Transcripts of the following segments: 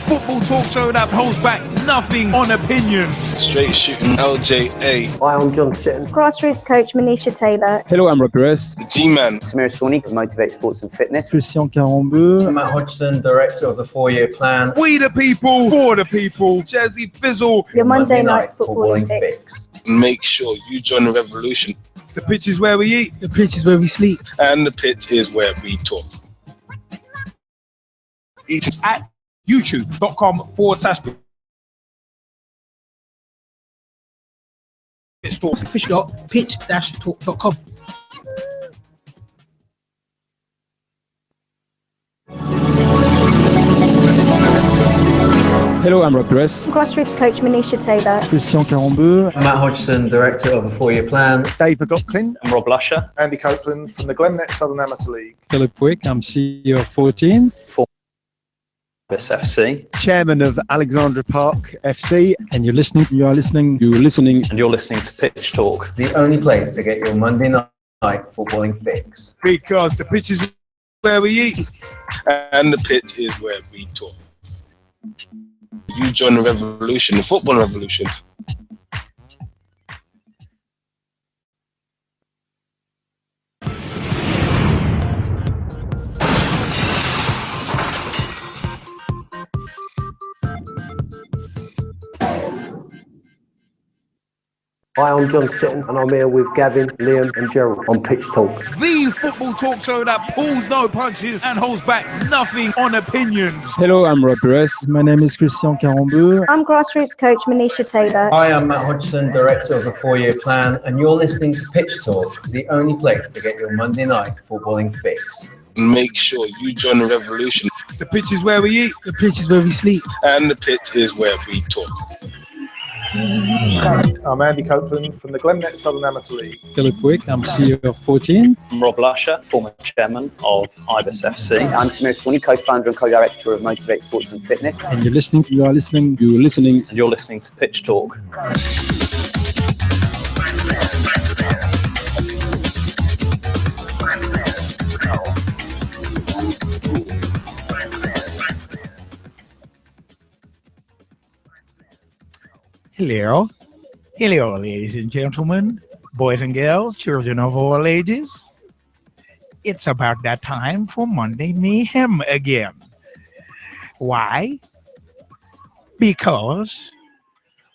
football talk show that holds back nothing on opinions. Straight shooting LJA. Hi, I'm John Sitton. Grassroots coach Manisha Taylor. Hello, I'm Russ. The G-Man. Sonley, Motivate Sports and Fitness. Christian Carambeu. Matt Hodgson, director of the 4-year plan. We the people, for the people. Jazzy Fizzle. Your Monday night footballing fix. Make sure you join the revolution. The pitch is where we eat. The pitch is where we sleep. And the pitch is where we talk. It's at youtube.com/pitch Pitch-talk.com. Hello, I'm Russ. Grassroots coach Manisha Taylor. Christian Carambeu. Matt Hodgson, director of the 4-year plan. Dave McLaughlin. I'm Rob Lusher. Andy Copeland from the Glennet Southern Amateur League. Philip Wick, I'm CEO of 14. Ibis FC. Chairman of Alexandra Park FC. And you're listening to Pitch Talk, the only place to get your Monday night footballing fix. because the pitch is where we eat. And the pitch is where we talk. You join the revolution, the football revolution. Hi, I'm John Sitton, and I'm here with Gavin, Liam, and Gerald on Pitch Talk. The football talk show that pulls no punches and holds back nothing on opinions. Hello, I'm Russ. My name is Christian Carambeu. I'm grassroots coach Manisha Taylor. Hi, I'm Matt Hodgson, director of the 4-year plan, and you're listening to Pitch Talk, the only place to get your Monday night footballing fix. Make sure you join the revolution. The pitch is where we eat. The pitch is where we sleep. And the pitch is where we talk. I'm Andy Copeland from the Glennet Southern Amateur League. Philip Wick, I'm CEO of 14. I'm Rob Lusher, former chairman of Ibis FC. I'm Sonley, co-founder and co-director of Motivate Sports and Fitness. And you're listening And you're listening to Pitch Talk. Hello. Hello, ladies and gentlemen, boys and girls, children of all ages. It's about that time for Monday Mayhem again. Why? Because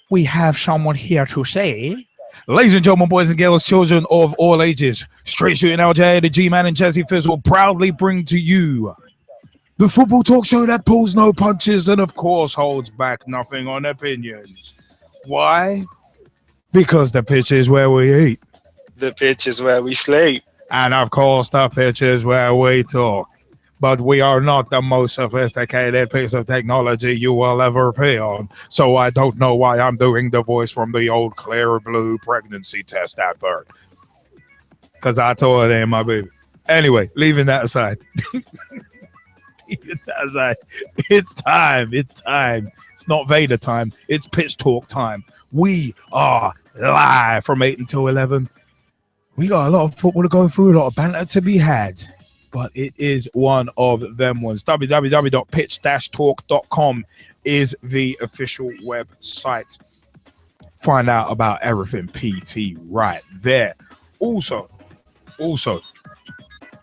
we have someone here to say, ladies and gentlemen, boys and girls, children of all ages, straight shooting LJ, the G-Man and Jazzy Fizzle proudly bring to you the football talk show that pulls no punches and of course holds back nothing on opinions. Why? Because the pitch is where we eat. The pitch is where we sleep. And of course, the pitch is where we talk. But we are not the most sophisticated piece of technology you will ever be on. So I don't know why I'm doing the voice from the old Clear Blue pregnancy test advert. Because I told him, my baby. Anyway, leaving that aside. It's time. It's not Vader time. It's Pitch Talk time. We are live from 8 until 11. We got a lot of football to go through, a lot of banter to be had, but it is one of them ones. www.pitch-talk.com is the official website. Find out about everything PT right there. Also,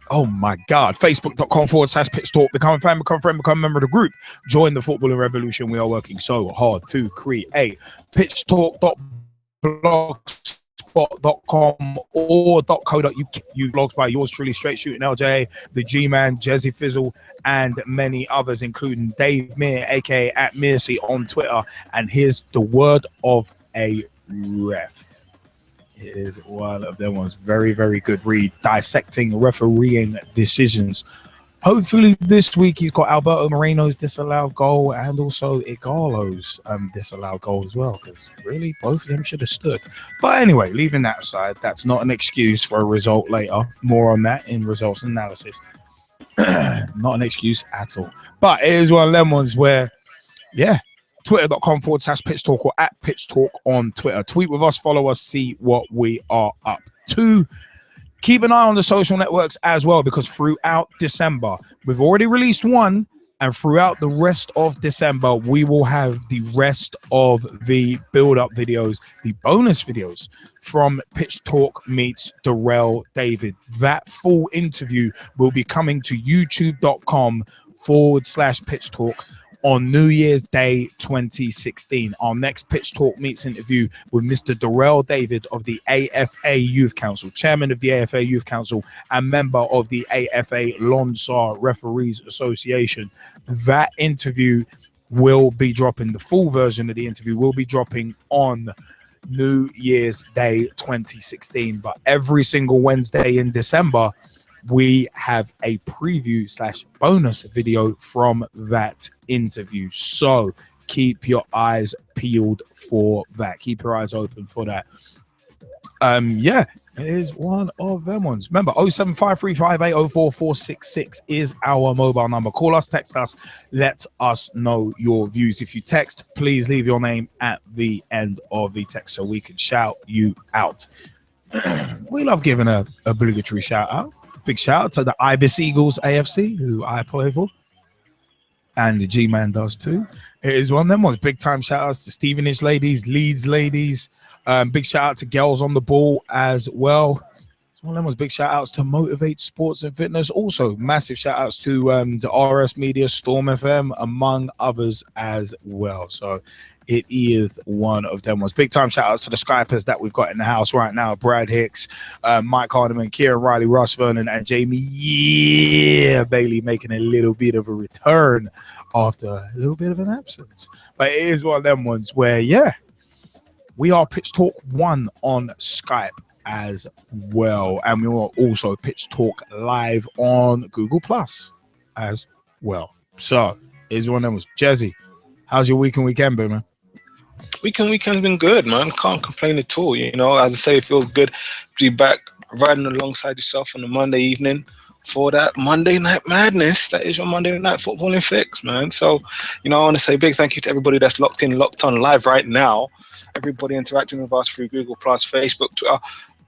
oh my God, facebook.com/Pitch Talk. Become a fan, become a friend, become a member of the group. Join the footballing revolution. We are working so hard to create. pitchtalk.blogspot.com or .co.uk blogs by yours truly, straight shooting LJ, the G-Man, Jazzy Fizzle, and many others, including Dave Meir, aka at Mearsey on Twitter. And here's the word of a ref. It is one of them ones. Very, very good read. Dissecting refereeing decisions. Hopefully this week he's got Alberto Moreno's disallowed goal and also Igalo's disallowed goal as well, because really both of them should have stood. But anyway, leaving that aside, that's not an excuse for a result later. More on that in results analysis. Not an excuse at all. But it is one of them ones where, yeah, twitter.com/Pitch Talk or at Pitch Talk on Twitter. Tweet with us, follow us, see what we are up to. Keep an eye on the social networks as well, because throughout December, we've already released one, And throughout the rest of December, we will have the rest of the build-up videos, the bonus videos from Pitch Talk meets Darrell David. That full interview will be coming to youtube.com/Pitch Talk on New Year's Day 2016. Our next Pitch Talk meets interview with Mr. Darrell David of the AFA Youth Council, chairman of the AFA Youth Council and member of the AFA Lonsar Referees Association. That interview will be dropping, the full version of the interview will be dropping on New Year's Day 2016. But every single Wednesday in December, we have a preview/bonus video from that interview. So keep your eyes peeled for that. Keep your eyes open for that. Yeah, it is one of them ones. Remember, 07535804466 is our mobile number. Call us, text us, let us know your views. If you text, please leave your name at the end of the text so we can shout you out. We love giving a obligatory shout out. Big shout out to the Ibis Eagles AFC, who I play for, and the G-Man does too. It is one of them ones. Big time shout outs to Stevenage ladies, Leeds ladies. Big shout out to Girls on the Ball as well. It's one of them ones. Big shout outs to Motivate Sports and Fitness. Also, massive shout outs to RS Media, Storm FM, among others as well. So it is one of them ones. Big time shout outs to the Skypers that we've got in the house right now. Brad Hicks, Mike Harniman, Kieran Riley, Russ Vernon, and Jamie Bailey making a little bit of a return after a little bit of an absence. But it is one of them ones where, yeah, we are Pitch Talk 1 on Skype as well. And we are also Pitch Talk live on Google Plus as well. So it is one of them ones. Jezzy, how's your week and weekend been, man? Weekend's been good, man. Can't complain at all. You know, as I say, it feels good to be back riding alongside yourself on a Monday evening for that Monday Night Madness. That is your Monday Night Footballing Fix, man. So, you know, I want to say a big thank you to everybody that's locked in, locked on live right now. Everybody interacting with us through Google Plus, Facebook, Twitter,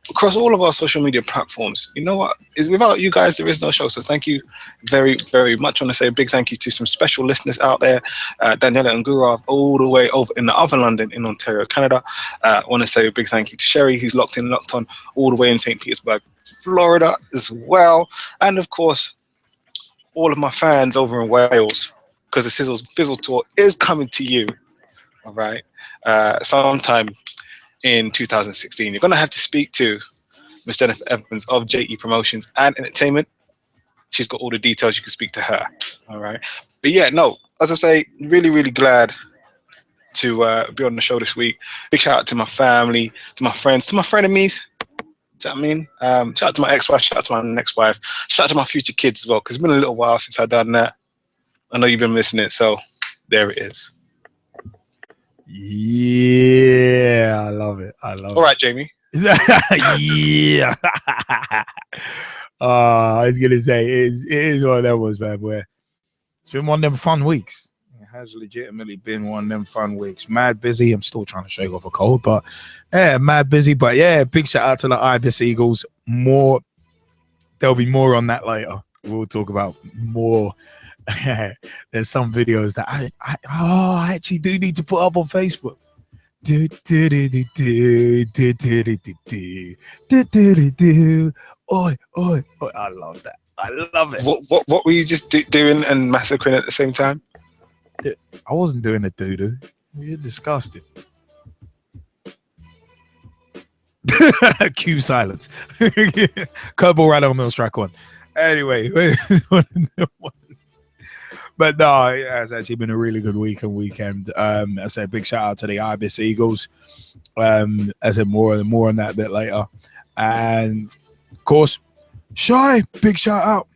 across all of our social media platforms. You know what? Without you guys, there is no show. So thank you very, very much. I want to say a big thank you to some special listeners out there. Daniela and Gurav all the way over in the other London in Ontario, Canada. I want to say a big thank you to Sherry, who's locked in, locked on all the way in St. Petersburg, Florida as well. And of course, all of my fans over in Wales, because the Fizzle Tour is coming to you. All right. Sometime in 2016. You're going to have to speak to Miss Jennifer Evans of JE Promotions and Entertainment. She's got all the details. You can speak to her. All right. But yeah, no, as I say, really, really glad to be on the show this week. Big shout out to my family, to my friends, to my frenemies. Do you know what I mean? Shout out to my ex-wife, shout out to my next wife, shout out to my future kids as well, because it's been a little while since I've done that. I know you've been missing it, so there it is. Yeah, I love it. All right, Jamie. Yeah. I was gonna say it is one of them ones, man, where it's been one of them fun weeks. It has legitimately been one of them fun weeks. Mad busy. I'm still trying to shake off a cold, but yeah, mad busy. But yeah, big shout out to the Ibis Eagles. There'll be more on that later. We'll talk about more. There's some videos that I actually do need to put up on Facebook. Oi. I love that. I love it. What were you just doing and massacring at the same time? I wasn't doing a doo-doo. You're disgusting. Cue silence. Curveball right on middle strike one. Anyway, but no, it has actually been a really good week and weekend. I say big shout out to the Ibis Eagles. I said more on that a bit later. And of course, Shy, big shout out.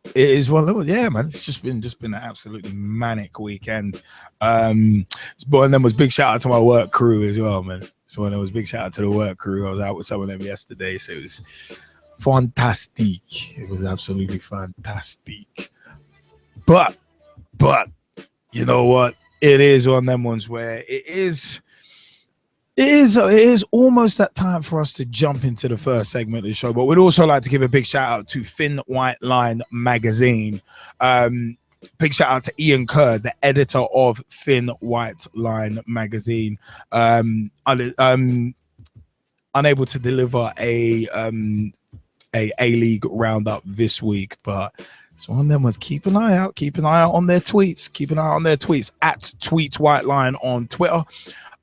It is one of those, yeah, man. It's just been an absolutely manic weekend. It's one of them was big shout out to my work crew as well, man. It's one of them was big shout out to the work crew. I was out with some of them yesterday, so it was fantastic. It was absolutely fantastic. But you know what? It is one of them ones where it is It is almost that time for us to jump into the first segment of the show, but we'd also like to give a big shout out to Thin White Line magazine. Big shout out to Ian Kerr, the editor of Thin White Line magazine. Unable to deliver a A-League roundup this week, but it's one of them ones. Keep an eye out on their tweets. At Tweet White Line on Twitter.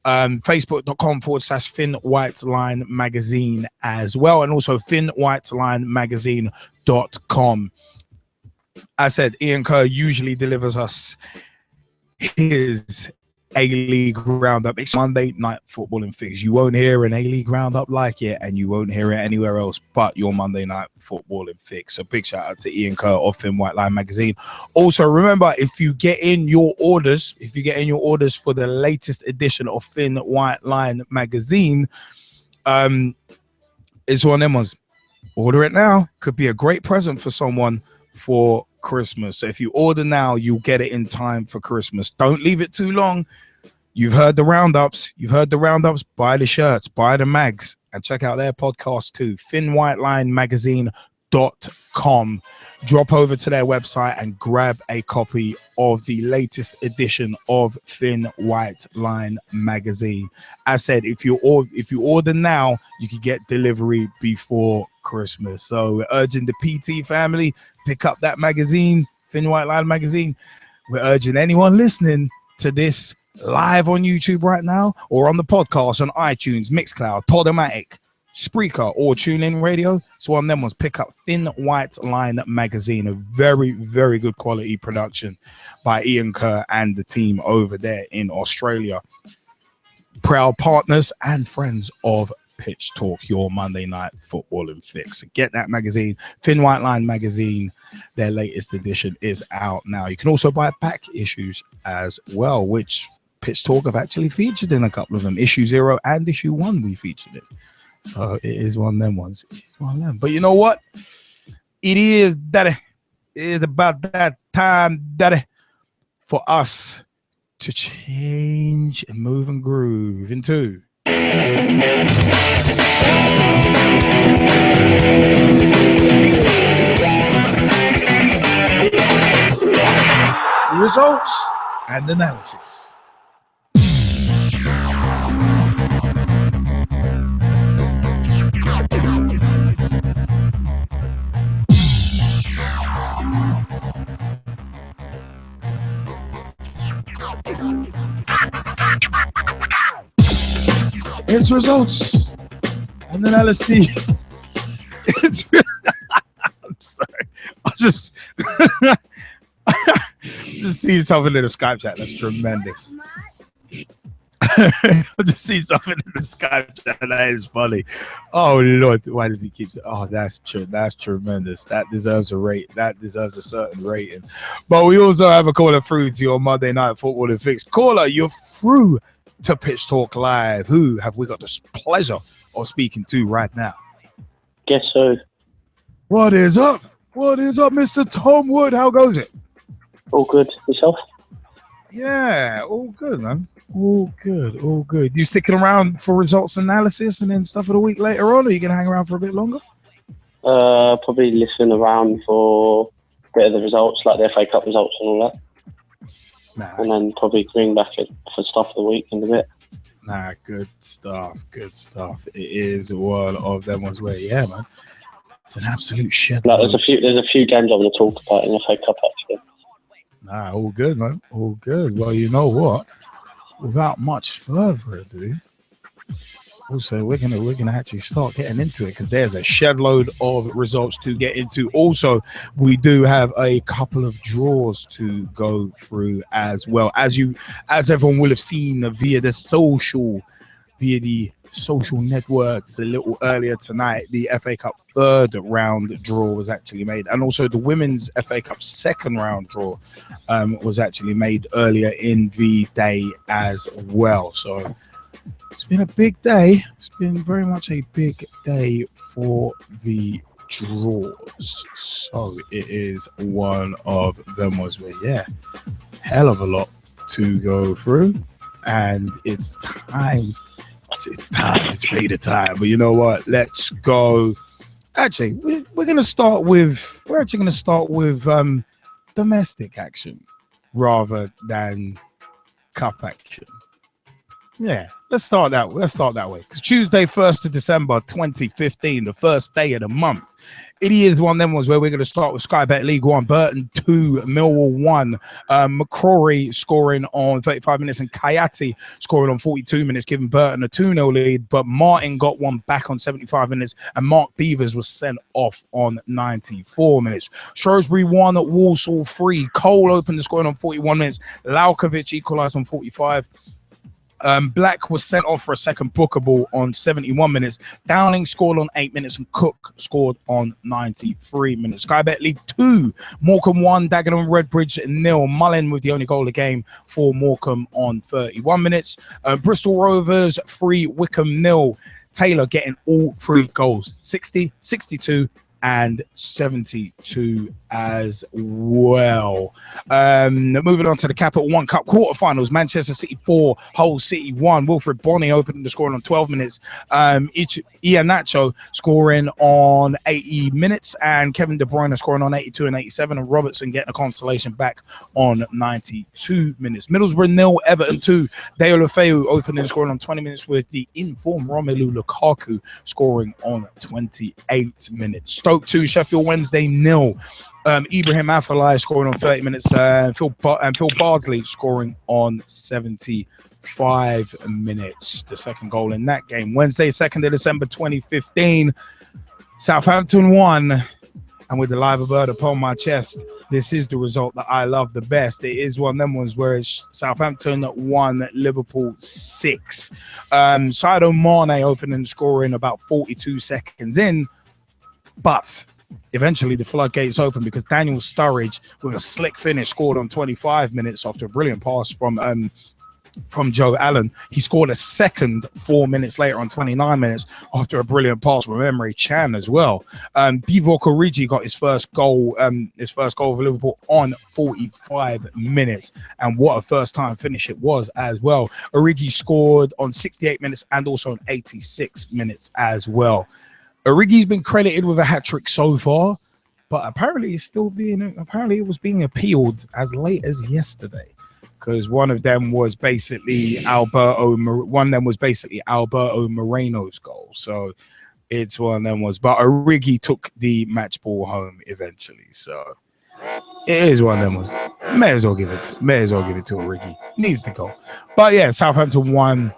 Facebook.com/Thin White Line magazine as well, and also thinwhitelinemagazine.com. I said Ian Kerr usually delivers us his A-League roundup. It's Monday night footballing fix. You won't hear an A-League roundup like it, and you won't hear it anywhere else but your Monday night footballing fix. So big shout out to Ian Kerr of Thin White Line magazine. Also, remember, if you get in your orders for the latest edition of Thin White Line magazine, it's one of them ones. Order it now. Could be a great present for someone for Christmas. So if you order now, you'll get it in time for Christmas. Don't leave it too long. You've heard the roundups. Buy the shirts, buy the mags, and check out their podcast too. thinwhitelinemagazine.com. Drop over to their website and grab a copy of the latest edition of Thin White Line magazine. As said, if you order now, you can get delivery before Christmas. So we're urging the PT family, pick up that magazine, Thin White Line magazine. We're urging anyone listening to this live on YouTube right now or on the podcast on iTunes, Mixcloud, Podomatic, Spreaker, or TuneIn Radio. So one of them was pick up Thin White Line magazine, a very, very good quality production by Ian Kerr and the team over there in Australia. Proud partners and friends of Pitch Talk, your Monday night footballing fix. Get that magazine, Thin White Line magazine. Their latest edition is out now. You can also buy back issues as well, which Pitch Talk have actually featured in a couple of them. Issue 0 and issue 1 we featured in. So it is one of them ones. But you know what? It is about that time, Daddy, for us to change and move and groove into results and analysis. It's results and analysis. I'm sorry. I just see something in the Skype chat that's tremendous. I just see something in the Skype chat that is funny. Oh Lord, why does he keep saying? Oh, that's tremendous. That deserves a rate. That deserves a certain rating. But we also have a caller through to your Monday night footballing fix. Caller, you're through to Pitch Talk Live. Who have we got the pleasure of speaking to right now? Guess who? What is up? What is up, Mr. Tom Wood? How goes it? All good. Yourself? Yeah, all good, man. All good. You sticking around for results analysis and then stuff of the week later on, or are you going to hang around for a bit longer? Probably listen around for a bit of the results, like the FA Cup results and all that. Nah. And then probably bring back it for stuff of the week in a bit. Nah, good stuff. It is one of them ones where, yeah, man, it's an absolute shit. Like, there's a few games I want to talk about in the FA Cup, actually. Nah, all good, man. All good. Well, you know what? Without much further ado, also we're gonna actually start getting into it because there's a shed load of results to get into. Also, we do have a couple of draws to go through as well, as everyone will have seen via the social networks a little earlier tonight. The FA Cup third round draw was actually made, and also the women's FA Cup second round draw was actually made earlier in the day as well. So it's been a big day. It's been very much a big day for the draws. So it is one of them was where, yeah, hell of a lot to go through, and it's time It's time. It's feeder time. But you know what? Let's go. Actually, we're going to start with. We're actually going to start with domestic action rather than cup action. Yeah, let's start that way. Because Tuesday, 1st of December, 2015, the first day of the month. It is one of them ones where we're going to start with Sky Bet League 1. Burton 2, Millwall 1. McCrory scoring on 35 minutes and Kayati scoring on 42 minutes, giving Burton a 2-0 lead. But Martin got one back on 75 minutes and Mark Beavers was sent off on 94 minutes. Shrewsbury 1, Walsall 3. Cole opened the scoring on 41 minutes. Laukovic equalised on 45. Black was sent off for a second booker ball on 71 minutes. Downing scored on 8 minutes and Cook scored on 93 minutes. Sky Bet League 2, Morecambe 1, Dagenham Redbridge 0. Mullin with the only goal of the game for Morecambe on 31 minutes. Bristol Rovers 3, Wickham 0. Taylor getting all 3 goals, 60, 62 and 72 as well. Moving on to the Capital One Cup quarterfinals, Manchester City 4, Hull City 1. Wilfred Bonney opened the scoring on 12 minutes. Iheanacho scoring on 80 minutes and Kevin De Bruyne scoring on 82 and 87 and Robertson getting a consolation back on 92 minutes. Middlesbrough 0, Everton 2. Deulofeu opening the scoring on 20 minutes with the informed Romelu Lukaku scoring on 28 minutes. Stoke 2, Sheffield Wednesday 0. Ibrahim Afellay scoring on 30 minutes. Phil Bardsley scoring on 75 minutes. The second goal in that game. Wednesday, 2nd of December 2015. Southampton 1. And with the live bird upon my chest, this is the result that I love the best. It is one of them ones where it's Southampton 1, Liverpool 6. Sadio Mane opening scoring about 42 seconds in. But eventually the floodgates open because Daniel Sturridge with a slick finish scored on 25 minutes after a brilliant pass from Joe Allen. He scored a second 4 minutes later on 29 minutes after a brilliant pass from Emre Can as well. Divock Origi got his first goal for Liverpool on 45 minutes. And what a first time finish it was as well. Origi scored on 68 minutes and also on 86 minutes as well. Origi's been credited with a hat-trick so far, but apparently it was being appealed as late as yesterday because one of them was basically Alberto Moreno's goal. So it's one of them was, but Origi took the match ball home eventually. So it is one of them was. May as well give it to Origi. Needs to go. But yeah, Southampton 1,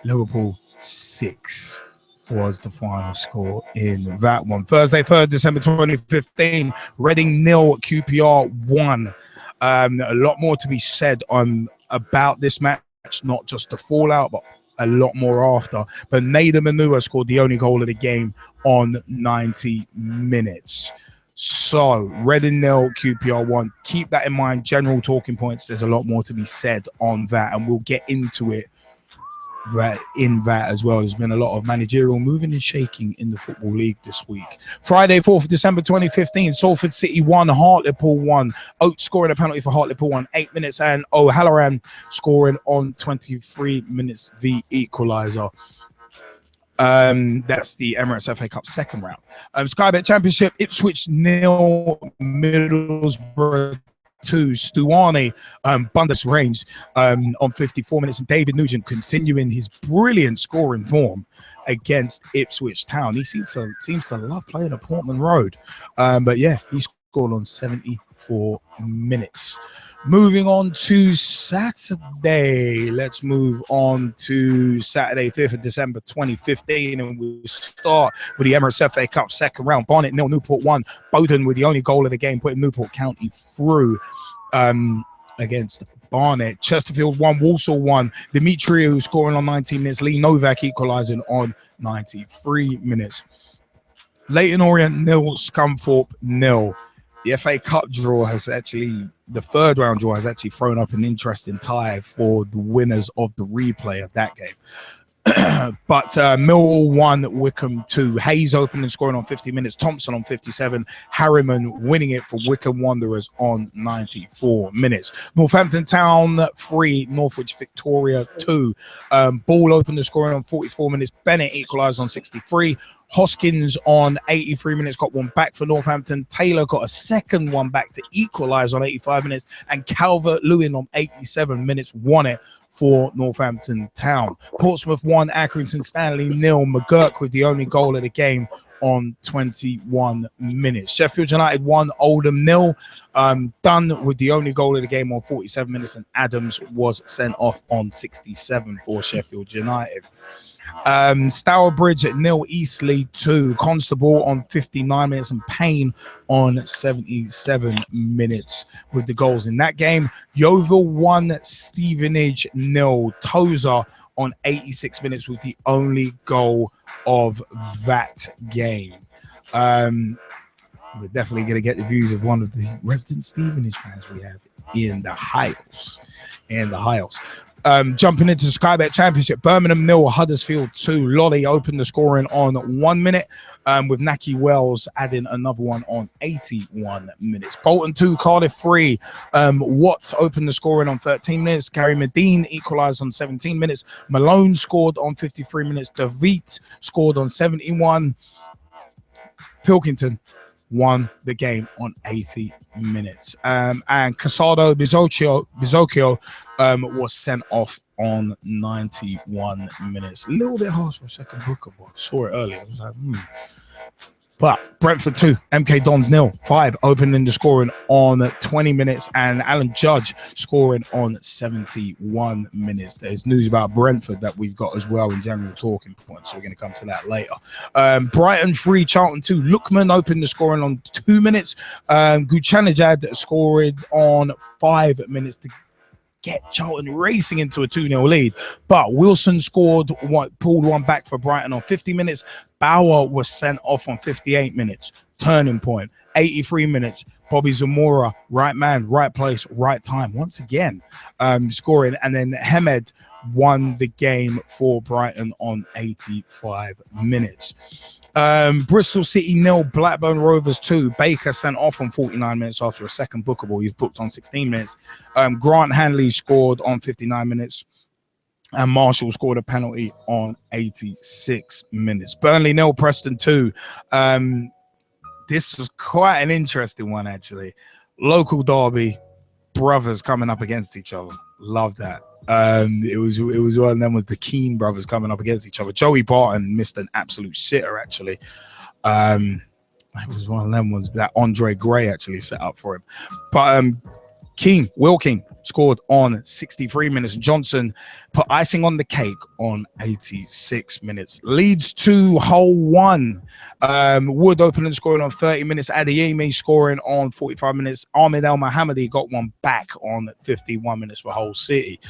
Liverpool 6. Was the final score in that one. Thursday, 3rd December 2015, Reading 0, QPR 1. A lot more to be said about this match, not just the fallout, but a lot more after. But Nader Manua scored the only goal of the game on 90 minutes. So, Reading 0, QPR 1. Keep that in mind. General talking points. There's a lot more to be said on that, and we'll get into it in that as well. There's been a lot of managerial moving and shaking in the Football League this week. Friday, 4th of December 2015, Salford City 1, Hartlepool 1. Oates scoring a penalty for Hartlepool 1, 8 minutes, and O'Halloran scoring on 23 minutes, the equaliser. That's the Emirates FA Cup second round. Sky Bet Championship, Ipswich 0, Middlesbrough 2. Stuani Bundes range on 54 minutes, and David Nugent continuing his brilliant scoring form against Ipswich Town. He seems to love playing at Portman Road, but yeah, he scored on 74 minutes. Moving on to Saturday. Let's move on to Saturday, 5th of December 2015, and we'll start with the Emirates FA Cup second round. Barnet 0, Newport 1. Bowden with the only goal of the game, putting Newport County through against Barnet. Chesterfield 1, Walsall 1. Dimitriou scoring on 19 minutes. Lee Novak equalising on 93 minutes. Leyton Orient 0, Scunthorpe 0. The FA Cup draw the third round draw has actually thrown up an interesting tie for the winners of the replay of that game. But Millwall 1, Wickham 2. Hayes opened and scoring on 50 minutes. Thompson on 57. Harriman winning it for Wickham Wanderers on 94 minutes. Northampton Town 3, Northwich Victoria 2. Ball opened and scoring on 44 minutes. Bennett equalised on 63. Hoskins on 83 minutes got one back for Northampton. Taylor got a second one back to equalise on 85 minutes. And Calvert-Lewin on 87 minutes won it for Northampton Town. Portsmouth 1, Accrington Stanley 0. McGurk with the only goal of the game on 21 minutes. Sheffield United 1, Oldham 0. Dunn with the only goal of the game on 47 minutes, and Adams was sent off on 67 for Sheffield United. Stourbridge 0, Eastleigh 2. Constable on 59 minutes and Payne on 77 minutes with the goals in that game. Yeovil 1, Stevenage 0. Tozer on 86 minutes with the only goal of that game. We're definitely going to get the views of one of the resident Stevenage fans we have in the house. Jumping into Sky Bet Championship, Birmingham 0, Huddersfield 2. Lolly opened the scoring on 1 minute, with Naki Wells adding another one on 81 minutes. Bolton 2, Cardiff 3. Watt opened the scoring on 13 minutes. Gary Medine equalised on 17 minutes. Malone scored on 53 minutes. DeVete scored on 71. Pilkington won the game on 80 minutes. And Casado Bizocchio was sent off on 91 minutes. A little bit harsh for a second booker, but I saw it earlier. I was like, But Brentford 2, MK Dons 0. 5 opening the scoring on 20 minutes, and Alan Judge scoring on 71 minutes. There's news about Brentford that we've got as well in general talking points, so we're going to come to that later. Brighton 3, Charlton 2. Lookman opened the scoring on 2 minutes. Guchanajad scored on 5 minutes to get Charlton racing into a 2-0 lead. But Wilson pulled one back for Brighton on 50 minutes. Bauer was sent off on 58 minutes. Turning point. 83 minutes. Bobby Zamora, right man, right place, right time. Once again, scoring. And then Hemed won the game for Brighton on 85 minutes. Bristol City 0, Blackburn Rovers 2. Baker sent off on 49 minutes after a second bookable. He's booked on 16 minutes. Grant Hanley scored on 59 minutes. And Marshall scored a penalty on 86 minutes. Burnley 0, Preston 2. This was quite an interesting one, actually. Local derby, brothers coming up against each other. Love that. It was one of them was the Keane brothers coming up against each other. Joey Barton missed an absolute sitter, actually. It was one of them ones that Andre Gray actually set up for him. But Will King scored on 63 minutes. Johnson put icing on the cake on 86 minutes. Leeds 2, Hull 1. Wood opened and scoring on 30 minutes. Adeyemi scoring on 45 minutes. Ahmed El Mohammadi got one back on 51 minutes for Hull City.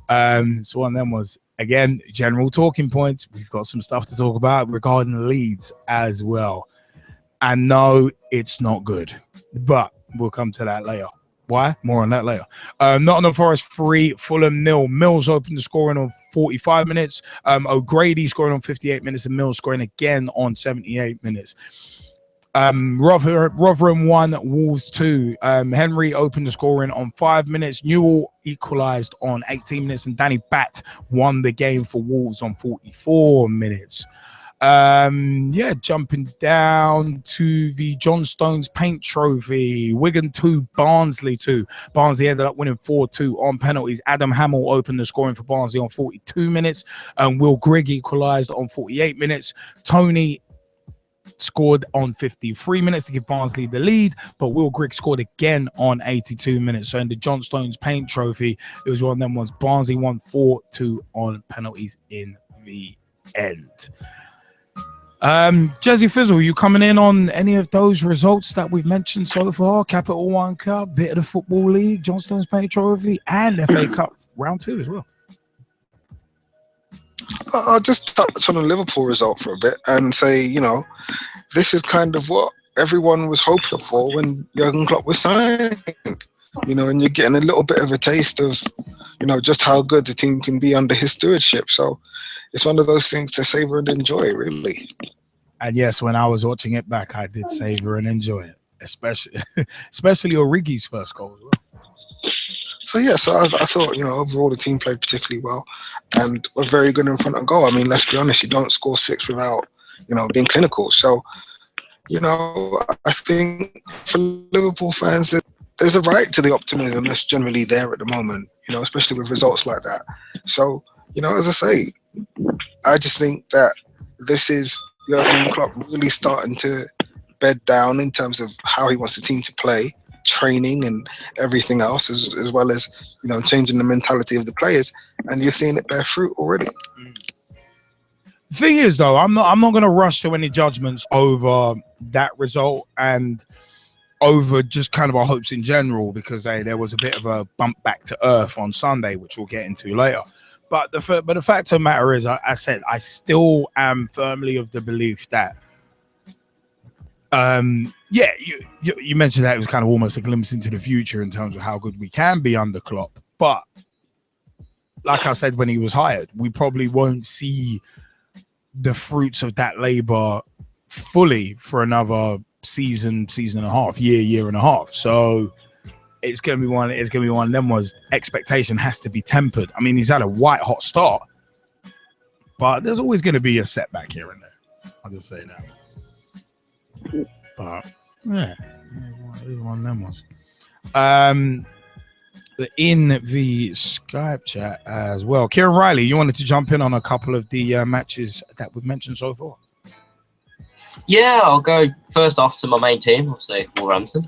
So one of them was, again, general talking points. We've got some stuff to talk about regarding Leeds as well. And no, it's not good, but we'll come to that later. Why? More on that later. Nottingham Forest 3, Fulham 0. Mills opened the scoring on 45 minutes. O'Grady scoring on 58 minutes, and Mills scoring again on 78 minutes. Rotherham 1, Wolves 2. Henry opened the scoring on 5 minutes. Newell equalised on 18 minutes, and Danny Batt won the game for Wolves on 44 minutes. Jumping down to the John Stones Paint Trophy. Wigan 2, Barnsley 2. Barnsley ended up winning 4-2 on penalties. Adam Hamill opened the scoring for Barnsley on 42 minutes. Will Grigg equalised on 48 minutes. Tony scored on 53 minutes to give Barnsley the lead, but Will Grigg scored again on 82 minutes. So in the John Stones Paint Trophy, it was one of them ones. Barnsley won 4-2 on penalties in the end. Jezzy Fizzle, you coming in on any of those results that we've mentioned so far? Capital One Cup, bit of the Football League, John Stones Paint Trophy, and FA Cup round 2 as well. I'll just touch on the Liverpool result for a bit and say, this is kind of what everyone was hoping for when Jurgen Klopp was signed. And you're getting a little bit of a taste of, just how good the team can be under his stewardship. So it's one of those things to savor and enjoy, really. And yes, when I was watching it back, I did savor and enjoy it, especially Origi's first goal as well. So yeah, so I thought, overall the team played particularly well and were very good in front of goal. I mean, let's be honest, you don't score 6 without, being clinical. So, I think for Liverpool fans, there's a right to the optimism that's generally there at the moment, especially with results like that. So, as I say, I just think that this is Jurgen Klopp really starting to bed down in terms of how he wants the team to play, training and everything else, as well as changing the mentality of the players, and you're seeing it bear fruit already. The thing is, though, I'm not going to rush to any judgments over that result and over just kind of our hopes in general, because there was a bit of a bump back to earth on Sunday, which we'll get into later. But the fact of the matter is, I said I still am firmly of the belief that you mentioned that it was kind of almost a glimpse into the future in terms of how good we can be under Klopp. But like I said, when he was hired, we probably won't see the fruits of that labor fully for another season and a half, year and a half. So it's gonna be one of them was expectation has to be tempered. I mean, he's had a white hot start, but there's always gonna be a setback here and there. I'll just say that. But yeah, one of them was. In the Skype chat as well, Kieran Riley, you wanted to jump in on a couple of the matches that we've mentioned so far. Yeah, I'll go first off to my main team, obviously Wolverhampton,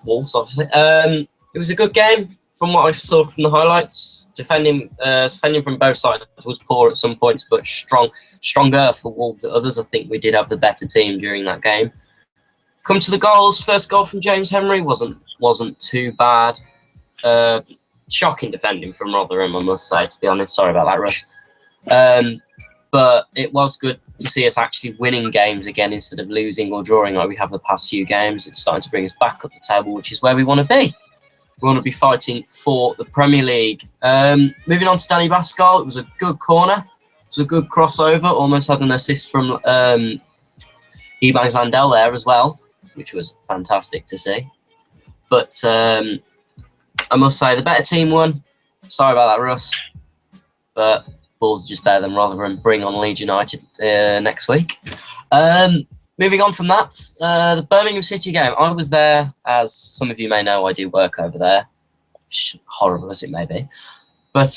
Wolves. Obviously, it was a good game from what I saw from the highlights. Defending from both sides was poor at some points, but stronger for Wolves at others. I think we did have the better team during that game. Come to the goals. First goal from James Henry wasn't too bad. Shocking defending from Rotherham, I must say, to be honest. Sorry about that, Russ. But it was good to see us actually winning games again instead of losing or drawing like we have the past few games. It's starting to bring us back up the table, which is where we want to be. We want to be fighting for the Premier League. Moving on to Danny Bass' goal, it was a good corner. It was a good crossover. Almost had an assist from Angell there as well, which was fantastic to see. But I must say, the better team won. Sorry about that, Russ. But Bulls are just better than Rotherham. Bring on Leeds United next week. Moving on from that, the Birmingham City game. I was there, as some of you may know, I do work over there. Horrible as it may be. But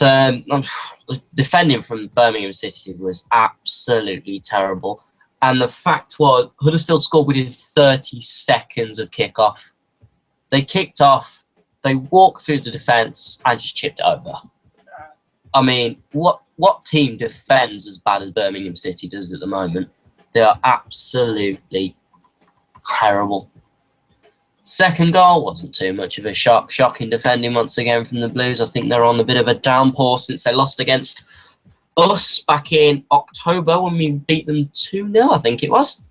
defending from Birmingham City was absolutely terrible. And the fact was, Huddersfield scored within 30 seconds of kick-off. They kicked off, they walked through the defence and just chipped it over. I mean, what team defends as bad as Birmingham City does at the moment? They are absolutely terrible. Second goal wasn't too much of a shock. Shocking defending once again from the Blues. I think they're on a bit of a downpour since they lost against us back in October when we beat them 2-0, I think it was.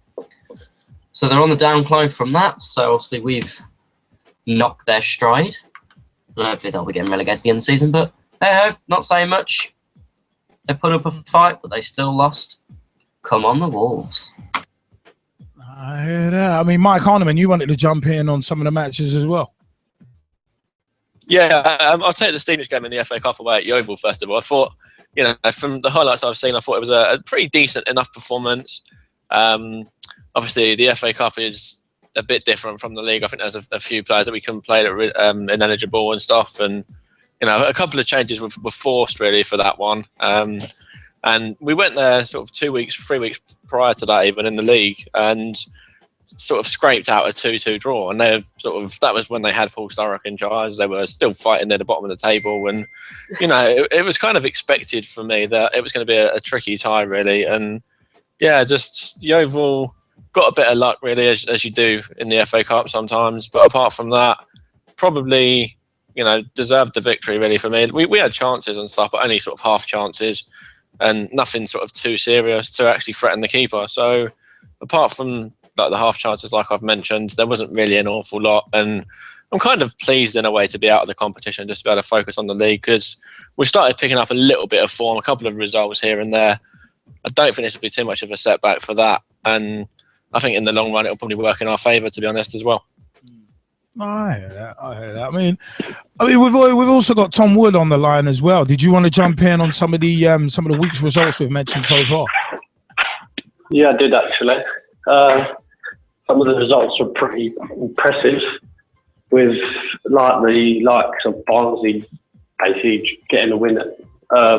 So they're on the downcline from that. So obviously we've knocked their stride. Hopefully they'll be getting relegated at the end of the season, but not saying much. They put up a fight, but they still lost. Come on, the Wolves. I mean, Mike Harniman, you wanted to jump in on some of the matches as well. Yeah, I'll take the Stevenage game in the FA Cup away at Yeovil first of all. I thought, from the highlights I've seen, I thought it was a pretty decent enough performance. Obviously, the FA Cup is a bit different from the league. I think there's a few players that we couldn't play that were ineligible and stuff, and a couple of changes were forced really for that one. And we went there sort of 3 weeks prior to that, even in the league, and sort of scraped out a 2-2 draw. And that was when they had Paul Sturrock in charge. They were still fighting near the bottom of the table, and it was kind of expected for me that it was going to be a tricky tie, really. And yeah, just Yeovil got a bit of luck, really, as you do in the FA Cup sometimes. But apart from that, probably deserved the victory, really, for me. We had chances and stuff, but only sort of half chances, and nothing sort of too serious to actually threaten the keeper. So apart from the half chances, like I've mentioned, there wasn't really an awful lot. And I'm kind of pleased in a way to be out of the competition, just to be able to focus on the league, because we started picking up a little bit of form, a couple of results here and there. I don't think this will be too much of a setback for that, and I think in the long run it'll probably work in our favour, to be honest, as well. I hear that. I mean, we've also got Tom Wood on the line as well. Did you want to jump in on some of the week's results we've mentioned so far? Yeah, I did actually. Some of the results were pretty impressive, with like the likes of Barnsley basically getting a win at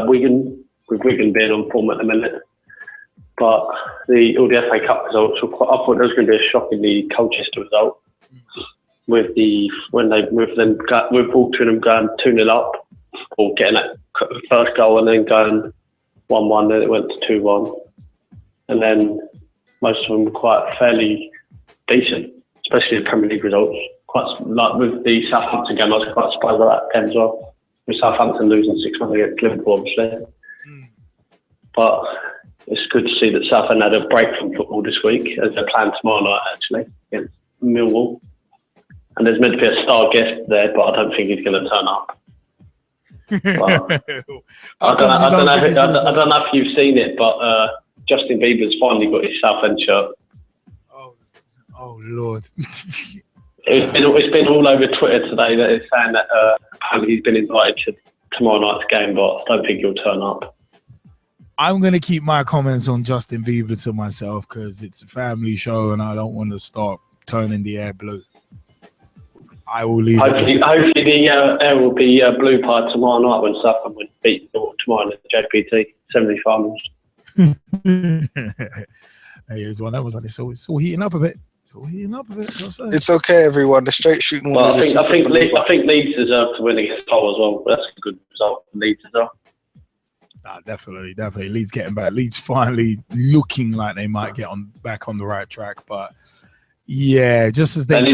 Wigan, with Wigan being on form at the minute. But all the FA Cup results were quite. I thought there was going to be a shockingly Colchester result, with Altrincham going 2-0 up, or getting that first goal and then going 1-1, then it went to 2-1, and then most of them were quite fairly decent, especially the Premier League results. Quite like with the Southampton game, I was quite surprised by that game as well. With Southampton losing 6-1 against Liverpool, obviously. But it's good to see that Southampton had a break from football this week, as they're playing tomorrow night actually against Millwall. And there's meant to be a star guest there, but I don't think he's going to turn up. I don't know if you've seen it, but Justin Bieber's finally got his Southend shirt. Oh Lord! It's been all over Twitter today that it's saying that apparently he's been invited to tomorrow night's game, but I don't think he'll turn up. I'm going to keep my comments on Justin Bieber to myself, because it's a family show and I don't want to start turning the air blue. I will leave. Hopefully the air will be blue pie tomorrow night when Southampton beat tomorrow in the JPT 70 finals. Here's one. That was when it's all heating up a bit. It's okay, everyone. The straight shooting one. I think Leeds deserve to win against Hull as well. That's a good result for Leeds as well. Definitely. Leeds getting back. Leeds finally looking like they might get back on the right track, but yeah, just as they need to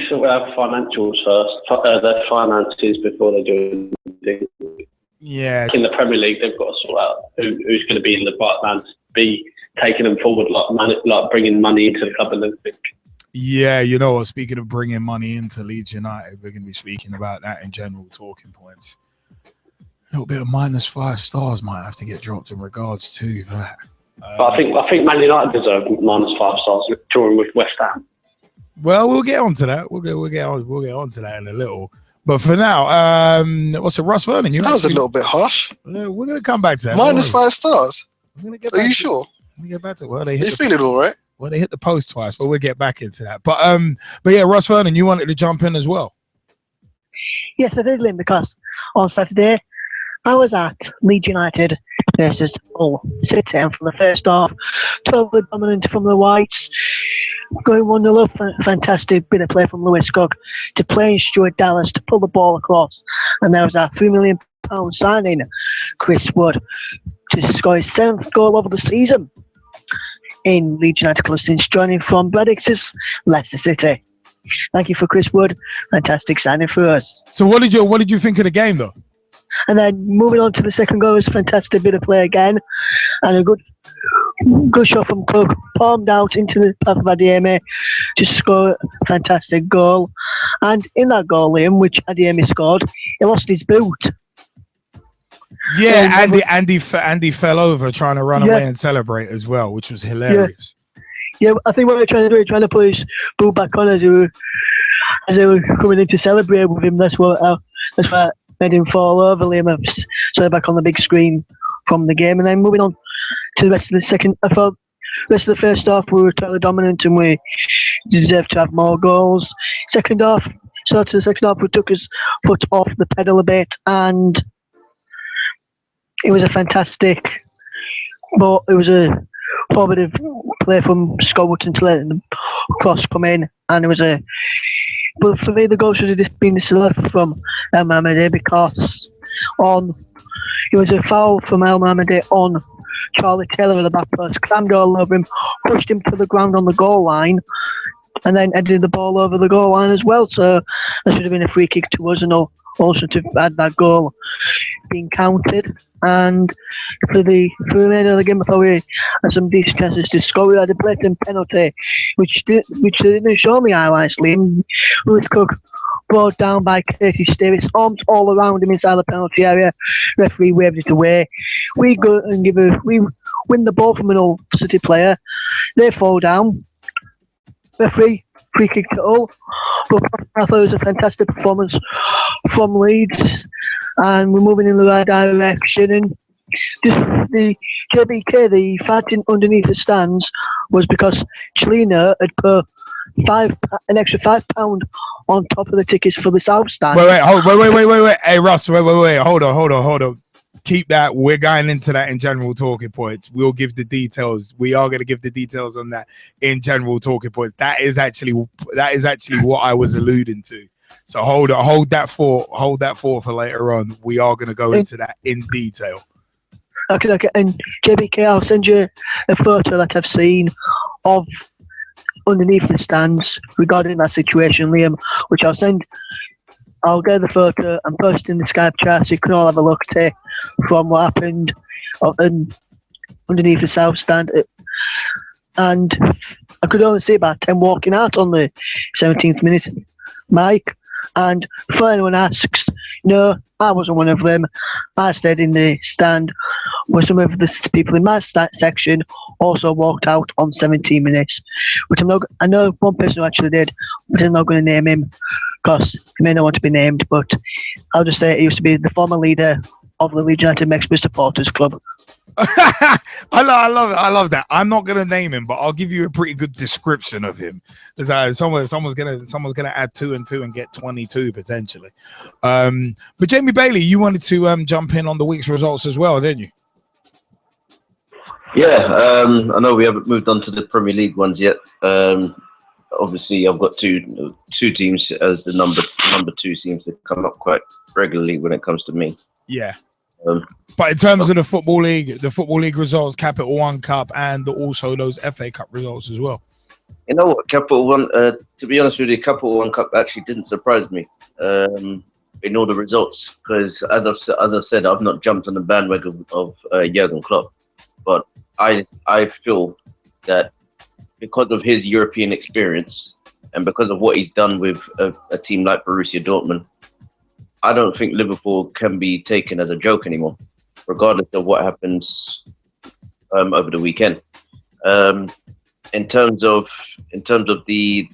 sort out financials first, their finances before they do anything. Yeah, in the Premier League, they've got to sort out who's going to be in the right man to be taking them forward, like bringing money into the club and everything. Yeah, you know, speaking of bringing money into Leeds United, we're going to be speaking about that in general talking points. A little bit of -5 stars might have to get dropped in regards to that. But I think Man United deserve -5 stars drawing with West Ham. Well, we'll get on to that. We'll get on to that in a little. But for now, what's it, Russ Vernon? That was a little bit harsh. We're going to come back to that. -5 stars. Are you sure? Let me get back to it. Well, you feeling all right? Well, they hit the post twice, but we'll get back into that. But yeah, Russ Vernon, you wanted to jump in as well. Yes, I did, Lynn, because on Saturday I was at Leeds United versus Hull City, and for the first half, totally dominant from the Whites, going 1-0 up. Fantastic bit of play from Lewis Cook to play Stuart Dallas to pull the ball across, and there was our £3 million signing, Chris Wood, to score his 7th goal of the season in Leeds United club since joining from Bradix's Leicester City. Thank you for Chris Wood. Fantastic signing for us. So what did you think of the game though? And then moving on to the second goal, was a fantastic bit of play again, and a good shot from Cook, palmed out into the path of Adiemi to score a fantastic goal. And in that goal, Liam, which Adiemi scored, he lost his boot. Yeah, Andy fell over trying to run away and celebrate as well, which was hilarious. Yeah, I think what they're trying to do is trying to put his boot back on as they were coming in to celebrate with him. That's what made him fall over. Liam, so they're back on the big screen from the game. And then moving on to the rest of the second, I thought the rest of the first half we were totally dominant and we deserved to have more goals. Second half, we took his foot off the pedal a bit, and it was a fantastic, but it was a formative play from Scott Wootton to let the cross come in, and it was but for me the goal should have just been selected from El Mamadi, because it was a foul from El Mamadi on Charlie Taylor at the back post, clammed all over him, pushed him to the ground on the goal line, and then headed the ball over the goal line as well. So that should have been a free kick to us, and also to add that goal being counted. And for the remainder of the game, I thought we had some decent chances to score. We had a blatant penalty, which they didn't show me highlights. Liam Lewis Cook brought down by Curtis Davis, arms all around him inside the penalty area. Referee waved it away. We go and we win the ball from an Old City player. They fall down. Referee free kick to Hull. But I thought it was a fantastic performance from Leeds, and we're moving in the right direction. And the JBK, the fighting underneath the stands, was because Chelina had put an extra £5 on top of the tickets for the South stand. Wait. Hey, Russ, wait. Hold on. Keep that. We're going into that in general talking points. We'll give the details. We are going to give the details on that in general talking points. That is actually what I was alluding to. So hold that for later on. We are going to go into that in detail. Okay. And JBK, I'll send you a photo that I've seen of underneath the stands regarding that situation, Liam, which I'll send. I'll get the photo and post in the Skype chat so you can all have a look at from what happened underneath the South stand. And I could only see about 10 walking out on the 17th minute, Mike. And before anyone asks, no, I wasn't one of them. I stayed in the stand where some of the people in my section also walked out on 17 minutes, which I know one person who actually did, but I'm not going to name him because he may not want to be named, but I'll just say he used to be the former leader of the Leeds United Mexico Supporters Club. I love that. I'm not gonna name him, but I'll give you a pretty good description of him. Someone's gonna add 2 and 2 and get 22 potentially. But Jamie Bailey, you wanted to jump in on the week's results as well, didn't you? Yeah, I know we haven't moved on to the Premier League ones yet. Obviously, I've got two teams as the number 2 seems to come up quite regularly when it comes to me. Yeah. But in terms of the Football League results, Capital One Cup, and also those FA Cup results as well. You know what, Capital One, to be honest with you, Capital One Cup actually didn't surprise me in all the results, because as I've said, I've not jumped on the bandwagon of Jurgen Klopp, but I feel that because of his European experience and because of what he's done with a team like Borussia Dortmund, I don't think Liverpool can be taken as a joke anymore, regardless of what happens over the weekend. In terms of the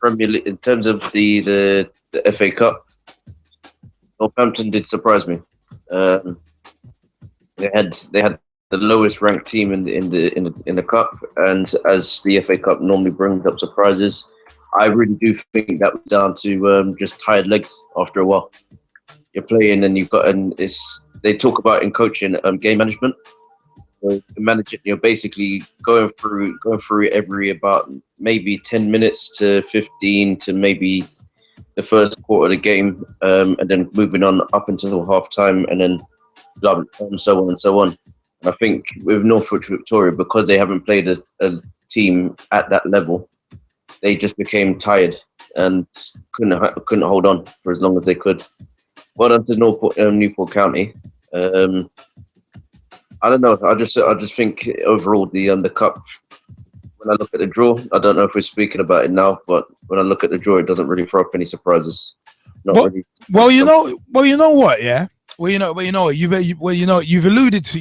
Premier League, in terms of the FA Cup, Northampton did surprise me. They had the lowest ranked team in the cup, and as the FA Cup normally brings up surprises, I really do think that was down to just tired legs after a while. You're playing and they talk about in coaching game management. So managing, you're basically going through every about maybe 10 minutes to 15 to maybe the first quarter of the game, and then moving on up until half time, and then blah, blah, and so on and so on. And I think with Northwich Victoria, because they haven't played a team at that level, they just became tired and couldn't hold on for as long as they could. Well done to Newport County. I don't know. I just think overall the cup. When I look at the draw, I don't know if we're speaking about it now, but when I look at the draw, it doesn't really throw up any surprises. Well, you know what, yeah. You've alluded to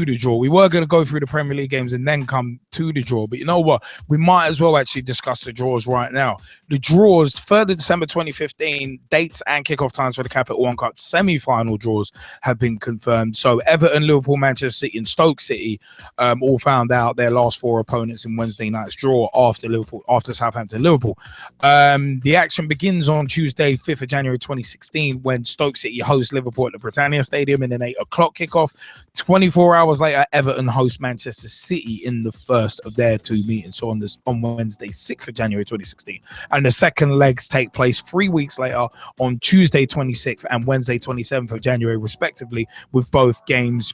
the draw. We were going to go through the Premier League games and then come to the draw, but you know what? We might as well actually discuss the draws right now. The draws, 3rd of December 2015, dates and kickoff times for the Capital One Cup semi-final draws have been confirmed. So Everton, Liverpool, Manchester City, and Stoke City all found out their last 4 opponents in Wednesday night's draw after Southampton, Liverpool. The action begins on Tuesday, 5th of January 2016, when Stoke City hosts Liverpool at the Britannia Stadium in an 8 o'clock kickoff. 24 hours later, Everton host Manchester City in the first of their 2 meetings. So on Wednesday, 6th of January 2016. And the second legs take place 3 weeks later on Tuesday 26th and Wednesday 27th of January, respectively, with both games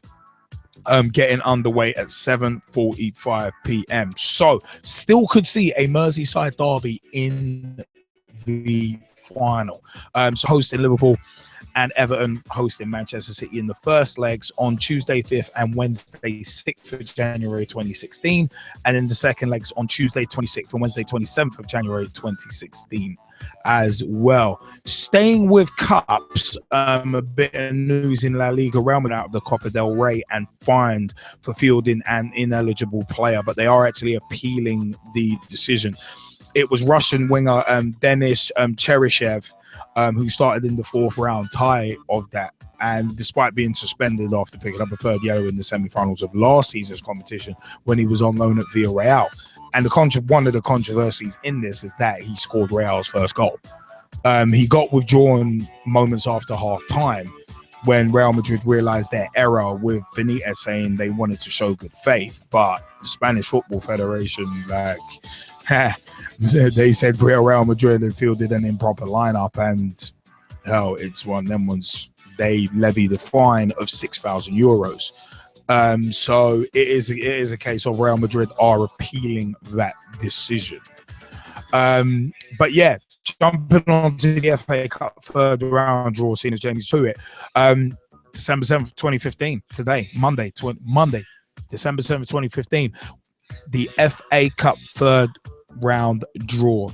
getting underway at 7:45 p.m. So still could see a Merseyside derby in the final. So hosting Liverpool and Everton hosting Manchester City in the first legs on Tuesday 5th and Wednesday 6th of January 2016, and in the second legs on Tuesday 26th and Wednesday 27th of January 2016 as well. Staying with cups, a bit of news in La Liga. Real Madrid out of the Copa del Rey and fined for fielding an ineligible player, but they are actually appealing the decision. It was Russian winger Denis Cheryshev who started in the fourth round tie of that, and despite being suspended after picking up a third yellow in the semi-finals of last season's competition when he was on loan at Villarreal. And one of the controversies in this is that he scored Real's first goal. He got withdrawn moments after half time when Real Madrid realized their error, with Benitez saying they wanted to show good faith, but the Spanish Football Federation, they said Real Madrid had fielded an improper lineup, and hell, it's one of them ones. They levied a fine of €6,000. So it is a case of Real Madrid are appealing that decision. But yeah, jumping on to the FA Cup third round draw, seeing as Jamie's to it. December 7th, 2015, today, Monday, December 7th, 2015, the FA Cup third round draw.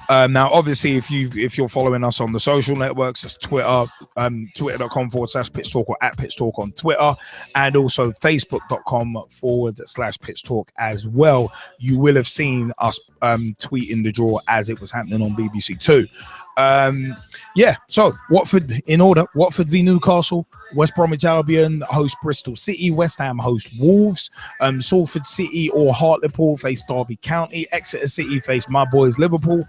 Now, obviously, if you're following us on the social networks, that's Twitter, twitter.com/Pitch Talk or @Pitch Talk on Twitter, and also facebook.com/Pitch Talk as well. You will have seen us tweeting the draw as it was happening on BBC Two. So Watford in order: Watford v Newcastle, West Bromwich Albion host Bristol City, West Ham host Wolves, Salford City or Hartlepool face Derby County, Exeter City face my boys Liverpool.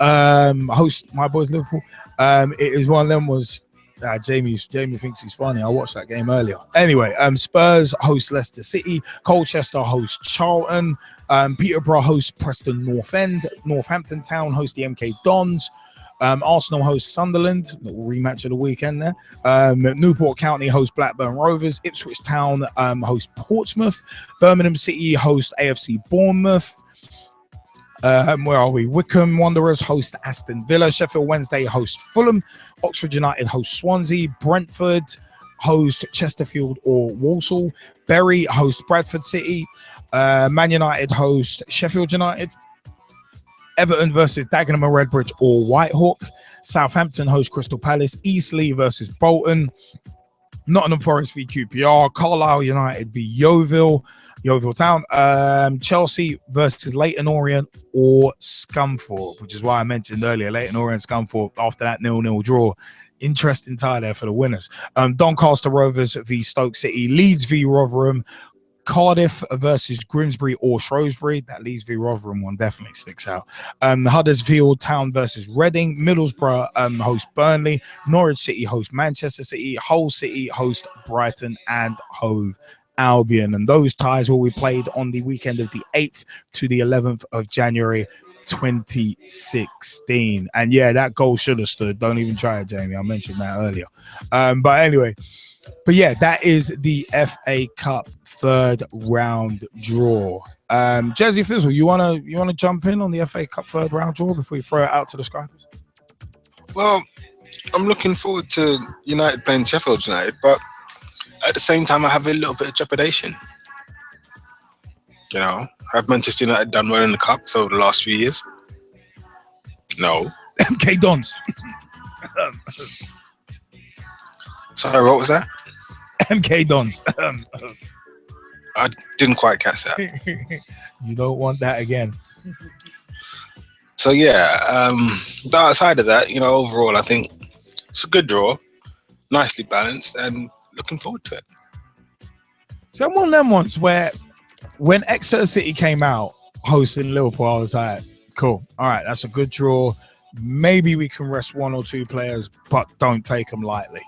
Host my boys Liverpool. It is one of them was Jamie thinks he's funny. I watched that game earlier. Anyway, Spurs host Leicester City, Colchester host Charlton, Peterborough host Preston North End, Northampton Town host the MK Dons. Arsenal host Sunderland, little rematch of the weekend there. Newport County host Blackburn Rovers, Ipswich Town host Portsmouth, Birmingham City host AFC Bournemouth. Where are we? Wycombe Wanderers host Aston Villa, Sheffield Wednesday host Fulham, Oxford United host Swansea, Brentford host Chesterfield or Walsall, Bury host Bradford City, Man United host Sheffield United, Everton versus Dagenham and Redbridge or Whitehawk, Southampton host Crystal Palace, Eastleigh versus Bolton, Nottingham Forest v QPR, Carlisle United v Yeovil Town, Chelsea versus Leyton Orient or Scunthorpe, which is why I mentioned earlier Leyton Orient Scunthorpe after that 0-0 draw. Interesting tie there for the winners. Doncaster Rovers v Stoke City, Leeds v Rotherham, Cardiff versus Grimsby or Shrewsbury. That Leeds v Rotherham one definitely sticks out. Huddersfield Town versus Reading, Middlesbrough host Burnley, Norwich City host Manchester City, Hull City host Brighton and Hove Albion. And those ties will be played on the weekend of the 8th to the 11th of January 2016. And yeah, that goal should have stood. Don't even try it, Jamie. I mentioned that earlier. But yeah, that is the FA Cup third round draw. Jazzy Fizzle, you wanna jump in on the FA Cup third round draw before we throw it out to the Skypers? Well, I'm looking forward to United playing Sheffield United, but at the same time, I have a little bit of trepidation. Have Manchester United done well in the Cups over the last few years? No. MK Dons. Sorry, what was that? MK Dons. I didn't quite catch that. You don't want that again. So yeah, but outside of that, overall, I think it's a good draw, nicely balanced, and looking forward to it. So I'm one of them ones where when Exeter City came out hosting Liverpool, I was like, cool. All right, that's a good draw. Maybe we can rest one or two players, but don't take them lightly.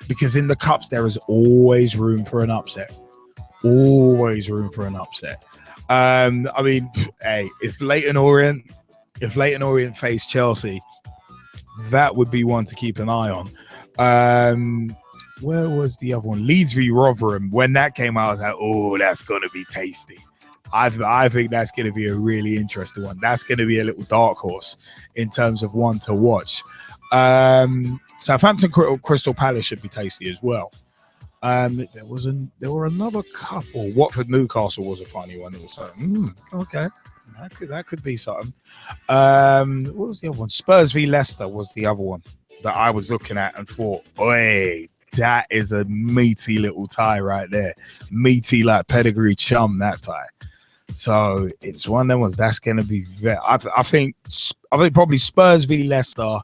Because in the Cups, there is always room for an upset. Always room for an upset. I mean, hey, if Leyton Orient face Chelsea, that would be one to keep an eye on. Where was the other one? Leeds v Rotherham. When that came out, I was like, oh, that's going to be tasty. I think that's going to be a really interesting one. That's going to be a little dark horse in terms of one to watch. Southampton Crystal Palace should be tasty as well. There were another couple. Watford Newcastle was a funny one. It was okay, that could be something. What was the other one? Spurs v Leicester was the other one that I was looking at and thought, "Oi, that is a meaty little tie right there. Meaty like pedigree chum, that tie." So it's one of them ones that's going to be I think probably Spurs v Leicester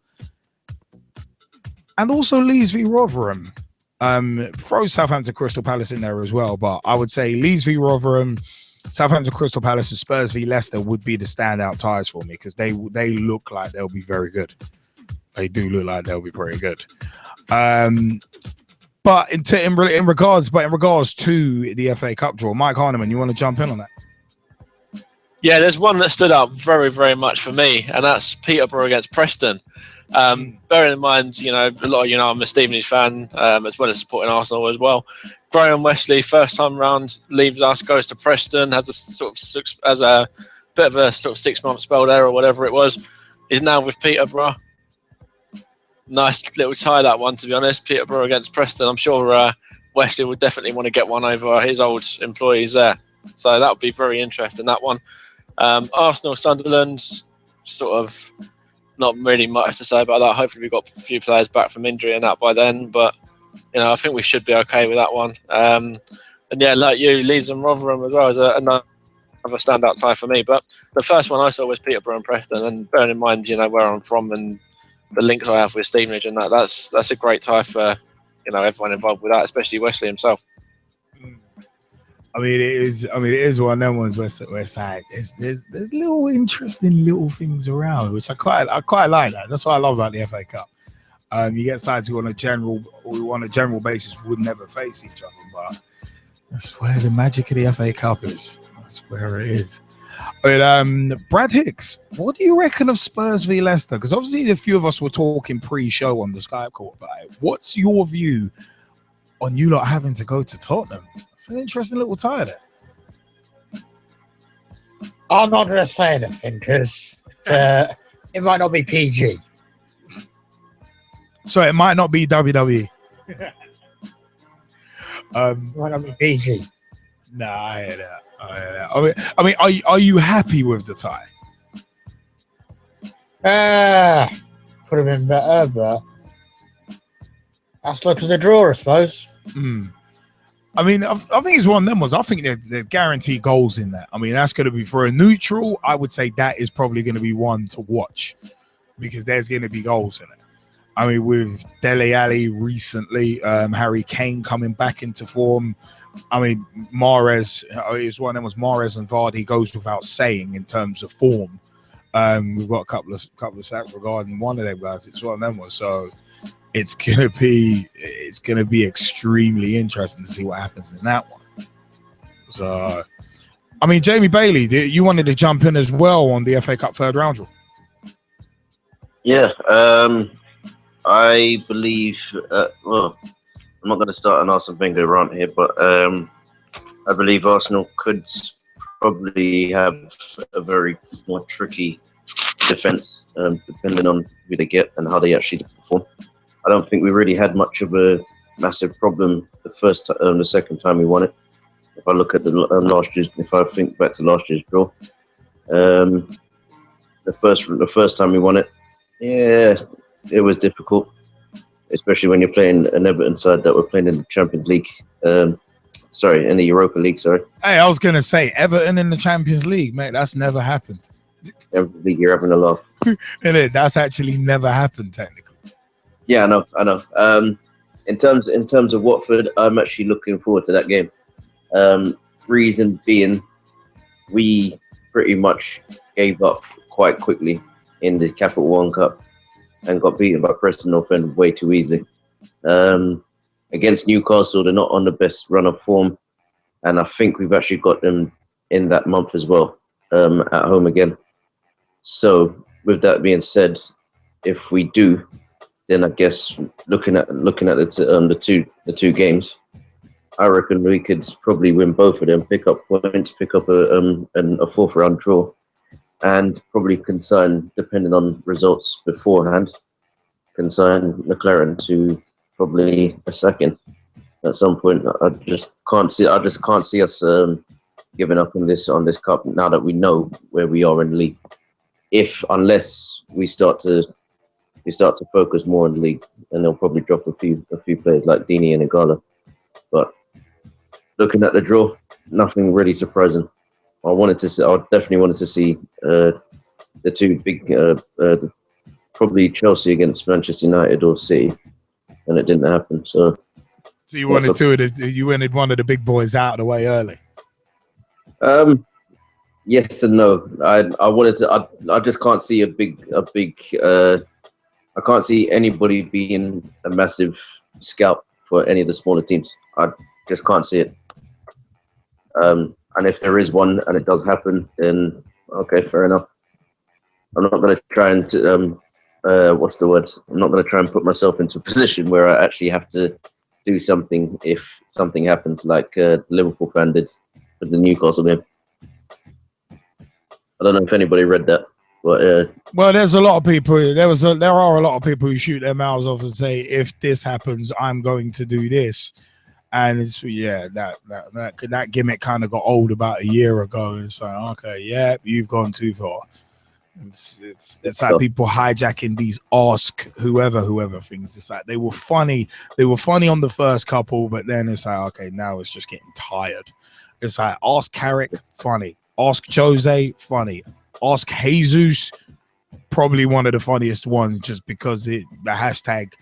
and also Leeds v Rotherham. Throw Southampton Crystal Palace in there as well, but I would say Leeds v Rotherham, Southampton Crystal Palace, and Spurs v Leicester would be the standout ties for me because they look like they'll be very good. They do look like they'll be pretty good. But in regards to the FA Cup draw, Mike Harniman, you want to jump in on that? Yeah, there's one that stood out very, very much for me, and that's Peterborough against Preston. Bearing in mind, a lot of I'm a Stevenage fan, as well as supporting Arsenal as well. Graham Wesley, first time round, leaves us, goes to Preston, has a bit of a sort of 6-month spell there or whatever it was. Is now with Peterborough. Nice little tie, that one, to be honest. Peterborough against Preston. I'm sure Wesley would definitely want to get one over his old employees there. So that would be very interesting, that one. Arsenal, Sunderland, sort of not really much to say about that. Hopefully we've got a few players back from injury and that by then. But, I think we should be okay with that one. And yeah, like you, Leeds and Rotherham as well is another standout tie for me. But the first one I saw was Peterborough and Preston. And bearing in mind, where I'm from and the links I have with Stevenage and that's a great tie for, everyone involved with that, especially Wesley himself. I mean, it is one of them ones where it's like there's little interesting little things around, which I quite like that. That's what I love about the FA Cup. You get sides who on a general basis would never face each other, but that's where the magic of the FA Cup is. That's where it is. Brad Hicks, what do you reckon of Spurs v Leicester? Because obviously a few of us were talking pre-show on the Skype call about it. What's your view on you lot having to go to Tottenham? It's an interesting little tie there. I'm not going to say anything because it might not be PG. So it might not be WWE. It might not be PG. Nah, I hear that. I mean, are you happy with the tie? Could have been better, but that's look at the draw, I suppose. I mean, I think it's one of them ones. I think they're guaranteed goals in that. I mean, that's going to be for a neutral. I would say that is probably going to be one to watch because there's going to be goals in it. I mean, with Dele Alli recently, Harry Kane coming back into form. I mean, Mahrez is one of them. Was Mahrez and Vardy goes without saying in terms of form. We've got a couple of stats regarding one of them guys. It's one of them ones. So it's gonna be extremely interesting to see what happens in that one. So, I mean, Jamie Bailey, you wanted to jump in as well on the FA Cup third round draw. Yeah, I believe. I'm not going to start an Arsene Wenger rant here, but I believe Arsenal could probably have a very more tricky defence, depending on who they get and how they actually perform. I don't think we really had much of a massive problem the second time we won it. If I look at if I think back to last year's draw, the first time we won it, yeah, it was difficult. Especially when you're playing an Everton side that were playing in the Champions League. In the Europa League, sorry. Hey, I was going to say, Everton in the Champions League, mate, that's never happened. Every league, you're having a laugh. That's actually never happened, technically. Yeah, I know. In terms of Watford, I'm actually looking forward to that game. Reason being, we pretty much gave up quite quickly in the Capital One Cup and got beaten by Preston North End way too easily. Against Newcastle, they're not on the best run of form, and I think we've actually got them in that month as well, at home again. So, with that being said, if we do, then I guess looking at the two games, I reckon we could probably win both of them, pick up points, pick up a fourth round draw, and probably consign, depending on results beforehand, consign McLaren to probably a second at some point. I just can't see us giving up on this cup now that we know where we are in the league. Unless we start to focus more on the league, and they'll probably drop a few players like Dini and Igala. But looking at the draw, nothing really surprising. I definitely wanted to see the two big, probably Chelsea against Manchester United or City, and it didn't happen. So you wanted one of the big boys out of the way early. Yes and no. I wanted to. I just can't see a big. I can't see anybody being a massive scalp for any of the smaller teams. I just can't see it. And if there is one and it does happen, then okay, fair enough. I'm not going to try and what's the word? I'm not going to try and put myself into a position where I actually have to do something if something happens, like the Liverpool fan did with the Newcastle game. I don't know if anybody read that, but well, there's a lot of people. There are a lot of people who shoot their mouths off and say, "If this happens, I'm going to do this." And it's that gimmick kind of got old about a year ago. And it's like, okay, yeah, you've gone too far. It's like people hijacking these ask whoever things. It's like they were funny on the first couple, but then it's like, okay, now it's just getting tired. It's like ask Carrick, funny. Ask Jose, funny. Ask Jesus, probably one of the funniest ones, just because the hashtag,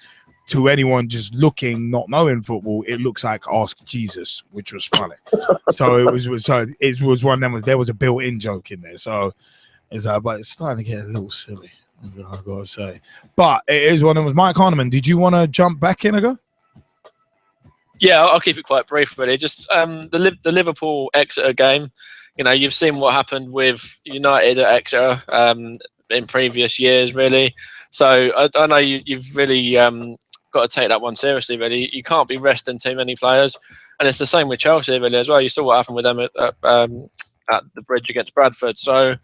to anyone just looking, not knowing football, it looks like Ask Jesus, which was funny. So it was one of them. There was a built-in joke in there. So it's like, but it's starting to get a little silly, I gotta say. But it is one of them. Mike Harniman, did you want to jump back in again? Yeah, I'll keep it quite brief, really. Just the Liverpool Exeter game. You know, you've seen what happened with United at Exeter in previous years, really. So I know you've really got to take that one seriously, really. You can't be resting too many players. And it's the same with Chelsea, really, as well. You saw what happened with them at the Bridge against Bradford. So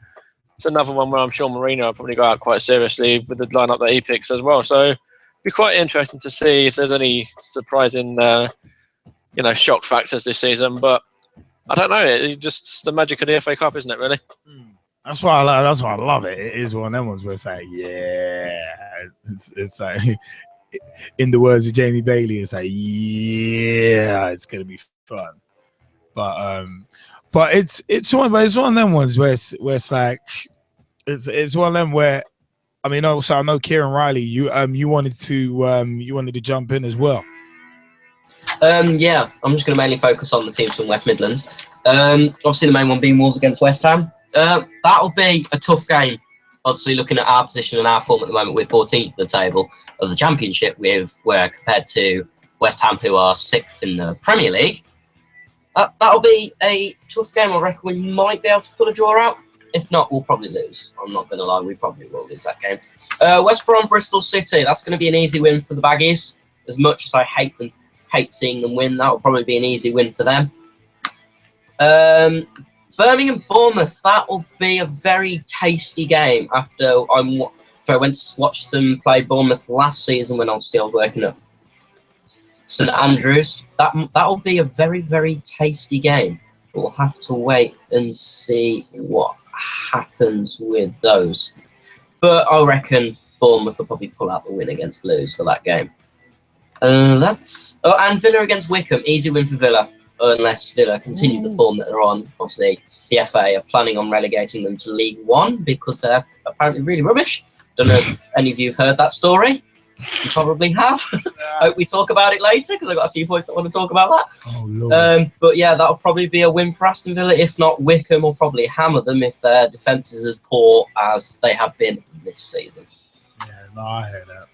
it's another one where I'm sure Mourinho will probably go out quite seriously with the lineup that he picks as well. So it'd be quite interesting to see if there's any surprising, shock factors this season. But I don't know. It's just the magic of the FA Cup, isn't it, really? That's why I love it. It is one of them ones where it's like, yeah, it's like, in the words of Jamie Bailey, it's like, yeah, it's gonna be fun. But it's one of them ones where it's like, it's one of them where, I mean, also I know Kieran Riley, you wanted to jump in as well. Yeah, I'm just going to mainly focus on the teams from West Midlands. Obviously, the main one being Wolves against West Ham. That'll be a tough game. Obviously, looking at our position and our form at the moment, we're 14th at the table of the Championship, where compared to West Ham, who are 6th in the Premier League. That'll be a tough game. I reckon we might be able to pull a draw out. If not, we'll probably lose. I'm not going to lie, we probably will lose that game. West Brom, Bristol City. That's going to be an easy win for the Baggies. As much as I hate seeing them win, that will probably be an easy win for them. Birmingham, Bournemouth. That will be a very tasty game. After I went to watch them play Bournemouth last season when obviously I was working at St Andrews. That will be a very, very tasty game. We'll have to wait and see what happens with those. But I reckon Bournemouth will probably pull out the win against Blues for that game. And Villa against Wickham. Easy win for Villa, unless Villa continue the form that they're on. Obviously, the FA are planning on relegating them to League One because they're apparently really rubbish. Don't know if any of you have heard that story. You probably have. Hope we talk about it later because I've got a few points I want to talk about that. Oh, Lord. But yeah, that'll probably be a win for Aston Villa. If not, Wickham will probably hammer them if their defence is as poor as they have been this season. Yeah, no, I hear that.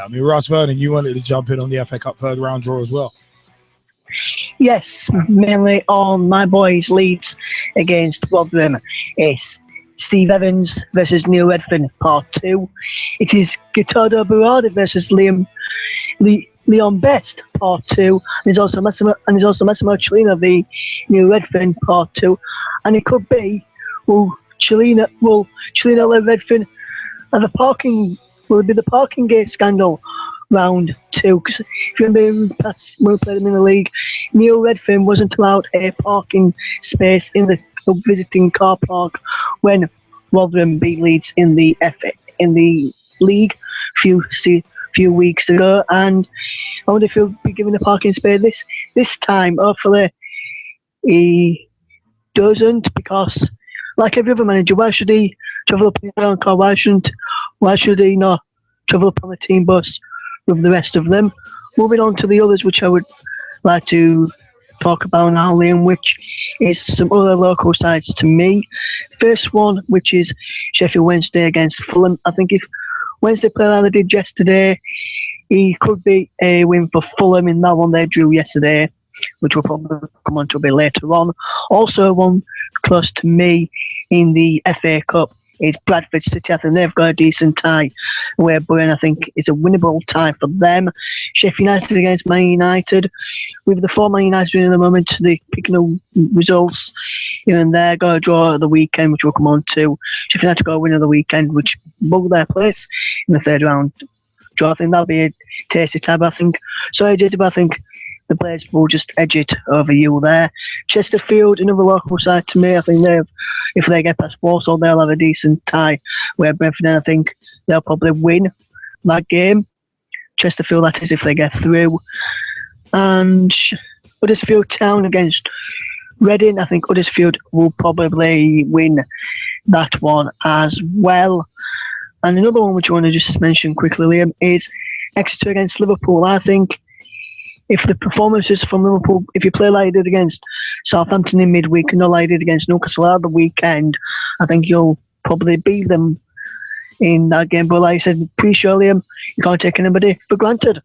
I mean, Russ Vernon, you wanted to jump in on the FA Cup third round draw as well. Yes, mainly on my boys Leeds against Rotherham. It's Steve Evans versus Neil Redfern, part 2. It is Gatodo Burada versus Liam Leon Best Part 2, and there's also Massimo Cellino, the new Redfern Part 2, and it could be Cellino Redfern and will it be the parking gate scandal round 2? Because if you remember when we played them in the league, Neil Redfern wasn't allowed a parking space in the visiting car park when Rotherham beat Leeds in the league a few weeks ago, and I wonder if he'll be given a parking space this time. Hopefully he doesn't, because like every other manager, why should he travel up in his own car? Why should he not travel up on the team bus with the rest of them? Moving on to the others, which I would like to talk about now, Liam, which is some other local sides to me. First one, which is Sheffield Wednesday against Fulham. I think if Wednesday played like they did yesterday, he could be a win for Fulham in that one they drew yesterday, which we'll probably come on to a bit later on. Also, one close to me in the FA Cup is Bradford City. I think they've got a decent tie, where Burn, I think, is a winnable tie for them. Sheffield United against Man United. With the 4 Man United in the moment, they're picking up results here and there. Got a draw at the weekend, which we'll come on to. Sheffield United got a win at the weekend, which bugged their place in the third round draw. I think that'll be a tasty tie, but I think the players will just edge it over you there. Chesterfield, another local side to me. I think if they get past Walsall, they'll have a decent tie. Where Brentford, I think they'll probably win that game. Chesterfield, that is, if they get through. And Huddersfield Town against Reading. I think Huddersfield will probably win that one as well. And another one which I want to just mention quickly, Liam, is Exeter against Liverpool. I think if the performances from Liverpool, if you play like you did against Southampton in midweek and not like you did against Newcastle at the weekend, I think you'll probably beat them in that game. But like I said, pre-show, Liam, you can't take anybody for granted.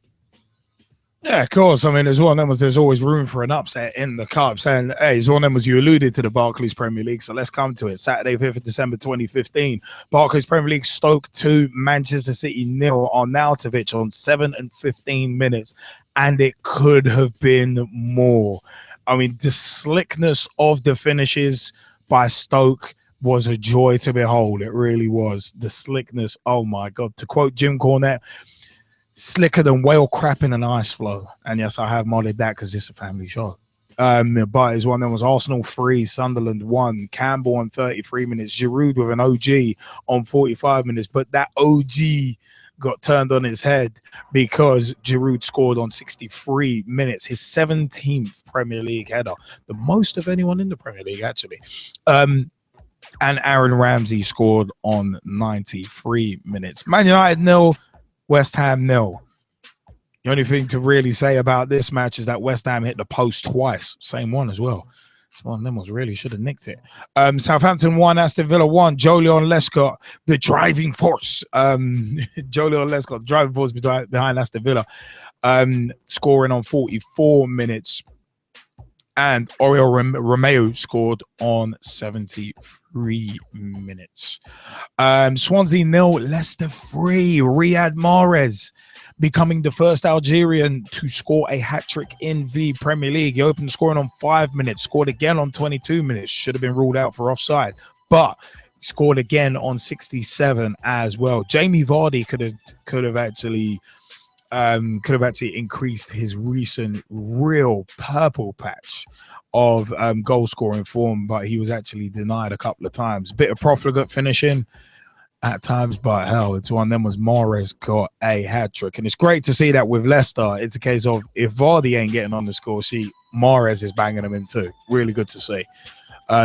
Yeah, of course. I mean, as one of them was there's always room for an upset in the Cups. And hey, as one of them was you alluded to the Barclays Premier League. So let's come to it. Saturday, 5th of December 2015. Barclays Premier League, Stoke 2, Manchester City 0 on Arnautovic on 7 and 15 minutes. And it could have been more. I mean, the slickness of the finishes by Stoke was a joy to behold. It really was. The slickness, oh my God. To quote Jim Cornette, slicker than whale crap in an ice flow. And yes, I have modded that because it's a family show. But it's one that was Arsenal 3, Sunderland 1, Campbell on 33 minutes, Giroud with an OG on 45 minutes. But that OG got turned on his head because Giroud scored on 63 minutes, his 17th Premier League header, the most of anyone in the Premier League, actually. And Aaron Ramsey scored on 93 minutes. Man United 0, West Ham 0. The only thing to really say about this match is that West Ham hit the post twice. Same one as well. One of them was really should have nicked it. Southampton 1, Aston Villa 1. Jolion Lescott, the driving force. Jolion Lescott, the driving force behind Aston Villa, scoring on 44 minutes. And Oriol Romeu scored on 73 minutes. Swansea 0, Leicester 3. Riyad Mahrez becoming the first Algerian to score a hat-trick in the Premier League. He opened scoring on 5 minutes, scored again on 22 minutes. Should have been ruled out for offside, but scored again on 67 as well. Jamie Vardy could have actually increased his recent real purple patch of goal scoring form, but he was actually denied a couple of times. Bit of profligate finishing at times, but hell, it's one of them was Mahrez got a hat-trick. And it's great to see that with Leicester. It's a case of if Vardy ain't getting on the score sheet, Mahrez is banging them in too. Really good to see.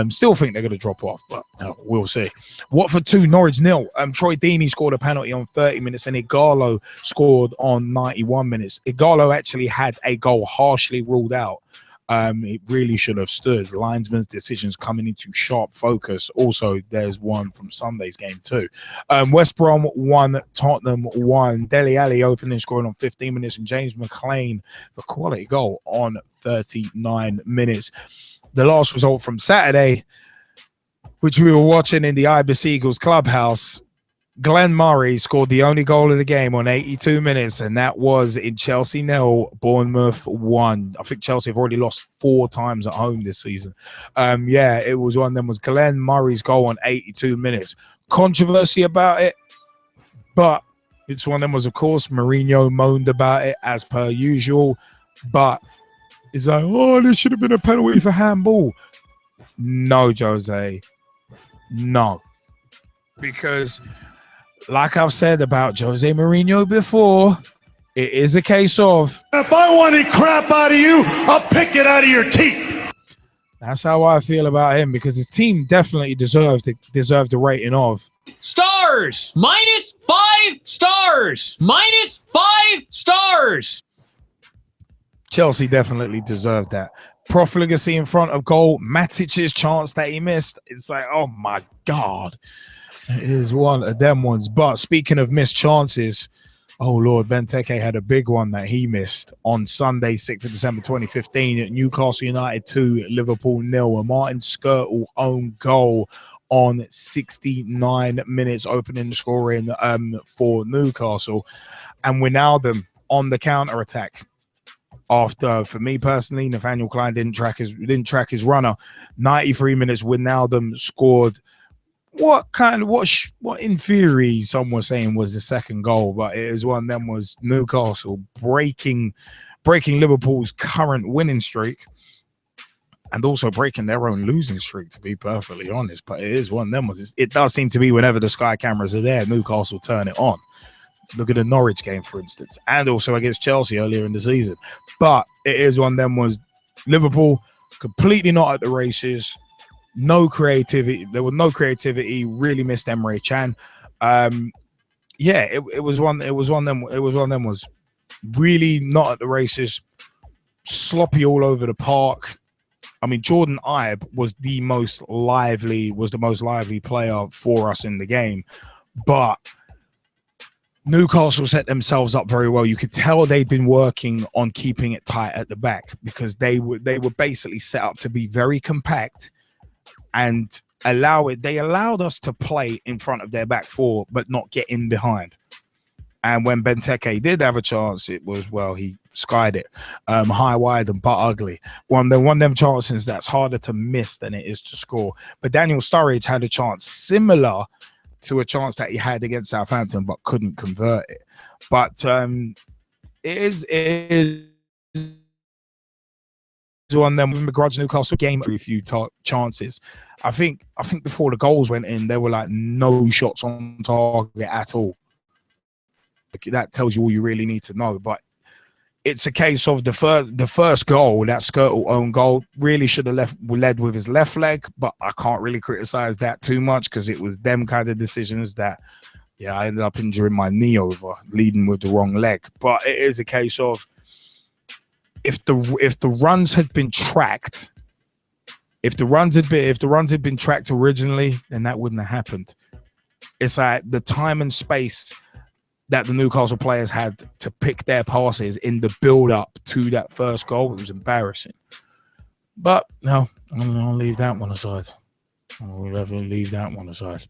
Still think they're going to drop off, but we'll see. Watford 2, Norwich 0. Troy Deeney scored a penalty on 30 minutes and Igalo scored on 91 minutes. Igalo actually had a goal harshly ruled out. It really should have stood. Linesman's decisions coming into sharp focus. Also, there's one from Sunday's game too. West Brom 1, Tottenham 1. Dele Alli opening scoring on 15 minutes and James McLean the quality goal on 39 minutes. The last result from Saturday, which we were watching in the Ibis Eagles clubhouse, Glenn Murray scored the only goal of the game on 82 minutes, and that was in Chelsea 0, Bournemouth 1. I think Chelsea have already lost 4 times at home this season. Yeah, it was one of them. Was Glenn Murray's goal on 82 minutes. Controversy about it, but it's one of them was, of course, Mourinho moaned about it as per usual, but it's like, oh, this should have been a penalty for handball. No, Jose, no. Because like I've said about Jose Mourinho before, it is a case of, if I want any crap out of you, I'll pick it out of your teeth. That's how I feel about him, because his team definitely deserved the rating of stars. -5 stars. -5 stars. Chelsea definitely deserved that. Profligacy in front of goal. Matic's chance that he missed. It's like, oh my God. It is one of them ones. But speaking of missed chances, oh Lord, Benteke had a big one that he missed on Sunday, 6th of December 2015 at Newcastle United 2, Liverpool 0. A Martin Skirtle own goal on 69 minutes, opening the scoring for Newcastle. And Wijnaldum on the counter-attack. After, for me personally, Nathaniel Klein didn't track his runner. 93 minutes, Wijnaldum scored what in theory some were saying was the second goal, but it was one of them was Newcastle breaking Liverpool's current winning streak and also breaking their own losing streak, to be perfectly honest. But it is one of them was, it does seem to be whenever the Sky cameras are there, Newcastle turn it on. Look at the Norwich game, for instance, and also against Chelsea earlier in the season. But it is one of them was Liverpool completely not at the races. No creativity. There was no creativity. Really missed Emre Can. Yeah, it was one. It was one of them. It was one of them. Was really not at the races. Sloppy all over the park. I mean, Jordan Ibe was the most lively player for us in the game, but Newcastle set themselves up very well. You could tell they'd been working on keeping it tight at the back, because they were basically set up to be very compact and they allowed us to play in front of their back four, but not get in behind. And when Benteke did have a chance, it was, well, he skied it high, wide, and butt ugly. One of them chances that's harder to miss than it is to score. But Daniel Sturridge had a chance similar to a chance that he had against Southampton, but couldn't convert it. But it is one of them. We begrudge Newcastle game a few chances. I think before the goals went in, there were like no shots on target at all. That tells you all you really need to know. But it's a case of the first goal, that Skirtle own goal, really should have led with his left leg, but I can't really criticize that too much, because it was them kind of decisions that, yeah, I ended up injuring my knee over leading with the wrong leg. But it is a case of, if the runs had been tracked, if the runs had been tracked originally, then that wouldn't have happened. It's like the time and space that the Newcastle players had to pick their passes in the build-up to that first goal. It was embarrassing. But no, I'll leave that one aside. I'll definitely leave that one aside.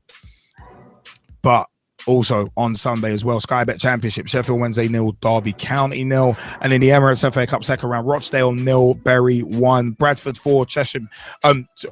But also on Sunday as well, Sky Bet Championship, Sheffield Wednesday 0, Derby County 0, and in the Emirates FA Cup second round, Rochdale 0, Bury 1, Bradford 4, Chesham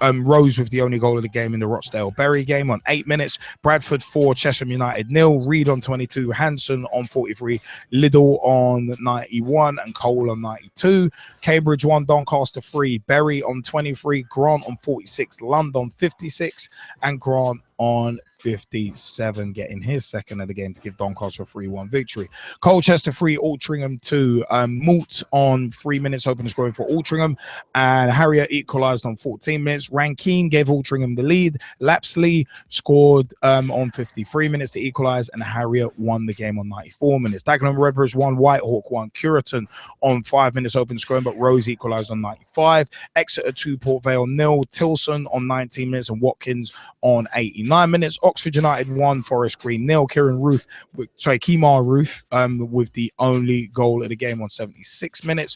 Rose with the only goal of the game in the Rochdale Bury game on 8 minutes, Bradford 4, Chesham United 0, Reed on 22, Hanson on 43, Liddell on 91, and Cole on 92, Cambridge 1, Doncaster 3, Bury on 23, Grant on 46, London on 56, and Grant on 57, getting his second of the game to give Doncaster a 3-1 victory. Colchester 3, Altrincham 2. Moult on 3 minutes, open scoring for Altrincham, and Harrier equalised on 14 minutes. Rankine gave Altrincham the lead. Lapsley scored on 53 minutes to equalise, and Harrier won the game on 94 minutes. Dagenham Redbridge 1, Whitehawk 1, Curiton on 5 minutes, open scoring, but Rose equalised on 95. Exeter 2, Port Vale 0, Tilson on 19 minutes, and Watkins on 89 minutes. Oxford United 1, Forest Green 0. Kemar Ruth with the only goal of the game on 76 minutes.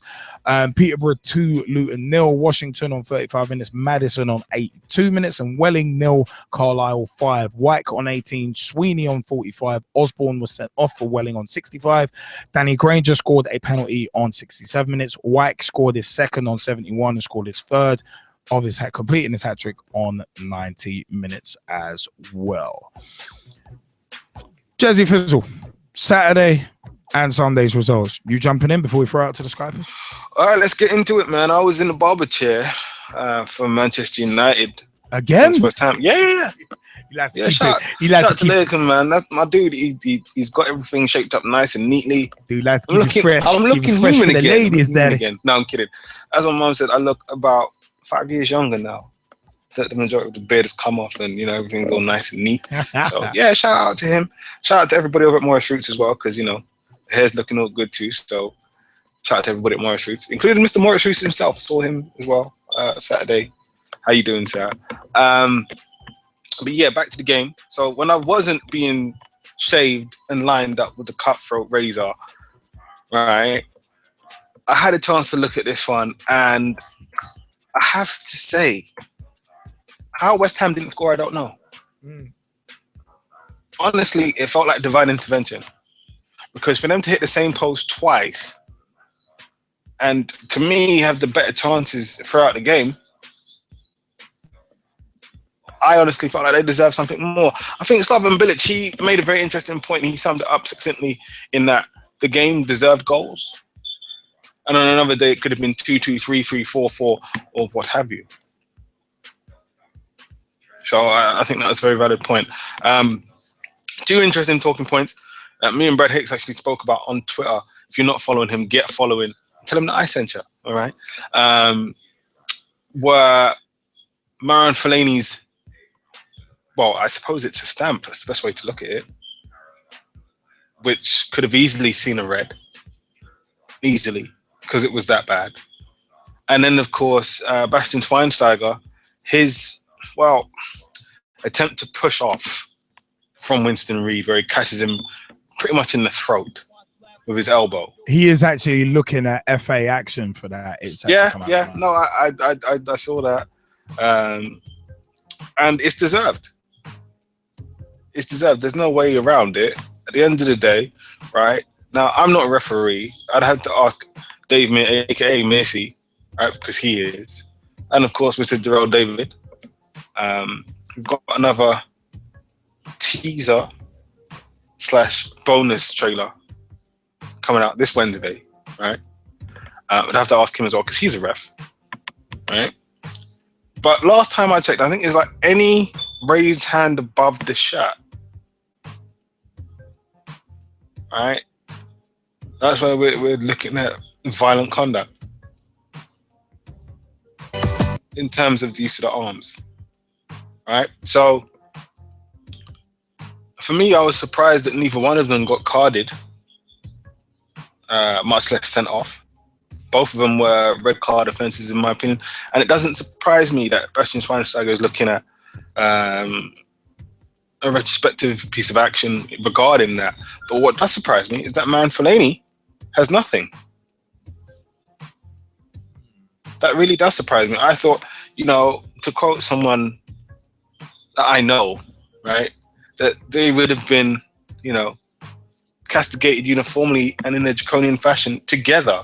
Peterborough 2, Luton 0. Washington on 35 minutes. Madison on 82 minutes. And Welling 0, Carlisle 5. Wyke on 18. Sweeney on 45. Osborne was sent off for Welling on 65. Danny Granger scored a penalty on 67 minutes. Wyke scored his second on 71 and scored his third of his completing his hat-trick on 90 minutes as well. Jazzy Fizzle, Saturday and Sunday's results. You jumping in before we throw out to the Skypers? All right, let's get into it, man. I was in the barber chair for Manchester United. Again? West Ham. Yeah. Shout out to Lakin, man. That's my dude. He's got everything shaped up nice and neatly. Dude, let's keep it fresh. I'm looking fresh human for the again. ladies, daddy. No, I'm kidding. As my mom said, I look about 5 years younger now. The majority of the beard has come off, and everything's all nice and neat. So yeah, shout out to him. Shout out to everybody over at Morris Roots as well, because the hair's looking all good too. So shout out to everybody at Morris Roots, including Mr. Morris Roots himself. I saw him as well Saturday. How you doing, sir? But yeah, back to the game. So when I wasn't being shaved and lined up with the cutthroat razor, right, I had a chance to look at this one, and I have to say, how West Ham didn't score, I don't know. Honestly, it felt like divine intervention, because for them to hit the same post twice, and to me have the better chances throughout the game, I honestly felt like they deserved something more. I think Slaven Bilic, he made a very interesting point. He summed it up succinctly in that the game deserved goals. And on another day, it could have been 2-2, 3-3, 4-4, or what have you. So I think that was a very valid point. Two interesting talking points. Me and Brad Hicks actually spoke about on Twitter. If you're not following him, get following. Tell him that I sent you, all right? Were Marouane Fellaini's, well, I suppose it's a stamp. That's the best way to look at it. Which could have easily seen a red. Easily. Because it was that bad. And then, of course, Bastian Schweinsteiger, his, attempt to push off from Winston Reid, where he catches him pretty much in the throat with his elbow. He is actually looking at FA action for that. It's No, I saw that. And it's deserved. It's deserved. There's no way around it. At the end of the day, right? Now, I'm not a referee. I'd have to ask Dave, a.k.a. Messi, right? Because he is. And, of course, Mr. Gerald David. We've got another teaser / bonus trailer coming out this Wednesday, right? I'd have to ask him as well, because he's a ref, right? But last time I checked, I think it's like any raised hand above the shirt, right? That's why we're looking at violent conduct in terms of the use of the arms, right? So for me, I was surprised that neither one of them got carded, much less sent off. Both of them were red card offences, in my opinion. And it doesn't surprise me that Bastian Schweinsteiger is looking at a retrospective piece of action regarding that. But what does surprise me is that Marouane Fellaini has nothing. That really does surprise me. I thought, to quote someone that I know, right, that they would have been, castigated uniformly and in a draconian fashion together,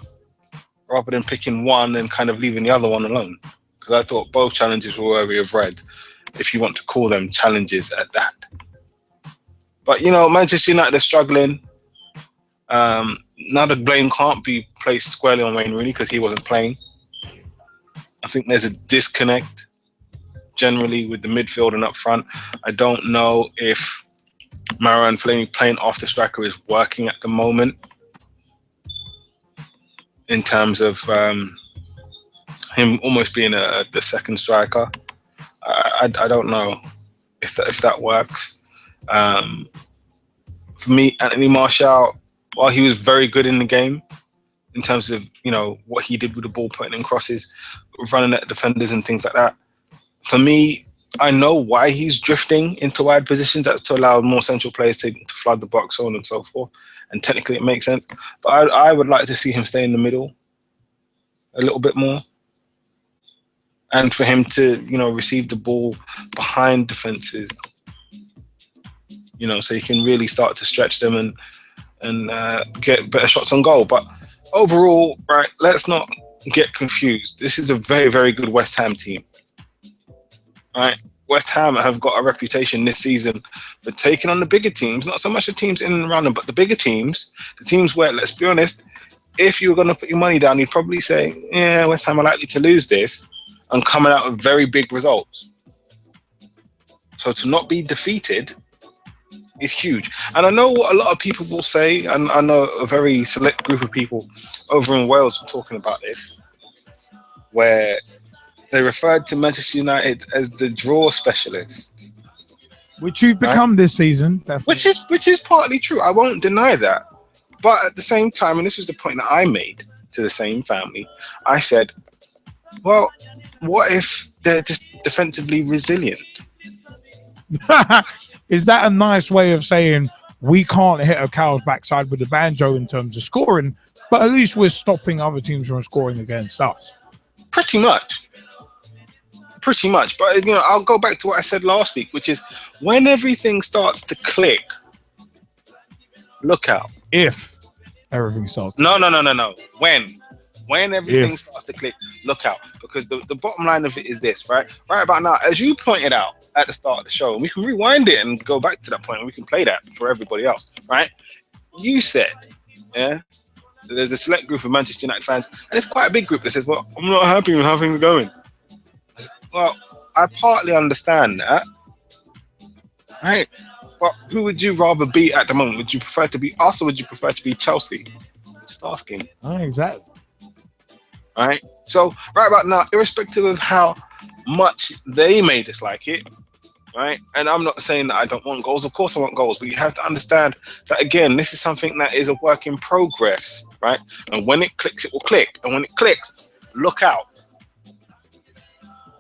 rather than picking one and kind of leaving the other one alone. Because I thought both challenges were worthy of red, if you want to call them challenges at that. But, Manchester United are struggling. Now the blame can't be placed squarely on Wayne Rooney because he wasn't playing. I think there's a disconnect generally with the midfield and up front. I don't know if Marouane Fellaini playing off the striker is working at the moment, in terms of him almost being the second striker. I don't know if that works. For me, Anthony Martial, while he was very good in the game in terms of what he did with the ball, putting in crosses, running at defenders and things like that, for me, I know why he's drifting into wide positions. That's to allow more central players to flood the box, so on and so forth. And technically, it makes sense. But I would like to see him stay in the middle a little bit more, and for him to, receive the ball behind defenses, so you can really start to stretch them and get better shots on goal. But overall, right, let's not get confused. This is a very, very good West Ham team. Right, West Ham have got a reputation this season for taking on the bigger teams, not so much the teams in and around them, but the bigger teams, the teams where, let's be honest, if you were going to put your money down, you'd probably say, yeah, West Ham are likely to lose this, and coming out with very big results. So to not be defeated is huge. And I know what a lot of people will say, and I know a very select group of people over in Wales were talking about this, where they referred to Manchester United as the draw specialists, which you've become this season. Which is partly true. I won't deny that. But at the same time, and this was the point that I made to the same family, I said, well, what if they're just defensively resilient? Is that a nice way of saying we can't hit a cow's backside with the banjo in terms of scoring, but at least we're stopping other teams from scoring against us? Pretty much. But, I'll go back to what I said last week, which is when everything starts to click, look out. If everything starts to No. When everything starts to click, look out. Because the bottom line of it is this, right? Right about now, as you pointed out at the start of the show, and we can rewind it and go back to that point, and we can play that for everybody else, right? You said, there's a select group of Manchester United fans, and it's quite a big group that says, well, I'm not happy with how things are going. Well, I partly understand that, right? But who would you rather be at the moment? Would you prefer to be us, or would you prefer to be Chelsea? Just asking. Oh, exactly. All right. So right about now, irrespective of how much they may dislike it, right? And I'm not saying that I don't want goals. Of course I want goals, but you have to understand that, again, this is something that is a work in progress, right? And when it clicks, it will click. And when it clicks, look out.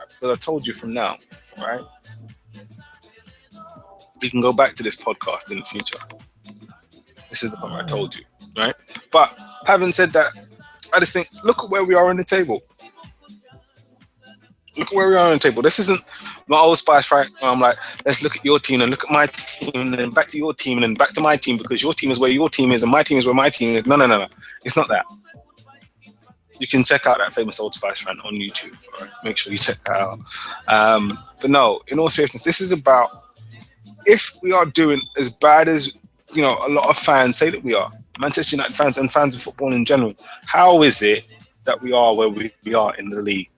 Because I told you from now, right? We can go back to this podcast in the future. This is the point where I told you, right? But having said that, I just think, look at where we are on the table. Look at where we are on the table. This isn't my old Spice, right? I'm like, let's look at your team and look at my team and then back to your team and then back to my team because your team is where your team is and my team is where my team is. No. It's not that. You can check out that famous Old Spice rant on YouTube. All right? Make sure you check that out. But no, in all seriousness, this is about if we are doing as bad as a lot of fans say that we are, Manchester United fans and fans of football in general, how is it that we are where we are in the league?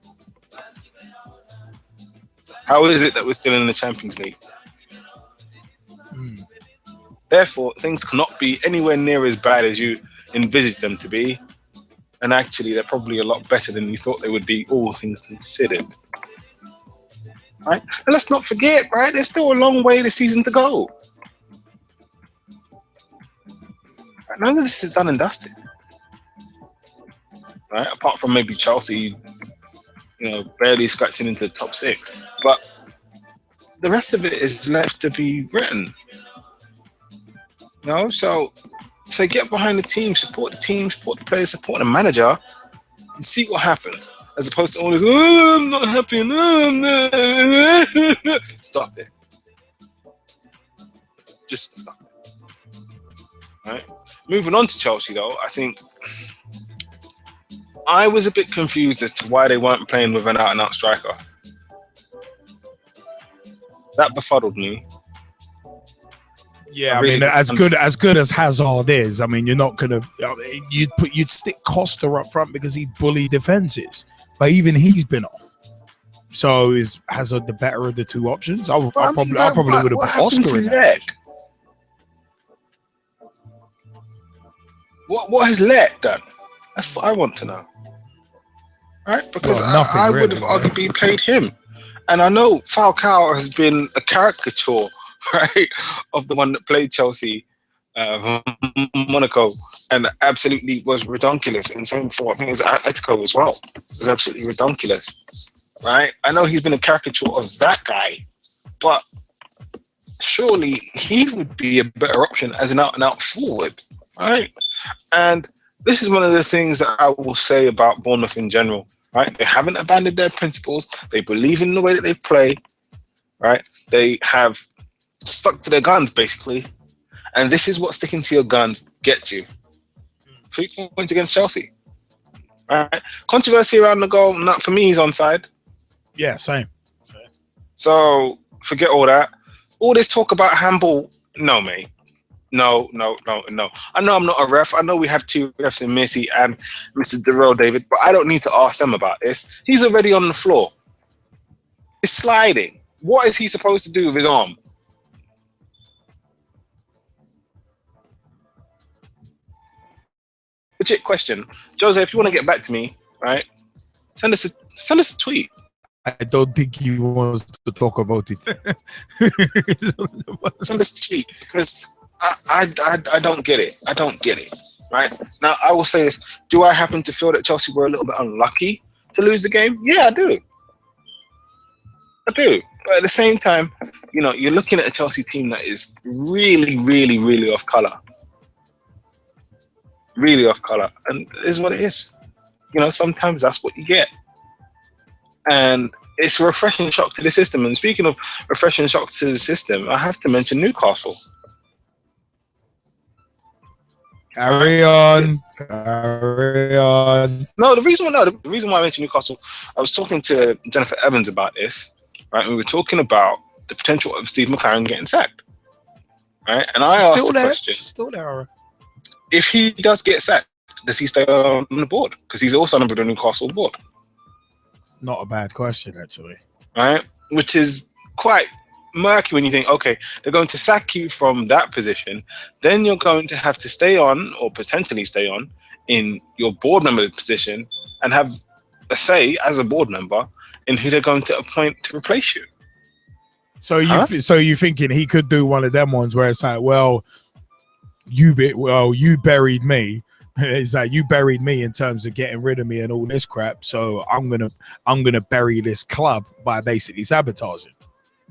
How is it that we're still in the Champions League? Therefore, things cannot be anywhere near as bad as you envisaged them to be. And actually, they're probably a lot better than you thought they would be, all things considered. Right? And let's not forget, right? There's still a long way this season to go. None of this is done and dusted. Right? Apart from maybe Chelsea, barely scratching into the top 6. But the rest of it is left to be written. So get behind the team, support the players, support the manager, and see what happens. As opposed to all this, I'm not happy. Stop it. Just stop it. Right? Moving on to Chelsea, though, I think I was a bit confused as to why they weren't playing with an out-and-out striker. That befuddled me. Yeah, I mean, as good as Hazard is, I mean, you're not gonna. You'd stick Costa up front because he'd bully defenses, but even he's been off. So is Hazard the better of the two options? I probably would have put Oscar in there. What has Let done? That's what I want to know. Right? Because I would have arguably played him. And I know Falcao has been a caricature, right, of the one that played Chelsea, Monaco, and absolutely was redonkulous. And same for, I think it was Atletico as well. It was absolutely redonkulous. right? I know he's been a caricature of that guy, but surely he would be a better option as an out-and-out forward, right? And this is one of the things that I will say about Bournemouth in general, right? They haven't abandoned their principles. They believe in the way that they play, right? They have stuck to their guns, basically. And this is what sticking to your guns gets you. 3 points against Chelsea. Right? Controversy around the goal, not for me, he's onside. Yeah, same. So forget all that. All this talk about handball, no, mate. No. I know I'm not a ref. I know we have 2 refs in Missy and Mr. Gerald, David, but I don't need to ask them about this. He's already on the floor. He's sliding. What is he supposed to do with his arm? Legit question. Jose, if you want to get back to me, right, send us a tweet. I don't think he wants to talk about it. Send us a tweet because I don't get it. I don't get it. Right? Now, I will say this. Do I happen to feel that Chelsea were a little bit unlucky to lose the game? Yeah, I do. But at the same time, you know, you're looking at a Chelsea team that is really, really, really off colour. Really off colour. And it is what it is. You know, sometimes that's what you get. And it's a refreshing shock to the system. And speaking of refreshing shock to the system, I have to mention Newcastle. Carry on. No, the reason why I mentioned Newcastle, I was talking to Jennifer Evans about this, right? We were talking about the potential of Steve McLaren getting sacked, right? And I asked the question: still there. If he does get sacked, does he stay on the board? Because he's also on the Newcastle board. It's not a bad question, actually. Right? Which is quite murky when you think, okay, they're going to sack you from that position, then you're going to have to stay on, or potentially stay on, in your board member position and have a say as a board member in who they're going to appoint to replace you. So you're thinking he could do one of them ones where it's like, well, you buried me. It's like you buried me in terms of getting rid of me and all this crap. So I'm gonna bury this club by basically sabotaging.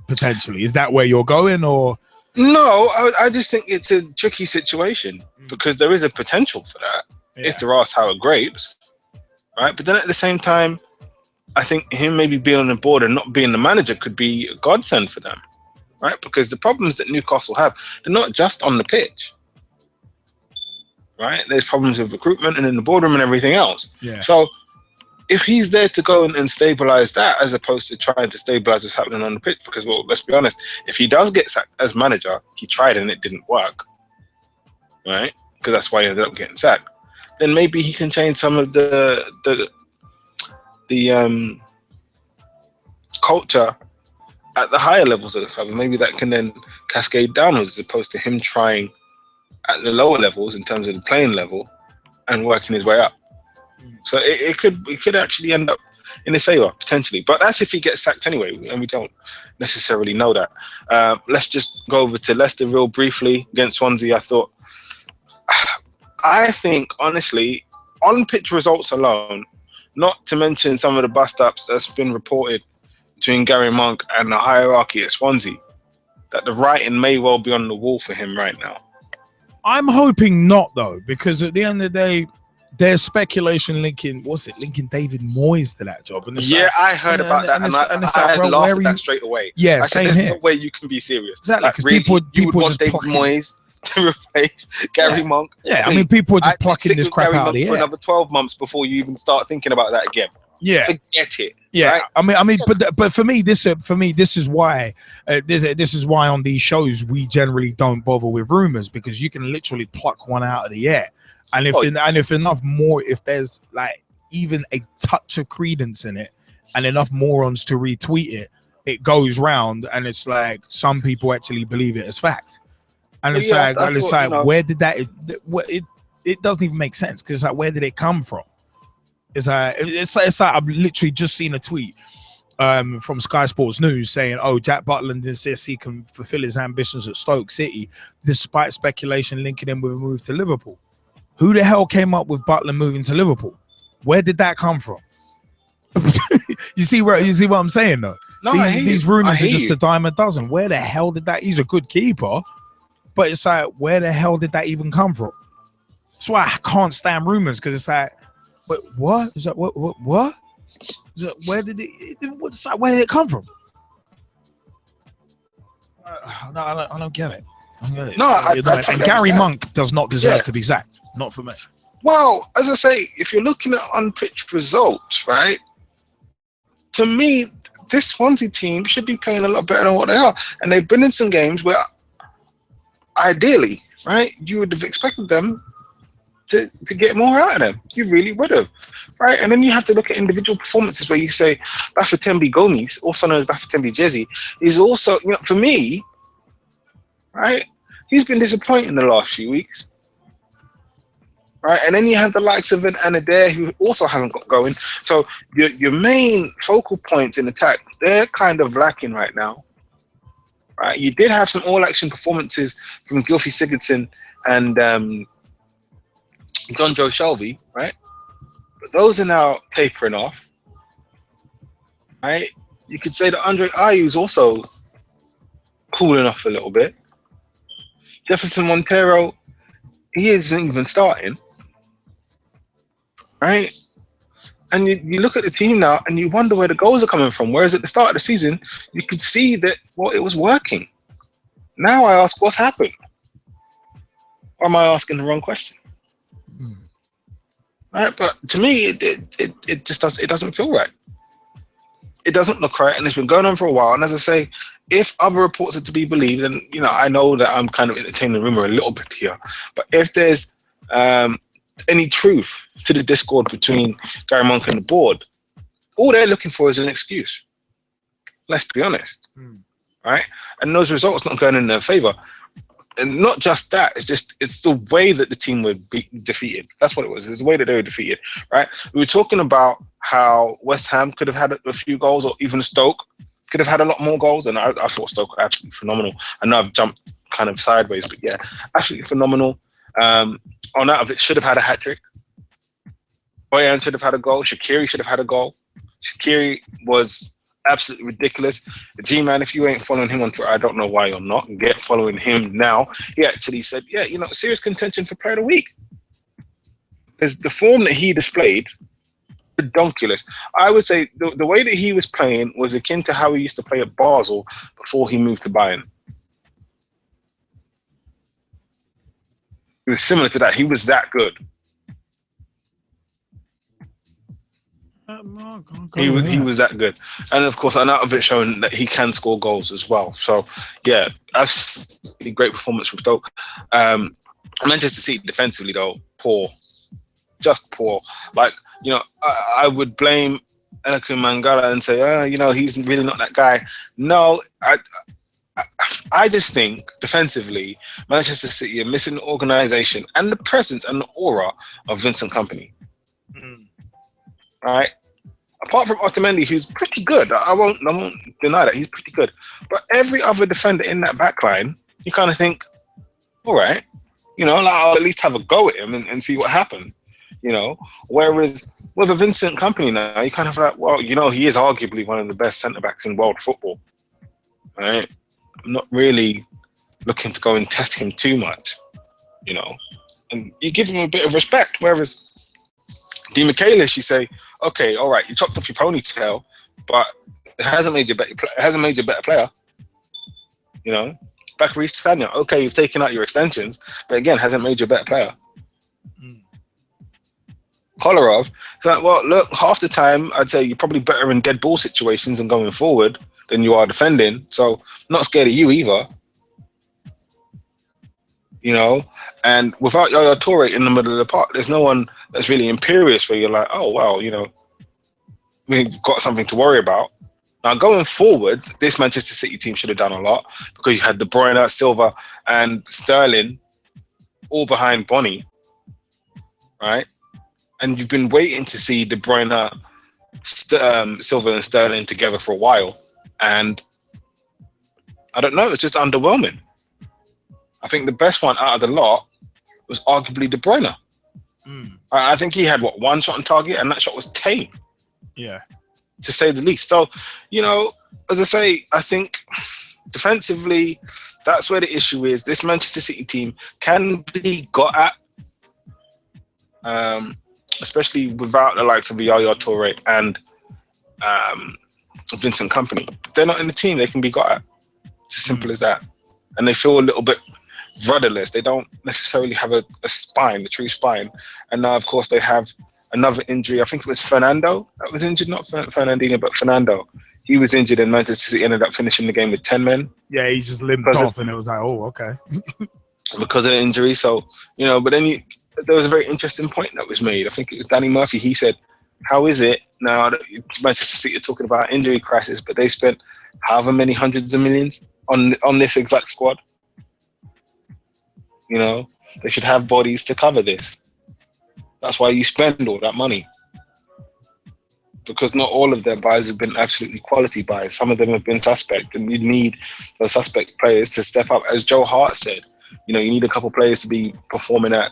Potentially, is that where you're going, or? No, I just think it's a tricky situation because there is a potential for that if there are sour grapes, right? But then at the same time, I think him maybe being on the board and not being the manager could be a godsend for them, right? Because the problems that Newcastle have, they're not just on the pitch. Right, there's problems with recruitment and in the boardroom and everything else. Yeah. So if he's there to go and stabilize that, as opposed to trying to stabilize what's happening on the pitch, because, well, let's be honest, if he does get sacked as manager, he tried and it didn't work, right? Because that's why he ended up getting sacked. Then maybe he can change some of the culture at the higher levels of the club, and maybe that can then cascade downwards, as opposed to him trying at the lower levels in terms of the playing level and working his way up. So it could actually end up in his favour, potentially. But that's if he gets sacked anyway, and we don't necessarily know that. Let's just go over to Leicester real briefly against Swansea. I think, honestly, on-pitch results alone, not to mention some of the bust-ups that's been reported between Gary Monk and the hierarchy at Swansea, that the writing may well be on the wall for him right now. I'm hoping not, though, because at the end of the day, there's speculation linking David Moyes to that job. And I heard about that, and I laughed at that straight away. Yeah, I said, there's no way you can be serious. Exactly, because really, people would want just David Moyes to replace Gary Monk. Yeah, I mean, people are just plucking this crap out of the air. For another 12 months before you even start thinking about that again. Yeah, forget it. Yeah, right? I mean, but for me, this is why this is why on these shows we generally don't bother with rumors, because you can literally pluck one out of the air, and if there's like even a touch of credence in it, and enough morons to retweet it, it goes round, and it's like some people actually believe it as fact, and it's where did that? It doesn't even make sense, because like, where did it come from? It's like I've literally just seen a tweet from Sky Sports News saying, "Oh, Jack Butland insists he can fulfill his ambitions at Stoke City, despite speculation linking him with a move to Liverpool." Who the hell came up with Butland moving to Liverpool? Where did that come from? You see what I'm saying though? No, I hear these you. rumors I are hear just you. a dime a dozen. Where the hell did that? He's a good keeper, but it's like, where the hell did that even come from? That's why I can't stand rumors, because it's like, but what is that? What? Is that, where did where did it come from? No, I don't get it. No, And Gary understand. Monk does not deserve to be sacked. Not for me. Well, as I say, if you're looking at on-pitch results, right? To me, this Swansea team should be playing a lot better than what they are, and they've been in some games where, ideally, right, you would have expected them to get more out of them. You really would have, right? And then you have to look at individual performances where you say Bafétembi Gomis, also known as Bafétembi Jesse, is also, for me, right, he's been disappointing the last few weeks. Right, and then you have the likes of an Adair who also hasn't got going. So your main focal points in attack, they're kind of lacking right now. Right, you did have some all-action performances from Gylfi Sigurdsson and John Joe Shelby, right? But those are now tapering off. Right, you could say that Andre Ayew's also cooling off a little bit. Jefferson Montero, he isn't even starting. Right? And you look at the team now and you wonder where the goals are coming from. Whereas at the start of the season, you could see that it was working. Now I ask, what's happened? Or am I asking the wrong question? Right? But to me, it just doesn't feel right. It doesn't look right, and it's been going on for a while. And as I say, if other reports are to be believed, then I know that I'm kind of entertaining the rumor a little bit here. But if there's any truth to the discord between Gary Monk and the board, all they're looking for is an excuse. Let's be honest, right? And those results not going in their favor. And not just that, it's the way that the team were defeated. That's what it was. It's the way that they were defeated, right? We were talking about how West Ham could have had a few goals, or even Stoke could have had a lot more goals. And I thought Stoke were absolutely phenomenal. I know I've jumped kind of sideways, but yeah, absolutely phenomenal. On out of it, should have had a hat-trick. Boyan should have had a goal. Shaqiri should have had a goal. Shaqiri was absolutely ridiculous. The G-Man, if you ain't following him on Twitter, I don't know why you're not. Get following him now. He actually said, yeah, serious contention for player of the week. Because the form that he displayed, ridiculous. I would say the way that he was playing was akin to how he used to play at Basel before he moved to Bayern. It was similar to that. He was that good. He was that good. And of course, and out of it showing that he can score goals as well. So yeah, that's a great performance from Stoke. Manchester City defensively though, poor. Just poor. Like, I would blame Eliakim Mangala and say, he's really not that guy. No, I just think defensively, Manchester City are missing the organisation and the presence and the aura of Vincent Kompany. Right? Apart from Otamendi, who's pretty good. I won't deny that. He's pretty good. But every other defender in that back line, you kind of think, all right, I'll at least have a go at him and see what happens. Whereas with a Vincent Kompany now, you kind of like, well, he is arguably one of the best centre-backs in world football. Right? I'm not really looking to go and test him too much, and you give him a bit of respect. Whereas Di Michaelis, you say, okay, all right, you chopped off your ponytail, but it hasn't made you a better player. Bakary Sagna, okay, you've taken out your extensions, but again, hasn't made you a better player. Kolarov, like, well, look, half the time I'd say you're probably better in dead ball situations and going forward than you are defending. So not scared of you either. And without Yaya Toure in the middle of the park, there's no one that's really imperious where you're like, oh wow, we've got something to worry about. Now going forward, this Manchester City team should have done a lot because you had De Bruyne, Silva, and Sterling all behind Bonnie, right? And you've been waiting to see De Bruyne, Silva, and Sterling together for a while, and I don't know, it's just underwhelming. I think the best one out of the lot was arguably De Bruyne. I think he had one shot on target, and that shot was tame. Yeah. to say the least. So, you know, as I say, I think defensively, that's where the issue is. This Manchester City team can be got at, especially without the likes of Yaya Toure and Vincent Kompany. If they're not in the team, they can be got at. It's as simple as that. And they feel a little bit rudderless. They don't necessarily have a spine, a true spine. And now, of course, they have another injury. I think it was Fernando that was injured, not Fernandinho, but Fernando. He was injured and Manchester City ended up finishing the game with 10 men. Yeah, he just limped off and it was like, oh, okay. Because of the injury. So, you know, but then there was a very interesting point that was made. I think it was Danny Murphy. He said, how is it now that Manchester City are talking about injury crisis, but they spent however many hundreds of millions on this exact squad? You know, they should have bodies to cover this. That's why you spend all that money. Because not all of their buys have been absolutely quality buys. Some of them have been suspect, and you need those suspect players to step up. As Joe Hart said, you know, you need a couple players to be performing at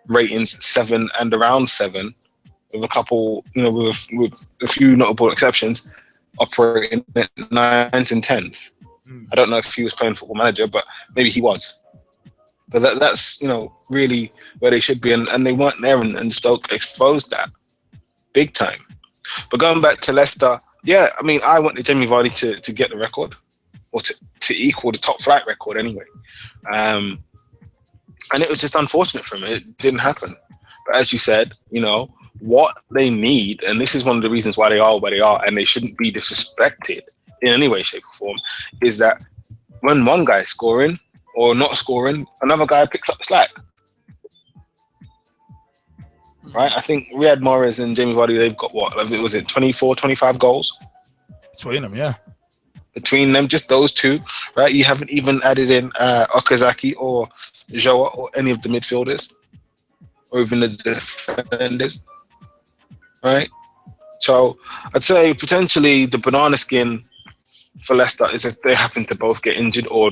ratings 7 and around 7, with a couple, you know, with a few notable exceptions, operating at 9s and 10s. I don't know if he was playing Football Manager, but maybe he was. But that's, you know, really where they should be, and they weren't there, and Stoke exposed that big time. But going back to Leicester, yeah, I mean, I wanted Jamie Vardy to get the record, or to equal the top flight record anyway. And it was just unfortunate for him. It didn't happen. But as you said, you know, what they need, and this is one of the reasons why they are where they are, and they shouldn't be disrespected in any way, shape, or form, is that when one guy's scoring or not scoring, another guy picks up the slack. Right? I think Riyad Mahrez and Jamie Vardy, they've got what? Was it 24, 25 goals? Between them, yeah. Between them, just those two, right? You haven't even added in Okazaki or Joa or any of the midfielders or even the defenders, right? So I'd say potentially the banana skin for Leicester is if they happen to both get injured or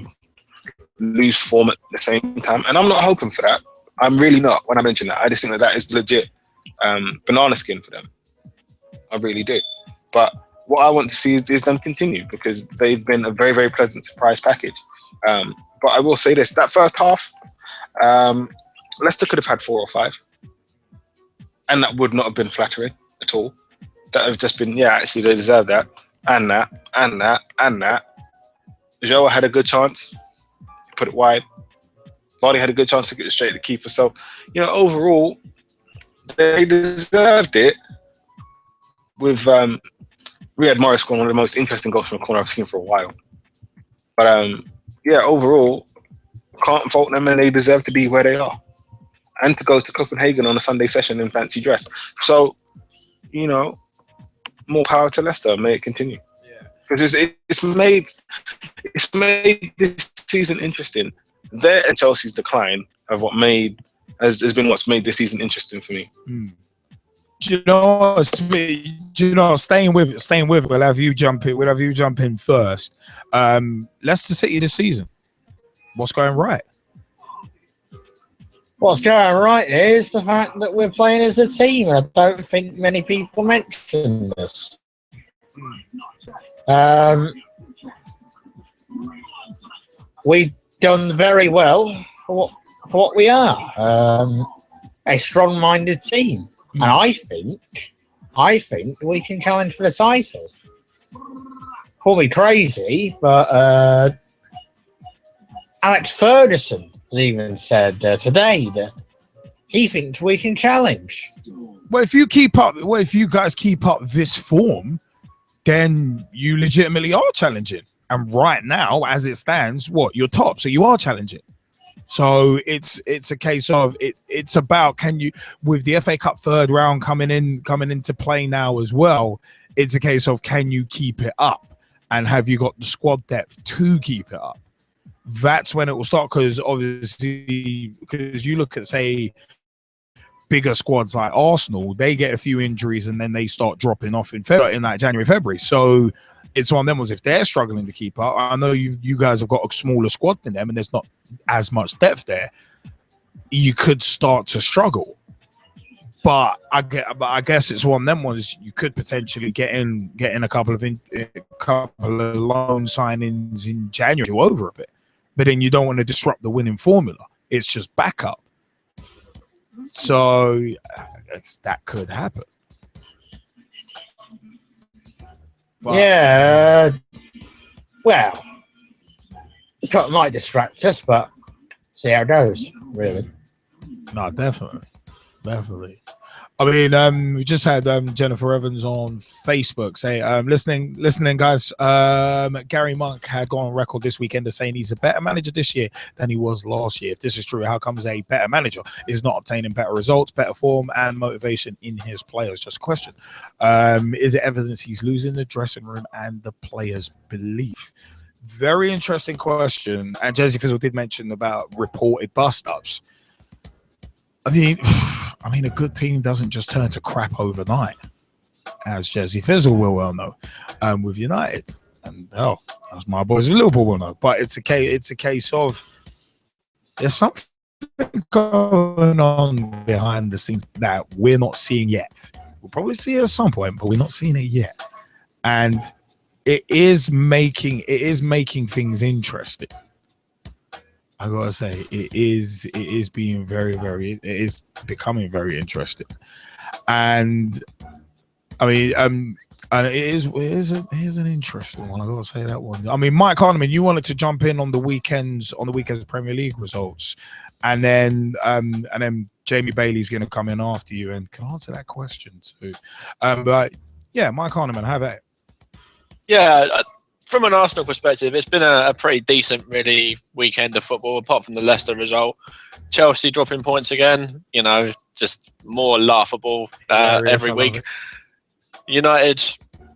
lose form at the same time. And I'm not hoping for that. I'm really not when I mention that. I just think that is legit banana skin for them. I really do. But what I want to see is them continue, because they've been a very, very pleasant surprise package. But I will say this, that first half, Leicester could have had 4 or 5. And that would not have been flattering at all. That have just been, yeah, actually they deserve that. And that, and that, and that. Joa had a good chance. Put it wide. Vardy had a good chance to get it straight to the keeper. So, you know, overall, they deserved it. With Riyad Mahrez scoring one of the most interesting goals from a corner I've seen for a while. But yeah, overall, can't fault them, and they deserve to be where they are, and to go to Copenhagen on a Sunday session in fancy dress. So, you know, more power to Leicester. May it continue. Because it's made this season interesting. Their and Chelsea's decline of what has been what's made this season interesting for me. Do you know? Staying with it. We'll have you jump in first. Leicester City this season. What's going right? What's going right is the fact that we're playing as a team. I don't think many people mention this. We've done very well for what we are, a strong-minded team, and I think we can challenge for the title. Call me crazy, but Alex Ferguson has even said today that he thinks we can challenge. Well, if you guys keep up this form, then you legitimately are challenging. And right now, as it stands, you're top, so you are challenging. So it's a case of it's about, can you, with the FA Cup third round coming into play now as well, it's a case of, can you keep it up, and have you got the squad depth to keep it up? That's when it will start, because obviously, because you look at, say, bigger squads like Arsenal, they get a few injuries and then they start dropping off in like January, February. So it's one of them, was if they're struggling to keep up. I know you guys have got a smaller squad than them and there's not as much depth there. You could start to struggle. But I guess it's one of them ones you could potentially get in a couple of loan signings in January to over a bit, but then you don't want to disrupt the winning formula. It's just backup, so I guess that could happen. But, yeah, well, it might distract us, but see how it goes. Really, no, definitely. I mean, we just had Jennifer Evans on Facebook say, listening, guys. Gary Monk had gone on record this weekend as saying he's a better manager this year than he was last year. If this is true, how comes a better manager is not obtaining better results, better form, and motivation in his players? Just a question. Is it evidence he's losing the dressing room and the players' belief? Very interesting question. And Jesse Fizzle did mention about reported bust-ups. I mean, a good team doesn't just turn to crap overnight, as Jesse Fizzle will well know, with United. And as my boys in Liverpool will know. But it's a case of there's something going on behind the scenes that we're not seeing yet. We'll probably see it at some point, but we're not seeing it yet. And it is making things interesting. I gotta say, it is being it is becoming very interesting, and I mean, and it is an interesting one. I gotta say that one. I mean, Mike Harniman, you wanted to jump in on the weekend's Premier League results, and then Jamie Bailey's gonna come in after you and can answer that question too. But yeah, Mike Harniman, have that. Yeah. From an Arsenal perspective, it's been a pretty decent, really, weekend of football, apart from the Leicester result. Chelsea dropping points again, just more laughable every week. United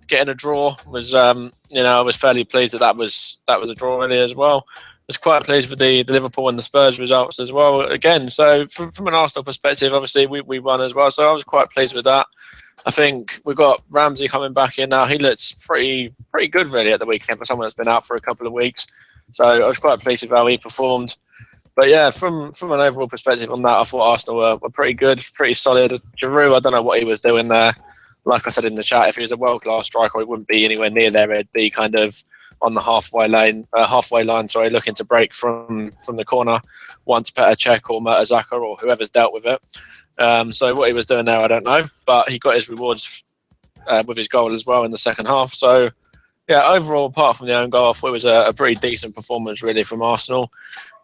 getting a draw was, I was fairly pleased that was a draw really as well. I was quite pleased with the Liverpool and the Spurs results as well. Again, so from an Arsenal perspective, obviously we won as well, so I was quite pleased with that. I think we've got Ramsey coming back in now. He looks pretty good really at the weekend for someone that's been out for a couple of weeks. So I was quite pleased with how he performed. But yeah, from an overall perspective on that, I thought Arsenal were pretty good, pretty solid. Giroud, I don't know what he was doing there. Like I said in the chat, if he was a world-class striker, he wouldn't be anywhere near there. It'd be kind of on the halfway line, looking to break from the corner once Petr Cech or Mertesacker or whoever's dealt with it. So what he was doing there, I don't know, but he got his rewards with his goal as well in the second half. So yeah, overall, apart from the own goal, I thought it was a pretty decent performance really from Arsenal.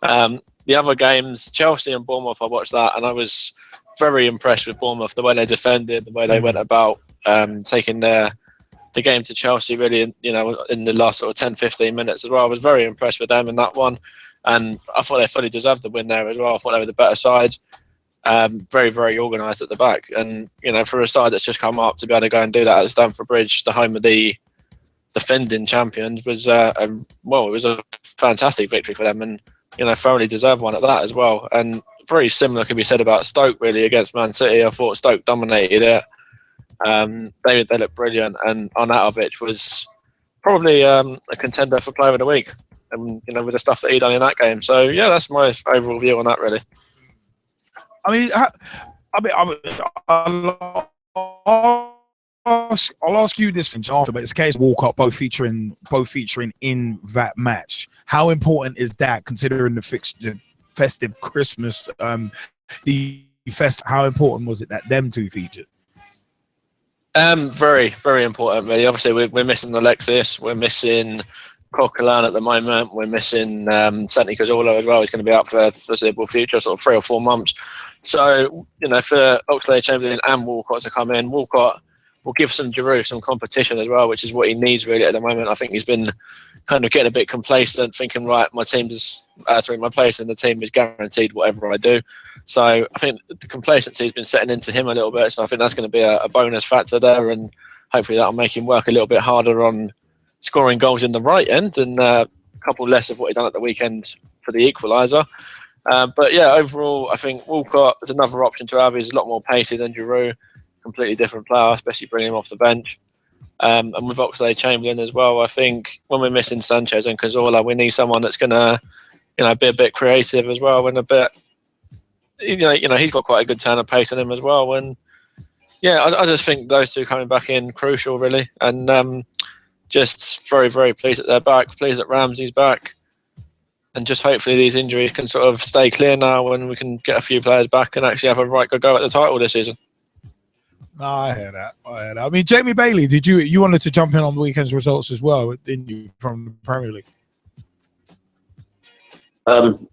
The other games, Chelsea and Bournemouth, I watched that and I was very impressed with Bournemouth, the way they defended, the way they went about taking the game to Chelsea really, in the last sort of 10-15 minutes as well. I was very impressed with them in that one, and I thought they fully deserved the win there as well. I thought they were the better side. Very, very organised at the back, and for a side that's just come up to be able to go and do that at Stamford Bridge, the home of the defending champions, was it was a fantastic victory for them, and thoroughly deserved one at that as well. And very similar can be said about Stoke really against Man City. I thought Stoke dominated it. They looked brilliant, and Arnautovic was probably a contender for Player of the Week, and with the stuff that he done in that game. So yeah, that's my overall view on that really. I'll ask you this thing after, but it's a case of Walcott both featuring in that match. How important is that, considering the festive Christmas? How important was it that them two featured? Very, very important. Really. Obviously, we're missing Alexis. We're missing Coquelin at the moment. We're missing Santi Cazorla as well. He's going to be out for the foreseeable future, sort of 3 or 4 months. So, for Oxlade-Chamberlain and Walcott to come in, Walcott will give Giroud some competition as well, which is what he needs really at the moment. I think he's been kind of getting a bit complacent, thinking, right, my place in the team is guaranteed whatever I do. So I think the complacency has been setting into him a little bit. So I think that's going to be a bonus factor there, and hopefully that'll make him work a little bit harder on scoring goals in the right end, and a couple less of what he done at the weekend for the equaliser. But yeah, overall, I think Walcott is another option to have. He's a lot more pacey than Giroud, completely different player, especially bringing him off the bench. And with Oxlade-Chamberlain as well, I think when we're missing Sanchez and Cazorla, we need someone that's going to, be a bit creative as well, and a bit, he's got quite a good turn of pace on him as well. And Yeah, I just think those two coming back in crucial, really, and just very, very pleased that they're back. Pleased that Ramsey's back, and just hopefully these injuries can sort of stay clear now, and we can get a few players back and actually have a right good go at the title this season. No, I hear that. I mean, Jamie Bailey, you wanted to jump in on the weekend's results as well, didn't you, from the Premier League? I'm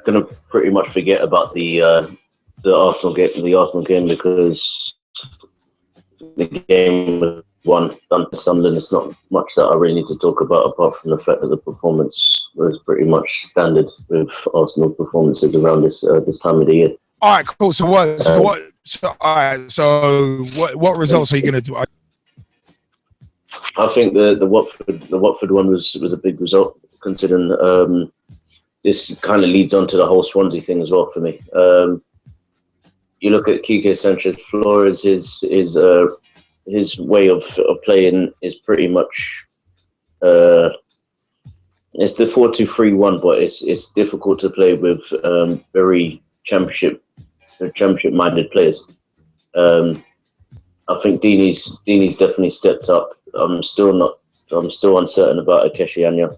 gonna pretty much forget about the Arsenal game because the game was done to Sunderland. It's not much that I really need to talk about apart from the fact that the performance was pretty much standard with Arsenal performances around this time of the year. All right, cool. So what results are you going to do? I think the Watford one was a big result, considering this kind of leads on to the whole Swansea thing as well for me. You look at Quique Sanchez Flores, his way of playing is pretty much it's the 4-2-3-1, but it's difficult to play with very championship minded players. I think Dini's definitely stepped up. I'm still uncertain about Akeshi Anya,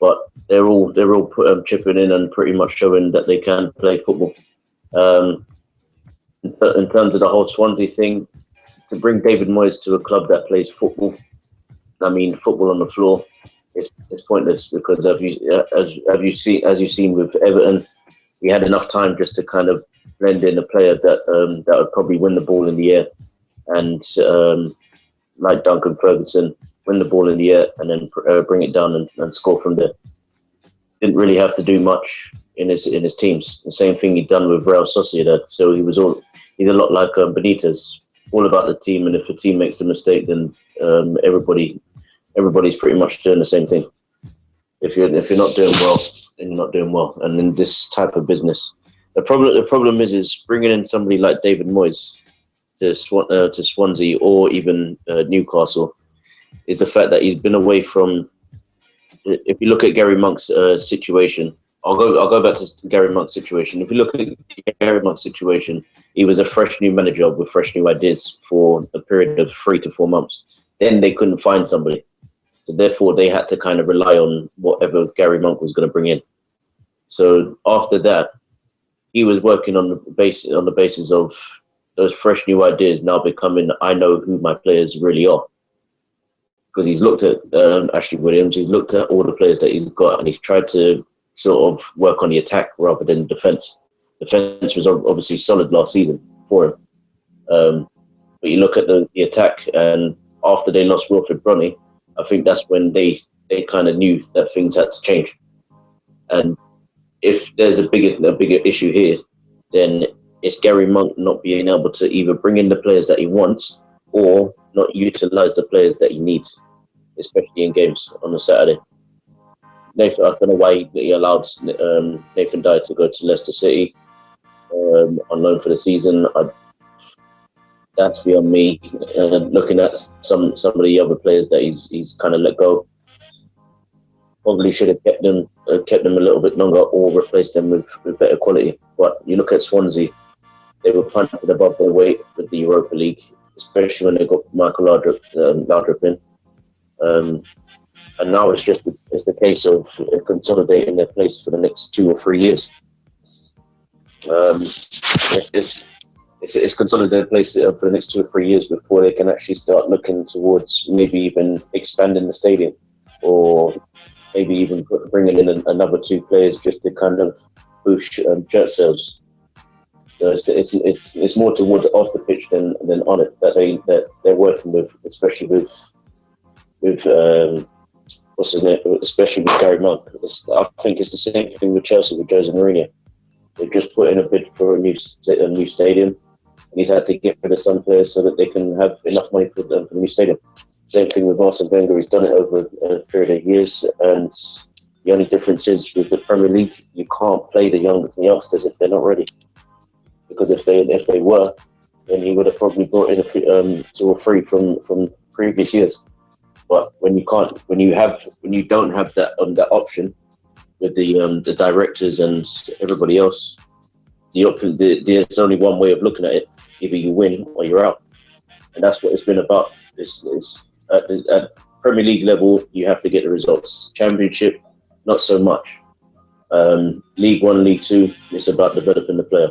but they're all chipping in and pretty much showing that they can play football. In terms of the whole Swansea thing, to bring David Moyes to a club that plays football, I mean football on the floor, it's pointless because as you've seen with Everton, we had enough time just to kind of blend in a player that would probably win the ball in the air, and like Duncan Ferguson, win the ball in the air and then bring it down and score from there. Didn't really have to do much in his teams. The same thing he'd done with Real Sociedad. So he's a lot like Benitez, all about the team. And if a team makes a mistake, then everybody's pretty much doing the same thing. If you're not doing well, then you're not doing well. And in this type of business, the problem is bringing in somebody like David Moyes to Swansea or even Newcastle is the fact that he's been away from. If you look at Gary Monk's situation, I'll go back to Gary Monk's situation. If you look at Gary Monk's situation, he was a fresh new manager with fresh new ideas for a period of 3 to 4 months. Then they couldn't find somebody, so therefore they had to kind of rely on whatever Gary Monk was going to bring in. So after that, he was working on the basis of those fresh new ideas now becoming, I know who my players really are. Because he's looked at Ashley Williams, he's looked at all the players that he's got, and he's tried to sort of work on the attack rather than defence. Defence was obviously solid last season for him. But you look at the attack, and after they lost Wilfred Bronny, I think that's when they kind of knew that things had to change. And if there's a bigger issue here, then it's Gary Monk not being able to either bring in the players that he wants or not utilise the players that he needs, especially in games on a Saturday. Nathan, I don't know why he allowed Nathan Dyer to go to Leicester City on loan for the season. That's beyond me. Looking at some of the other players that he's kind of let go, probably should have kept them a little bit longer or replaced them with better quality. But you look at Swansea, they were punted above their weight with the Europa League, especially when they got Michael Laudrup in. And now it's the case of consolidating their place for the next 2 or 3 years. It's consolidated place for the next 2 or 3 years before they can actually start looking towards maybe even expanding the stadium, or maybe even bringing in another 2 players just to kind of boost jet sales. So it's more towards off the pitch than on it that they're working with, especially with what's his name, especially with Gary Monk. I think it's the same thing with Chelsea with Jose Mourinho. They've just put in a bid for a new stadium, and he's had to get rid of some players so that they can have enough money for the new stadium. Same thing with Arsene Wenger. He's done it over a period of years, and the only difference is with the Premier League, you can't play the youngsters if they're not ready. Because if they were, then he would have probably brought in 2 or 3 from previous years. But when you don't have that option with the directors and everybody else, there's only one way of looking at it, Either you win or you're out. And that's what it's been about. It's at Premier League level, you have to get the results. Championship, not so much. League 1, League 2, it's about developing the player.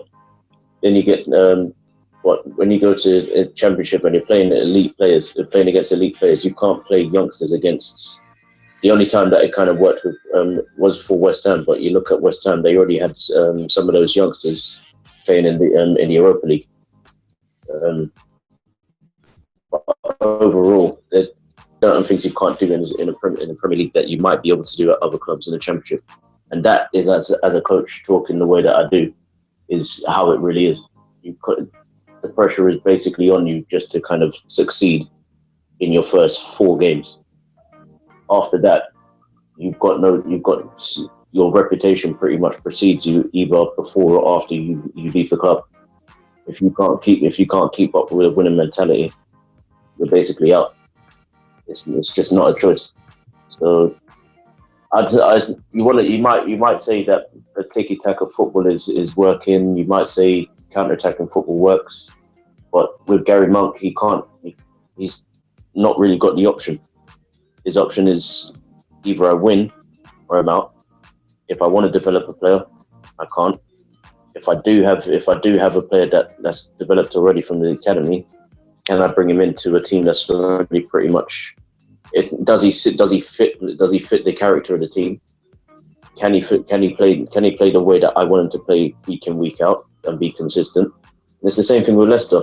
Then you get when you go to a championship and you're playing against elite players, you can't play youngsters against. The only time that it kind of worked with, was for West Ham, but you look at West Ham, they already had some of those youngsters playing in the Europa League. But overall, there are certain things you can't do in the Premier League that you might be able to do at other clubs in the Championship. And that is, as a coach, talking the way that I do, is how it really is. The pressure is basically on you just to kind of succeed in your first 4 games. After that, you've got your reputation pretty much precedes you either before or after you leave the club. If you can't keep up with a winning mentality, you're basically out. It's just not a choice. So you might say that the tiki-taka football is working. You might say counter-attacking football works, but with Gary Monk, he's not really got the option. His option is either I win or I'm out. If I want to develop a player, I can't. If I do have a player that's developed already from the academy, can I bring him into a team that's already pretty much? Does he fit the character of the team? Can he play the way that I want him to play week in, week out, and be consistent? And it's the same thing with Leicester.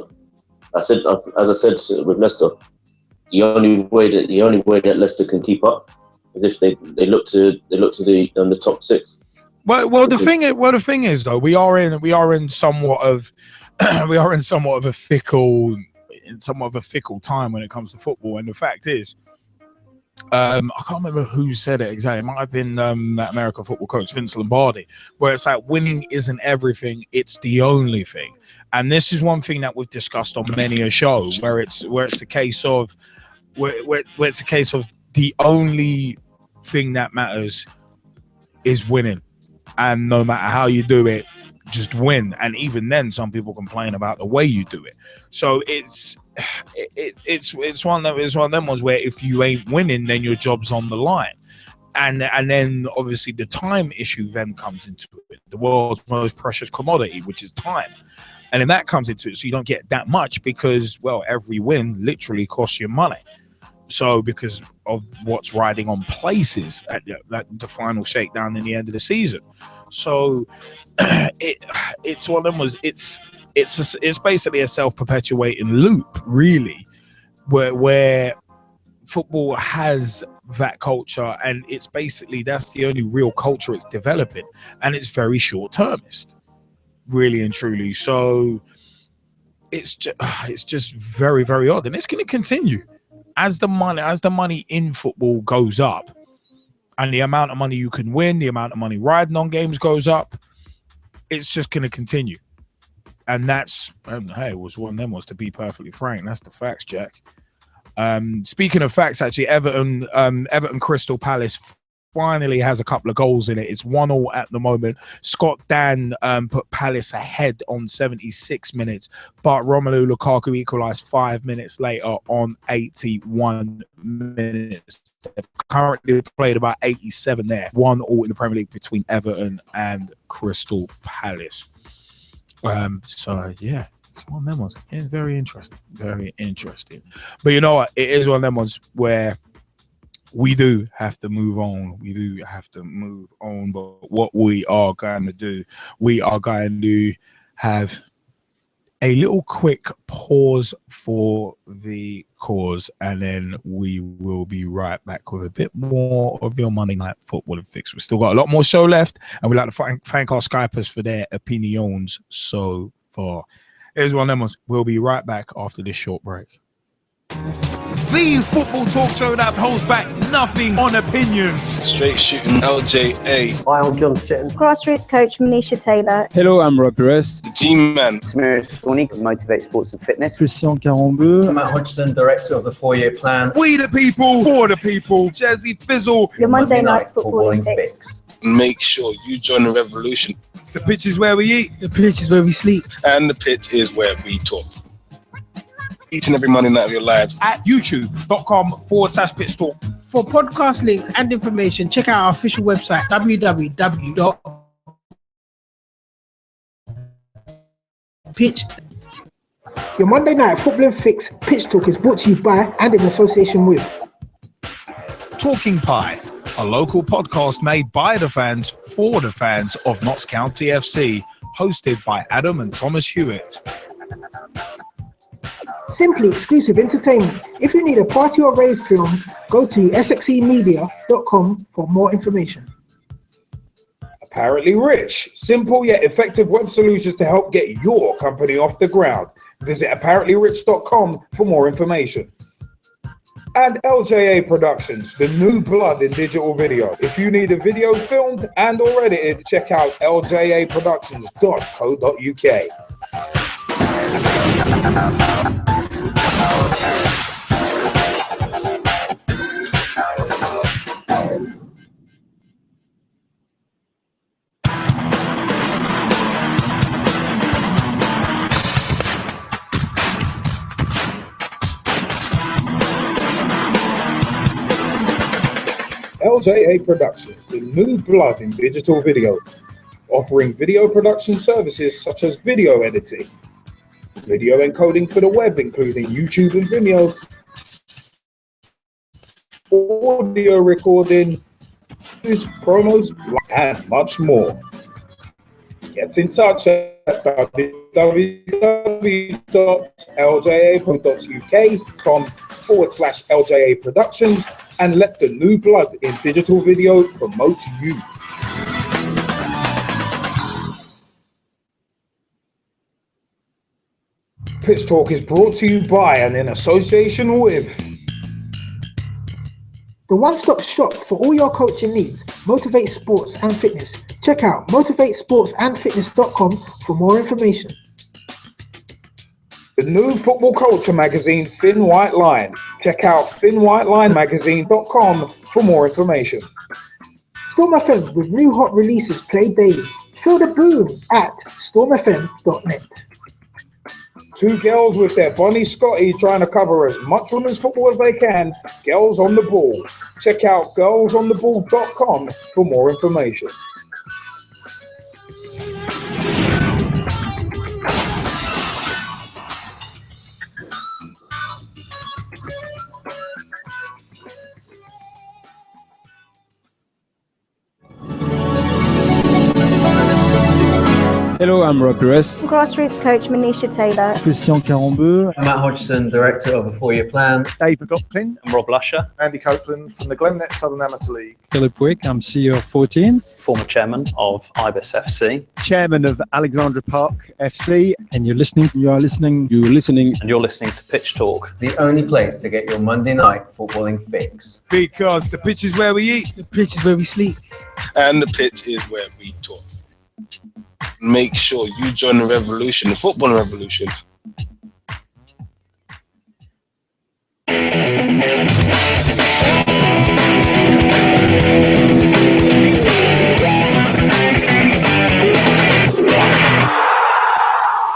As I said with Leicester, the only way that Leicester can keep up is if they look to the top 6. Well, the thing is though, we are in somewhat of a fickle time when it comes to football, and the fact is, I can't remember who said it exactly. It might have been that American football coach Vince Lombardi, where it's like winning isn't everything; it's the only thing. And this is one thing that we've discussed on many a show, where it's a case of the only thing that matters is winning, and no matter how you do it, just win. And even then, some people complain about the way you do it. So it's one of them ones where if you ain't winning, then your job's on the line. And then obviously the time issue then comes into it. The world's most precious commodity, which is time. And then that comes into it. So you don't get that much because, well, every win literally costs you money. So because of what's riding on places at the final shakedown in the end of the season. So it's one of them was it's basically a self-perpetuating loop, really, where football has that culture, and it's basically that's the only real culture it's developing, and it's very short-termist, really and truly. So it's just very, very odd, and it's going to continue as the money in football goes up, and the amount of money you can win, the amount of money riding on games goes up. It's just going to continue. And that's, hey, it was one of them was, to be perfectly frank. That's the facts, Jack. Speaking of facts, actually, Everton Crystal Palace finally has a couple of goals in it. It's 1-1 at the moment. Scott Dan put Palace ahead on 76 minutes, but Romelu Lukaku equalised 5 minutes later on 81 minutes. They've currently played about 87 there. 1-1 in the Premier League between Everton and Crystal Palace. So, yeah. It's one of them ones. It's very interesting. Very interesting. But you know what? It is one of them ones where we do have to move on. We do have to move on. But what we are going to do, we are going to have a little quick pause for the cause, and then we will be right back with a bit more of your Monday Night Football and Fix. We've still got a lot more show left, and we'd like to thank our Skypers for their opinions so far. Here's one of them ones. We'll be right back after this short break. The football talk show that holds back nothing on opinions. Straight shooting LJA. Hi, I'm John Sitton. Grassroots coach Manisha Taylor. Hello, I'm Rob Russ. G-Man. Sonley, Motivate Sports and Fitness. Christian Carambeu. Matt Hodgson, Director of the 4-year plan. We the people, for the people. Jazzy Fizzle. Your Monday Night Footballing Fix. Make sure you join the revolution. the pitch is where we eat. The pitch is where we sleep. And the pitch is where we talk. Each and every Monday night of your lives. At youtube.com/pitch talk. For podcast links and information, check out our official website, www.pitch. Your Monday night footballing fix, Pitch Talk, is brought to you by and in association with Talking Pie, a local podcast made by the fans for the fans of Notts County FC, hosted by Adam and Thomas Hewitt. Simply Exclusive Entertainment. If you need a party or rave film, go to sxemedia.com for more information. Apparently Rich, simple yet effective web solutions to help get your company off the ground. Visit apparentlyrich.com for more information. And LJA Productions, the new blood in digital video. If you need a video filmed and or edited, check out ljaproductions.co.uk. LJA Productions, the new blood in digital video, offering video production services such as video editing, video encoding for the web, including YouTube and Vimeo, audio recording, news, promos, and much more. Get in touch at www.lja.uk.com/LJA Productions and let the new blood in digital video promote you. Pitch Talk is brought to you by and in association with the one-stop shop for all your coaching needs, Motivate Sports and Fitness. Check out motivatesportsandfitness.com for more information. The new football culture magazine, Thin White Line. Check out thinwhitelinemagazine.com for more information. Storm FM with new hot releases played daily. Feel the boom at stormfm.net. Two girls with their Bonnie Scotty trying to cover as much women's football as they can. Girls on the Ball. Check out girlsontheball.com for more information. Hello, I'm Rob Perez. Grassroots coach Manisha Taylor. Christian Carambeu. Matt Hodgson, director of a 4-year plan. Dave McLaughlin. I'm Rob Lusher. Andy Copeland from the Glennet Southern Amateur League. Philip Wick, I'm CEO of 14. Former chairman of Ibis FC. Chairman of Alexandra Park FC. And you're listening to Pitch Talk. The only place to get your Monday night footballing fix. Because the pitch is where we eat. The pitch is where we sleep. And the pitch is where we talk. Make sure you join the revolution, the football revolution.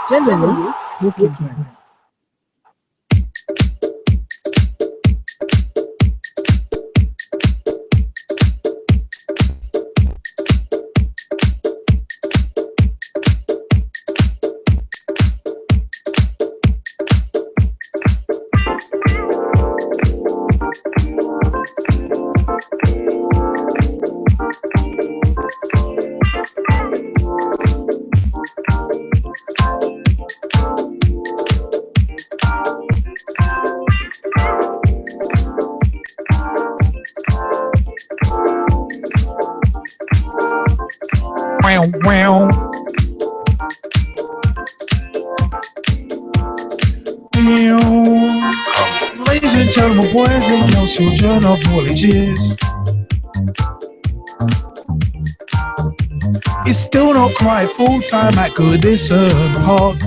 Generally, talking points. Ladies and gentlemen, boys and girls, children of all ages, it's still not quite full time at Goodison Park,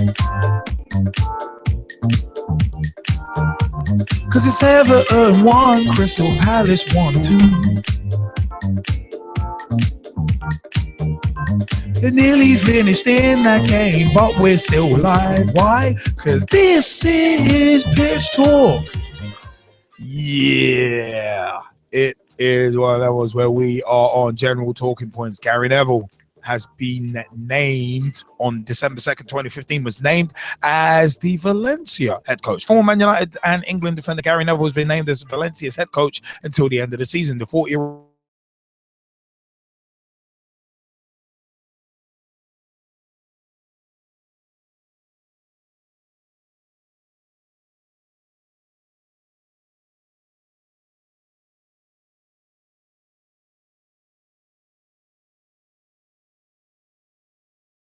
'cause it's Everton 1, Crystal Palace 1-2. nearly finished in that game, but we're still alive. Why? Because this is Pitch Talk. Yeah, it is one of those where we are on general talking points. Gary Neville has been named on December 2nd, 2015, was named as the Valencia head coach. Former Man United and England defender Gary Neville has been named as Valencia's head coach until the end of the season. The 40-year-old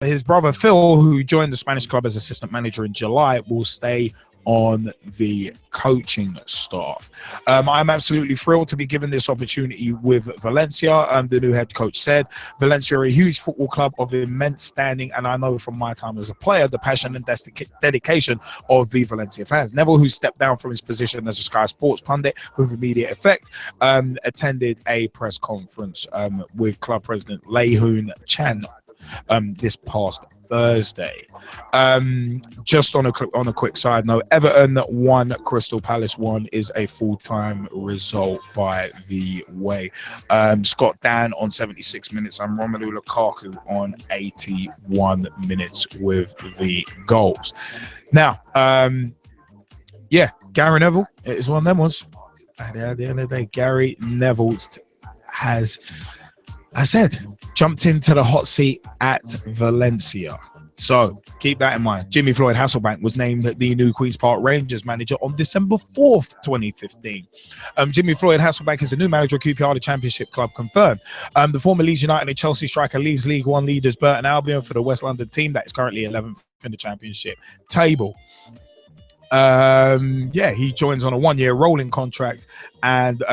his brother Phil, who joined the Spanish club as assistant manager in July, will stay on the coaching staff. I'm absolutely thrilled to be given this opportunity with Valencia. The new head coach said, Valencia are a huge football club of immense standing, and I know from my time as a player the passion and dedication of the Valencia fans. Neville, who stepped down from his position as a Sky Sports pundit with immediate effect, attended a press conference with club president Lei Hoon Chan this past Thursday. Just on a quick side note, Everton 1, Crystal Palace 1 is a full-time result, by the way. Scott Dan on 76 minutes and Romelu Lukaku on 81 minutes with the goals. Now, yeah, Gary Neville is one of them ones. At the end of the day, Gary Neville has, I said, jumped into the hot seat at Valencia. So keep that in mind. Jimmy Floyd Hasselbaink was named the new Queen's Park Rangers manager on December 4th, 2015. Jimmy Floyd Hasselbaink is the new manager of QPR, the Championship club confirmed. The former Leeds United and Chelsea striker leaves League One leaders Burton Albion for the West London team that is currently 11th in the Championship table. Yeah, he joins on a one-year rolling contract and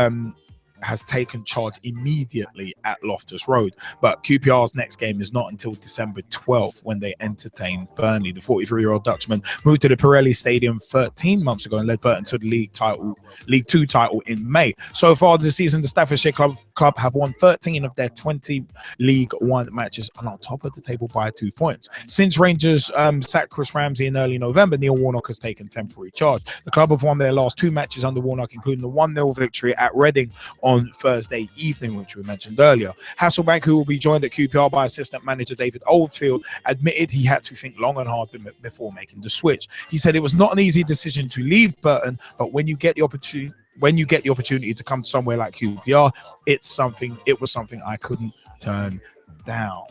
has taken charge immediately at Loftus Road. But QPR's next game is not until December 12th when they entertain Burnley. The 43-year-old Dutchman moved to the Pirelli Stadium 13 months ago and led Burton to the League Two title in May. So far this season, the Staffordshire club have won 13 of their 20 League One matches and are on top of the table by 2 points. Since Rangers sacked Chris Ramsey in early November, Neil Warnock has taken temporary charge. The club have won their last 2 matches under Warnock, including the 1-0 victory at Reading on Thursday evening, which we mentioned earlier. Hasselbaink, who will be joined at QPR by assistant manager David Oldfield, admitted he had to think long and hard before making the switch. He said it was not an easy decision to leave Burton, but when you get the opportunity to come somewhere like QPR, it was something I couldn't turn down.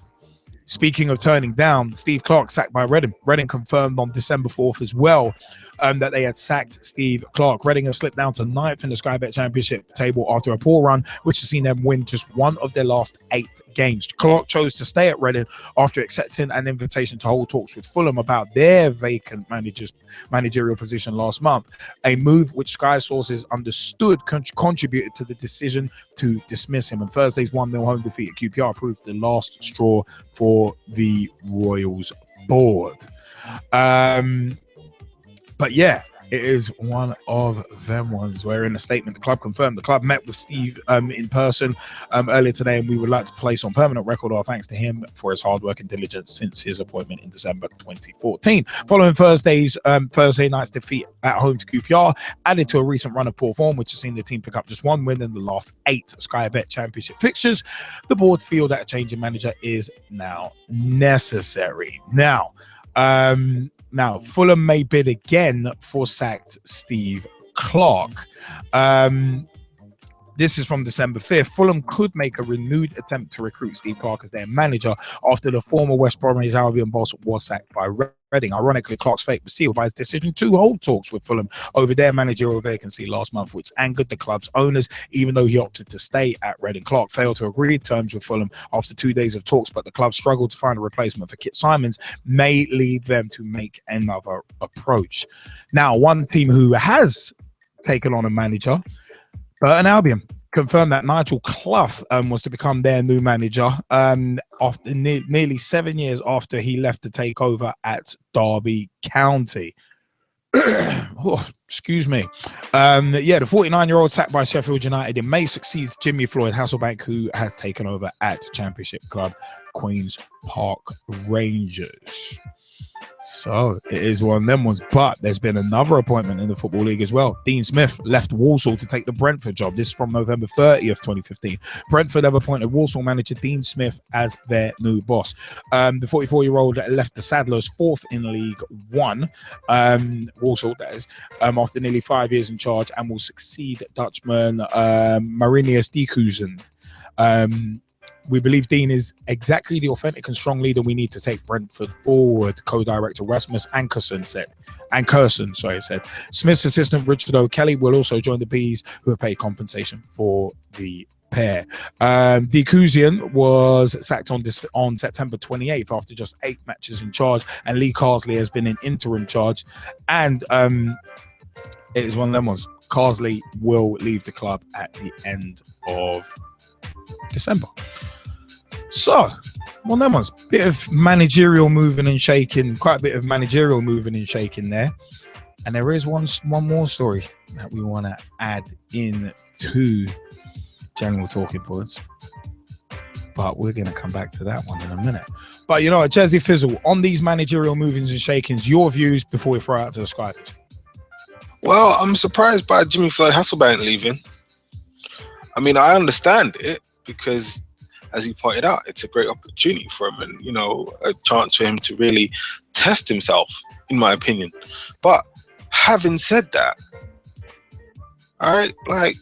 Speaking of turning down, Steve Clarke sacked by Reading. Reading confirmed on December 4th as well that they had sacked Steve Clarke. Reading have slipped down to 9th in the Sky Bet Championship table after a poor run, which has seen them win just 1 of their last 8 games. Clarke chose to stay at Reading after accepting an invitation to hold talks with Fulham about their vacant managerial position last month, a move which Sky sources understood contributed to the decision to dismiss him. And Thursday's 1-0 home defeat at QPR proved the last straw for the Royals board. But yeah, it is one of them ones where in a statement the club confirmed the club met with Steve in person earlier today, and we would like to place on permanent record our thanks to him for his hard work and diligence since his appointment in December 2014. Following Thursday night's defeat at home to QPR, added to a recent run of poor form which has seen the team pick up just 1 win in the last 8 Sky Bet Championship fixtures, the board feel that a change in manager is now necessary. Now, Fulham may bid again for sacked Steve Clarke. This is from December 5th. Fulham could make a renewed attempt to recruit Steve Clarke as their manager after the former West Bromwich Albion boss was sacked by Reading. Ironically, Clarke's fate was sealed by his decision to hold talks with Fulham over their managerial vacancy last month, which angered the club's owners, even though he opted to stay at Reading. Clarke failed to agree terms with Fulham after 2 days of talks, but the club struggled to find a replacement for Kit Simons, may lead them to make another approach. Now, one team who has taken on a manager, Burton Albion, confirmed that Nigel Clough was to become their new manager after nearly 7 years after he left to take over at Derby County. Oh, excuse me. Yeah, the 49-year-old sacked by Sheffield United in May succeeds Jimmy Floyd Hasselbaink, who has taken over at Championship club Queen's Park Rangers. So it is one of them ones, but there's been another appointment in the Football League as well. Dean Smith left Walsall to take the Brentford job. This is from November 30th, 2015. Brentford have appointed Walsall manager Dean Smith as their new boss. The 44-year-old left the Saddlers fourth in League One, Walsall, that is, after nearly 5 years in charge, and will succeed Dutchman Marinius Dekuzen. We believe Dean is exactly the authentic and strong leader we need to take Brentford forward, co-director Rasmus Ankerson said. Smith's assistant Richard O'Kelly will also join the Bees, who have paid compensation for the pair. Dekuzian was sacked on September 28th after just 8 matches in charge, and Lee Carsley has been in interim charge. And it is one of them ones. Carsley will leave the club at the end of December. So, one of them ones. Bit of managerial moving and shaking, quite a bit of managerial moving and shaking there. And there is one more story that we want to add in to general talking points. But we're going to come back to that one in a minute. But you know what, Jazzy Fizzle, on these managerial movings and shakings, your views before we throw out to the Skype. Well, I'm surprised by Jimmy Floyd Hasselbaink leaving. I mean, I understand it because, as you pointed out, it's a great opportunity for him and, you know, a chance for him to really test himself, in my opinion. But having said that, all right, like,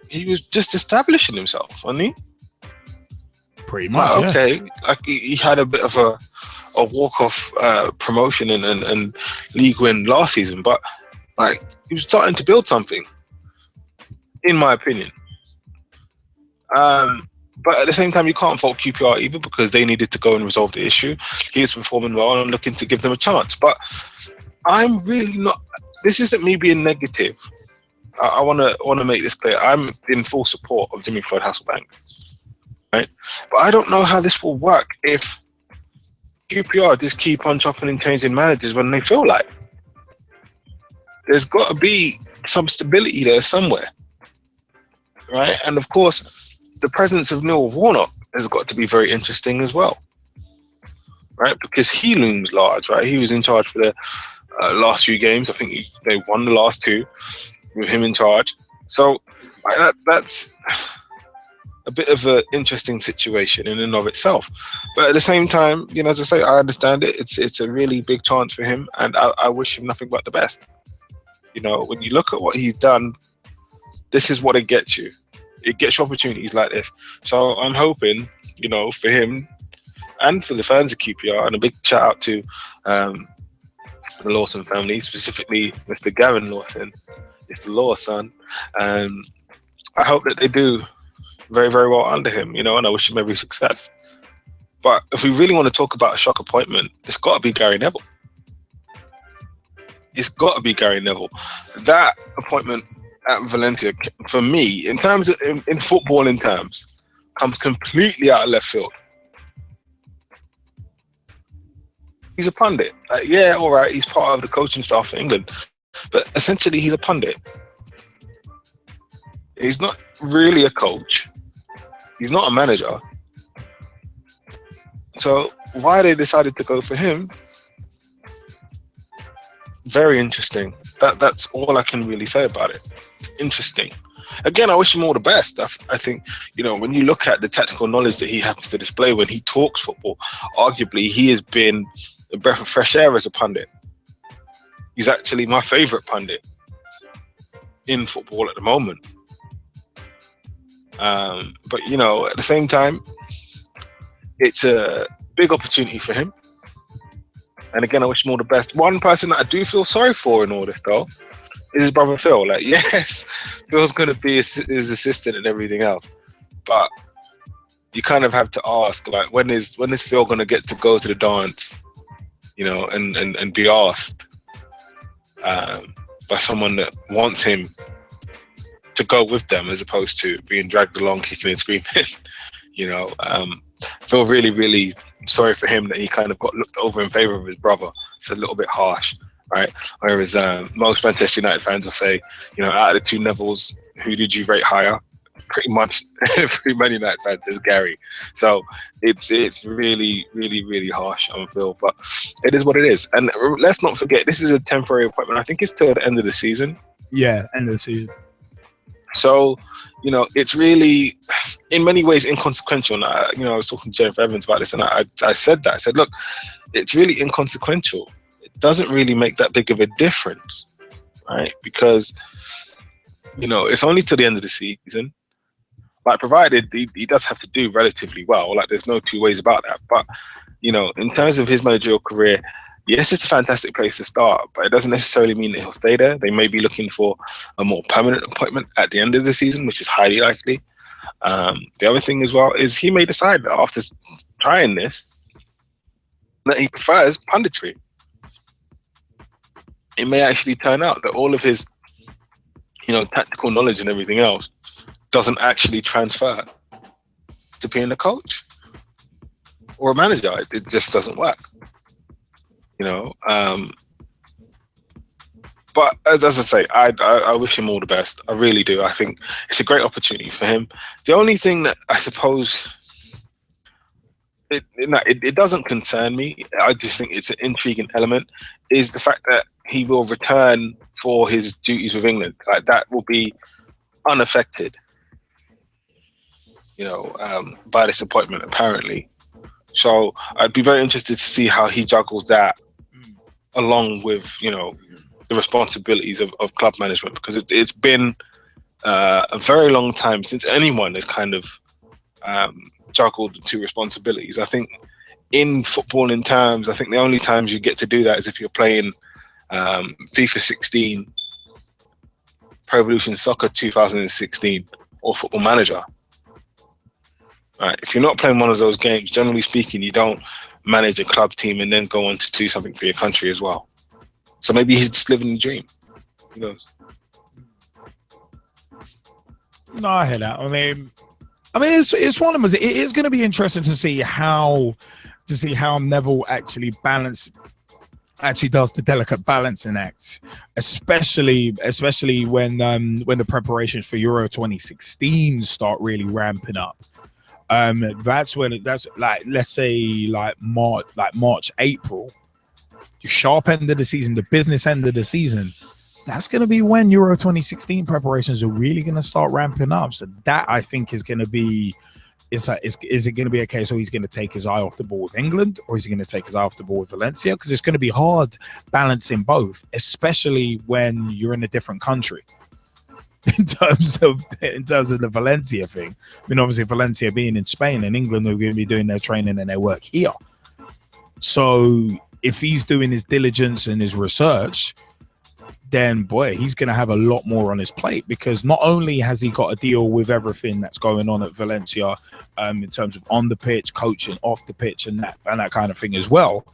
he was just establishing himself, wasn't he? Pretty much, okay. Like, he had a bit of a walk-off promotion and league win last season, but, like, he was starting to build something, in my opinion. But at the same time, you can't fault QPR either because they needed to go and resolve the issue. He was performing well and I'm looking to give them a chance. But I'm really not... This isn't me being negative. I want to make this clear. I'm in full support of Jimmy Floyd Hasselbaink. Right? But I don't know how this will work if QPR just keep on chopping and changing managers when they feel like. There's got to be some stability there somewhere. Right? And of course, the presence of Neil Warnock has got to be very interesting as well, right? Because he looms large, right? He was in charge for the last few games. I think they won the last 2 with him in charge. So that's a bit of an interesting situation in and of itself. But at the same time, you know, as I say, I understand it. It's a really big chance for him, and I wish him nothing but the best. You know, when you look at what he's done, this is what it gets you. It gets you opportunities like this. So I'm hoping, you know, for him and for the fans of QPR, and a big shout out to the Lawson family, specifically Mr. Gavin Lawson. It's the Law son. I hope that they do very, very well under him, you know, and I wish him every success. But if we really want to talk about a shock appointment, it's got to be Gary Neville. It's got to be Gary Neville. That appointment at Valencia, for me, in terms of in footballing terms, comes completely out of left field. He's a pundit. Like, yeah, all right, he's part of the coaching staff for England, but essentially he's a pundit. He's not really a coach. He's not a manager. So why they decided to go for him? Very interesting. That's all I can really say about it. Interesting. Again, I wish him all the best. I think, you know, when you look at the technical knowledge that he happens to display when he talks football, arguably he has been a breath of fresh air as a pundit. He's actually my favourite pundit in football at the moment. But, you know, at the same time, it's a big opportunity for him. And again, I wish him all the best. One person that I do feel sorry for in all this, though, is his brother Phil. Like, yes, Phil's going to be his assistant and everything else. But you kind of have to ask, like, when is Phil going to get to go to the dance, you know, and be asked by someone that wants him to go with them as opposed to being dragged along, kicking and screaming, you know. Feel really, really sorry for him that he kind of got looked over in favour of his brother. It's a little bit harsh. right? Whereas most Manchester United fans will say, you know, out of the two Nevilles, who did you rate higher? Pretty much every Man United fan says Gary. So it's really, really, really harsh on Phil, but it is what it is. And let's not forget, this is a temporary appointment. I think it's till the end of the season. Yeah, end of the season. So, you know, it's really, in many ways, inconsequential. And you know, I was talking to Jennifer Evans about this, and I said that. I said, look, it's really inconsequential. It doesn't really make that big of a difference, right? Because, you know, it's only till the end of the season. Like, provided he does have to do relatively well. Like, there's no two ways about that. But, you know, in terms of his managerial career, yes, it's a fantastic place to start, but it doesn't necessarily mean that he'll stay there. They may be looking for a more permanent appointment at the end of the season, which is highly likely. The other thing as well is he may decide that after trying this, that he prefers punditry. It may actually turn out that all of his, you know, tactical knowledge and everything else doesn't actually transfer to being a coach or a manager. It just doesn't work. You know, but as I say, I wish him all the best. I really do. I think it's a great opportunity for him. The only thing that I suppose it doesn't concern me, I just think it's an intriguing element, is the fact that he will return for his duties with England. Like, that will be unaffected, you know, by this appointment apparently. So I'd be very interested to see how he juggles that along with, you know, the responsibilities of club management, because it's been a very long time since anyone has kind of juggled the two responsibilities. I think in footballing terms, I think the only times you get to do that is if you're playing FIFA 16, Pro Evolution Soccer 2016, or Football Manager. Right. If you're not playing one of those games, generally speaking, you don't manage a club team and then go on to do something for your country as well. So maybe he's just living the dream. Who knows? No, I hear that. I mean, it's one of them. It is going to be interesting to see how Neville actually does the delicate balancing act, especially when the preparations for Euro 2016 start really ramping up. That's like, let's say like March, April, the sharp end of the season, the business end of the season. That's going to be when Euro 2016 preparations are really going to start ramping up. So that, I think, is going to be, is it going to be a case where he's going to take his eye off the ball with England, or is he going to take his eye off the ball with Valencia? Because it's going to be hard balancing both, especially when you're in a different country. In terms of the Valencia thing, I mean, obviously Valencia being in Spain and England are going to be doing their training and their work here. So if he's doing his diligence and his research, then boy, he's going to have a lot more on his plate, because not only has he got to deal with everything that's going on at Valencia, in terms of on the pitch, coaching, off the pitch, and that kind of thing as well.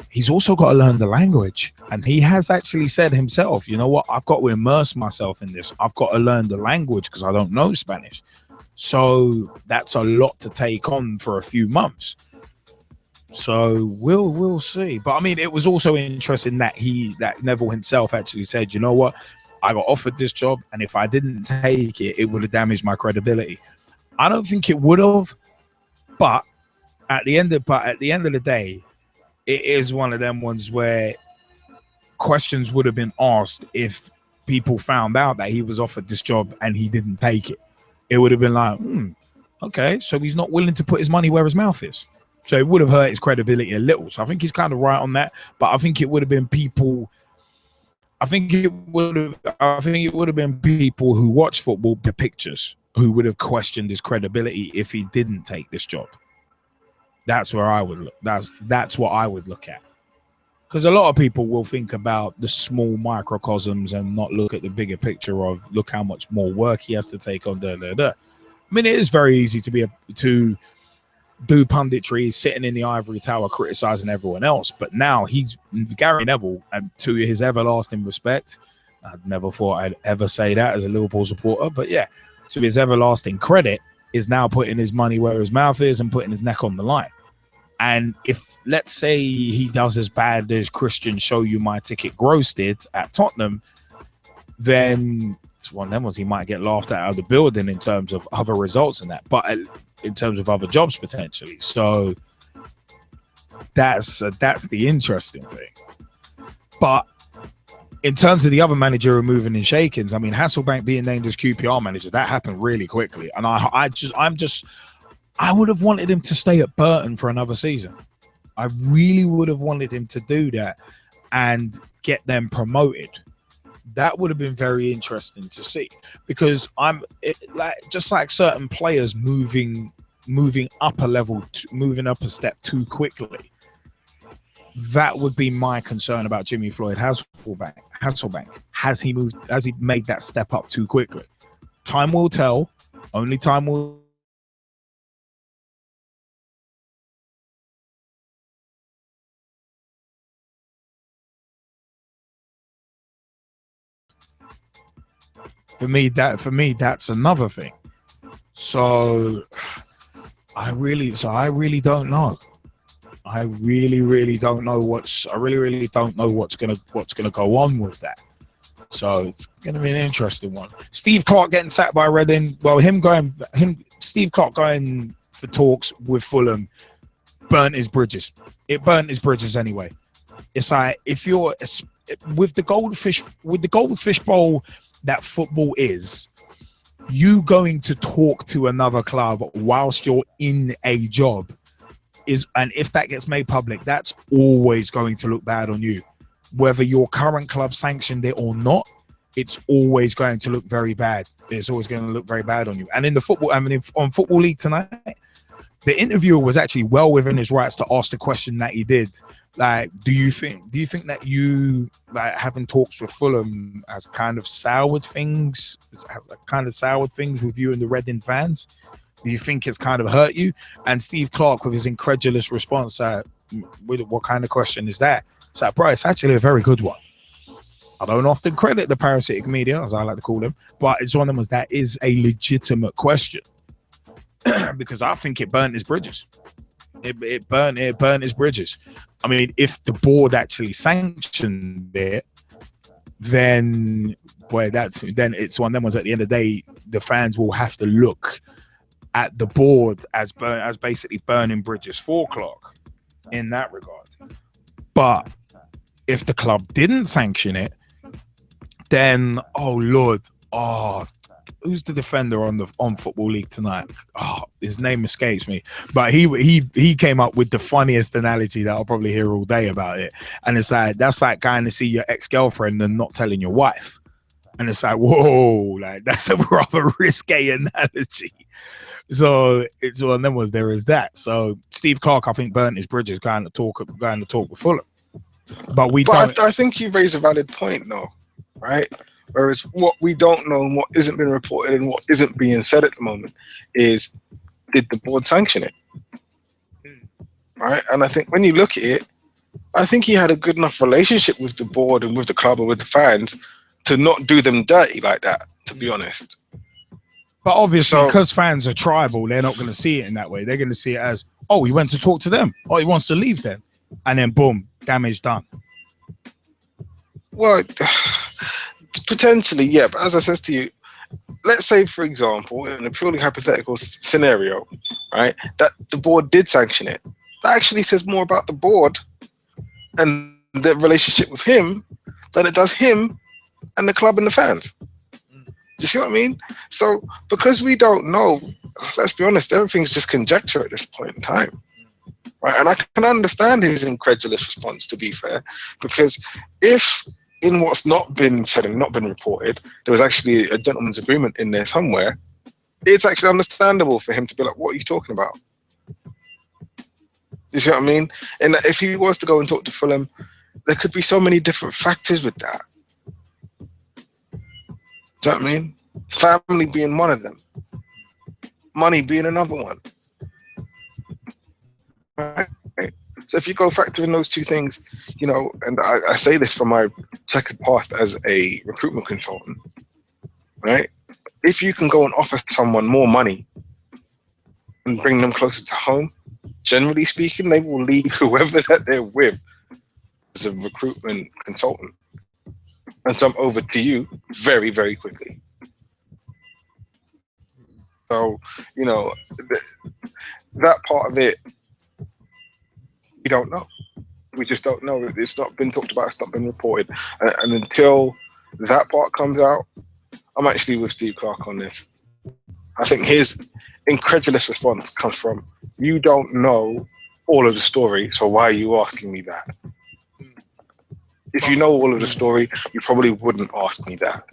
He's also got to learn the language. And he has actually said himself, you know what, I've got to immerse myself in this. I've got to learn the language because I don't know Spanish. So that's a lot to take on for a few months. So we'll see. But I mean, it was also interesting that Neville himself actually said, you know what, I got offered this job, and if I didn't take it, it would have damaged my credibility. I don't think it would have, but at the end of the day, it is one of them ones where questions would have been asked if people found out that he was offered this job and he didn't take it. It would have been like, okay, so he's not willing to put his money where his mouth is. So it would have hurt his credibility a little. So I think he's kind of right on that. But I think it would have been people. I think it would have been people who watch football, the pictures, who would have questioned his credibility if he didn't take this job. That's where I would look. That's what I would look at. Because a lot of people will think about the small microcosms and not look at the bigger picture of, look how much more work he has to take on. I mean, it is very easy to do punditry, sitting in the ivory tower, criticizing everyone else. But now he's Gary Neville, and to his everlasting respect, I never thought I'd ever say that as a Liverpool supporter, but yeah, to his everlasting credit, is now putting his money where his mouth is and putting his neck on the line. And if, let's say, he does as bad as Christian Show You My Ticket Gross did at Tottenham, then it's one of them was he might get laughed out of the building in terms of other results and that, but in terms of other jobs potentially. So that's the interesting thing. But in terms of the other managerial moving and shakings, I mean, Hasselbaink being named as QPR manager, that happened really quickly. And I would have wanted him to stay at Burton for another season. I really would have wanted him to do that and get them promoted. That would have been very interesting to see, because just like certain players moving up a level, moving up a step too quickly. That would be my concern about Jimmy Floyd Hasselbaink. Has he made that step up too quickly? Time will tell. Only time will. For me, that's another thing. So I really don't know. I really don't know what's gonna go on with that. So it's gonna be an interesting one. Steve Clarke getting sacked by Reading. Well, Steve Clarke going for talks with Fulham burnt his bridges. It burnt his bridges anyway. It's like, if you're with the goldfish bowl that football is, you going to talk to another club whilst you're in a job and if that gets made public, that's always going to look bad on you. Whether your current club sanctioned it or not, it's always going to look very bad. It's always going to look very bad on you. And in the football, on Football League tonight, the interviewer was actually well within his rights to ask the question that he did. Like, do you think that you, like, having talks with Fulham has kind of soured things with you and the Reading fans? Do you think it's kind of hurt you? And Steve Clarke, with his incredulous response, what kind of question is that? It's like, bro, it's actually a very good one. I don't often credit the parasitic media, as I like to call them, but it's one of them that is a legitimate question. Because I think it burnt his bridges. It burnt his bridges. I mean, if the board actually sanctioned it, then it's one of them ones. At the end of the day, the fans will have to look at the board as basically burning bridges for Clarke in that regard. But if the club didn't sanction it, then who's the defender on Football League tonight? His name escapes me. But he came up with the funniest analogy that I'll probably hear all day about it. And it's like, that's like going to see your ex-girlfriend and not telling your wife. And it's like, whoa, like that's a rather risque analogy. So it's one of them was, there is that. So Steve Clarke, I think, burnt his bridges going to talk with Fulham. But I think you raise a valid point though, right? Whereas what we don't know and what isn't being reported and what isn't being said at the moment is, did the board sanction it? Right? And I think when you look at it, I think he had a good enough relationship with the board and with the club and with the fans to not do them dirty like that, to be honest. But obviously, because fans are tribal, they're not going to see it in that way. They're going to see it as, oh, he went to talk to them. Oh, he wants to leave them. And then boom, damage done. Well, potentially, yeah. But as I said to you, let's say, for example, in a purely hypothetical scenario, right, that the board did sanction it. That actually says more about the board and the relationship with him than it does him and the club and the fans. Do you see what I mean? So, because we don't know, let's be honest, everything's just conjecture at this point in time. Right? And I can understand his incredulous response, to be fair, because if in what's not been said and not been reported, there was actually a gentleman's agreement in there somewhere, it's actually understandable for him to be like, what are you talking about? You see what I mean? And if he was to go and talk to Fulham, there could be so many different factors with that. Do you know what I mean? Family being one of them. Money being another one. Right? So if you go factor in those two things, you know, and I say this from my checkered past as a recruitment consultant, right? If you can go and offer someone more money and bring them closer to home, generally speaking, they will leave whoever that they're with as a recruitment consultant and jump over to you very, very quickly. So, you know, that part of it, we don't know. We just don't know. It's not been talked about. It's not been reported. And until that part comes out, I'm actually with Steve Clark on this. I think his incredulous response comes from, you don't know all of the story, so why are you asking me that? If you know all of the story, you probably wouldn't ask me that.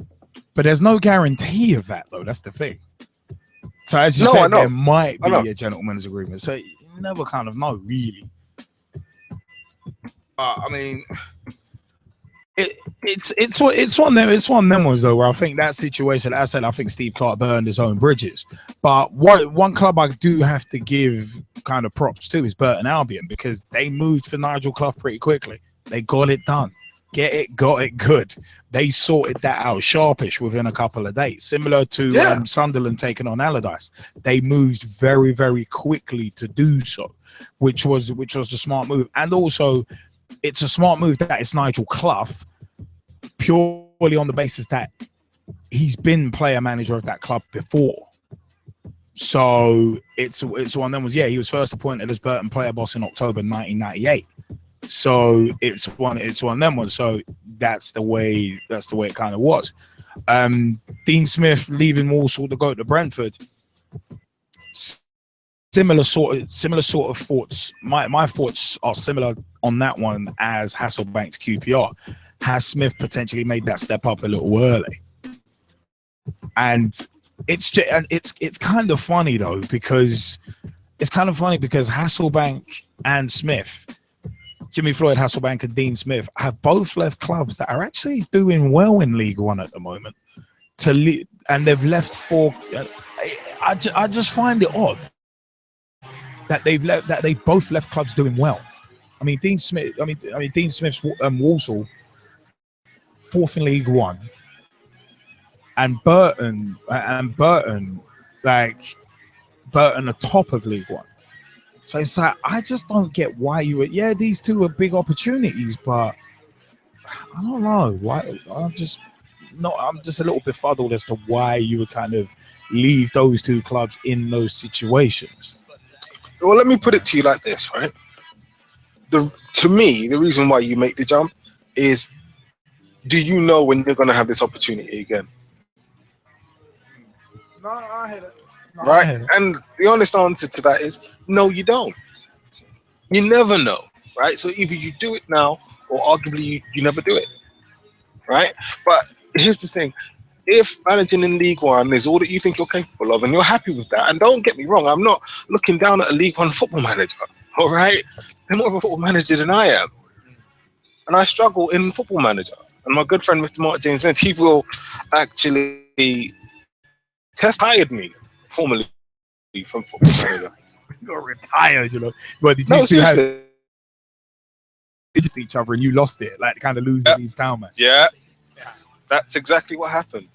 But there's no guarantee of that, though. That's the thing. So as you said, there might be a gentleman's agreement. So you never kind of know, really. I mean, it's one of them ones though, where I think that situation, as I said, I think Steve Clark burned his own bridges. But one club I do have to give kind of props to is Burton Albion, because they moved for Nigel Clough pretty quickly. They got it done. Got it good. They sorted that out sharpish within a couple of days. Similar to Sunderland taking on Allardyce. They moved very, very quickly to do so, which was the smart move. And also, it's a smart move that it's Nigel Clough, purely on the basis that he's been player manager of that club before. So it's one of them was, he was first appointed as Burton player boss in October 1998. So it's one of them ones. So that's the way it kind of was. Dean Smith leaving Walsall to go to Brentford. Similar sort of thoughts. My thoughts are similar on that one as Hasselbaink to QPR. Has Smith potentially made that step up a little early? And it's kind of funny though, because Hasselbaink and Smith, Jimmy Floyd, Hasselbaink, and Dean Smith have both left clubs that are actually doing well in League One at the moment. And they've left for. I just find it odd that they've both left clubs doing well. I mean, Dean Smith's Walsall, 4th in League One, and Burton the top of League One. So it's like, I just don't get why you would. Yeah, these two are big opportunities, but I don't know why. I'm just a little befuddled as to why you would kind of leave those two clubs in those situations. Well, let me put it to you like this, right? To me, the reason why you make the jump is, do you know when you're going to have this opportunity again? No, I hear it. Right? And the honest answer to that is, no, you don't. You never know, right? So either you do it now, or arguably you never do it, right? But here's the thing. If managing in League One is all that you think you're capable of, and you're happy with that, and don't get me wrong, I'm not looking down at a League One football manager, all right? They're more of a football manager than I am. And I struggle in football manager. And my good friend, Mr. Mark James Lynch, he will actually hired me formally from football manager. You got retired, you know. But did you two have each other and you lost it, like kind of losing each town match? Yeah, that's exactly what happened.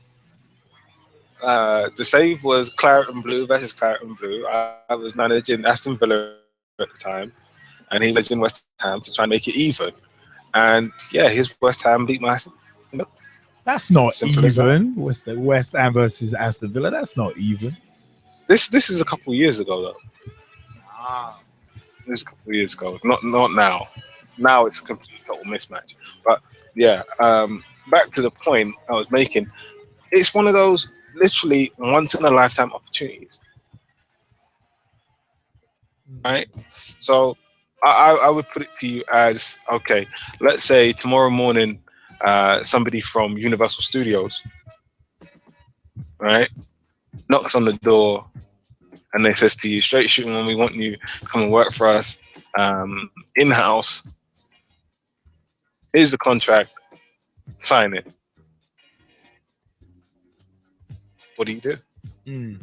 The save was Claret and Blue versus Claret and Blue. I was managing Aston Villa at the time, and he was in West Ham to try and make it even. And yeah, his West Ham beat my Aston Villa. That's not even. What's the West Ham versus Aston Villa? That's not even. This is a couple of years ago though. This is a couple of years ago. Not now. Now it's a complete total mismatch. But yeah, back to the point I was making. It's one of those literally once in a lifetime opportunities. Right? So I would put it to you as, okay, let's say tomorrow morning somebody from Universal Studios, right, knocks on the door and they says to you, straight shooting, when we want you to come and work for us in-house, here's the contract, sign it. What do you do? You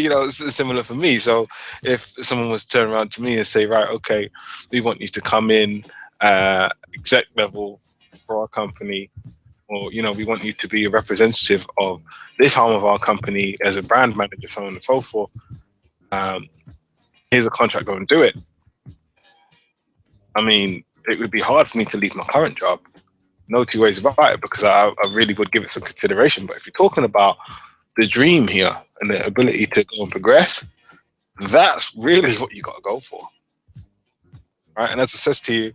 know, it's similar for me. So if someone was to turn around to me and say, right, okay, we want you to come in exec level for our company, or, you know, we want you to be a representative of this arm of our company as a brand manager, so on and so forth. here's a contract, go and do it. I mean, it would be hard for me to leave my current job. No two ways about it, because I really would give it some consideration. But if you're talking about the dream here and the ability to go and progress, that's really what you got to go for. Right? And as I says to you,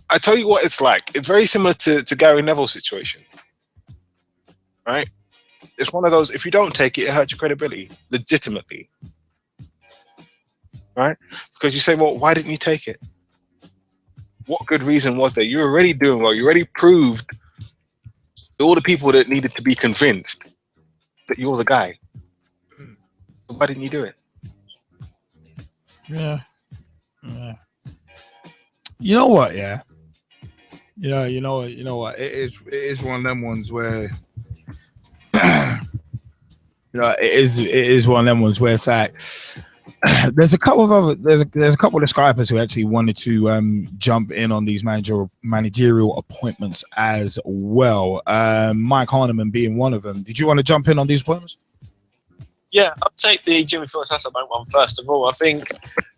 I tell you what it's like. It's very similar to Gary Neville's situation. Right? It's one of those, if you don't take it, it hurts your credibility, legitimately. Right? Because you say, well, why didn't you take it? What good reason was there? You're already doing well. You already proved to all the people that needed to be convinced that you're the guy. So why didn't you do it? Yeah. You know what? Yeah. Yeah. You know what? It is one of them ones where, it is one of them ones where it's like, there's a couple of Skypers who actually wanted to jump in on these managerial appointments as well. Mike Harniman being one of them. Did you want to jump in on these appointments? Yeah, I'll take the Jimmy Phillips Hasselbaink one first of all. I think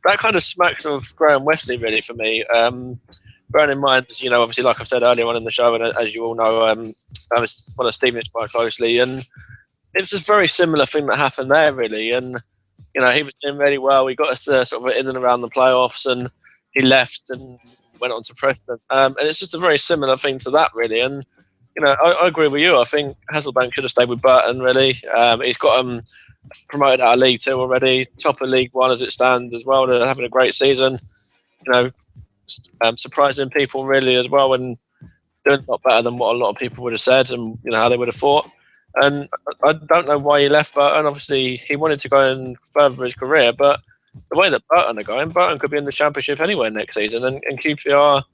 that kind of smacks of Graham Wesley really for me. Bearing in mind, obviously, like I've said earlier on in the show, and as you all know, I follow Stevenage quite closely, and it's a very similar thing that happened there really. And he was doing really well. He got us sort of in and around the playoffs, and he left and went on to Preston. And it's just a very similar thing to that, really. And I agree with you. I think Hasselbaink should have stayed with Burton. Really, he's got promoted out of League Two already, top of League One as it stands as well. They're having a great season. Surprising people really as well, and doing a lot better than what a lot of people would have said, and how they would have thought. And I don't know why he left Burton. Obviously, he wanted to go and further his career, but the way that Burton are going, Burton could be in the Championship anywhere next season, and QPR are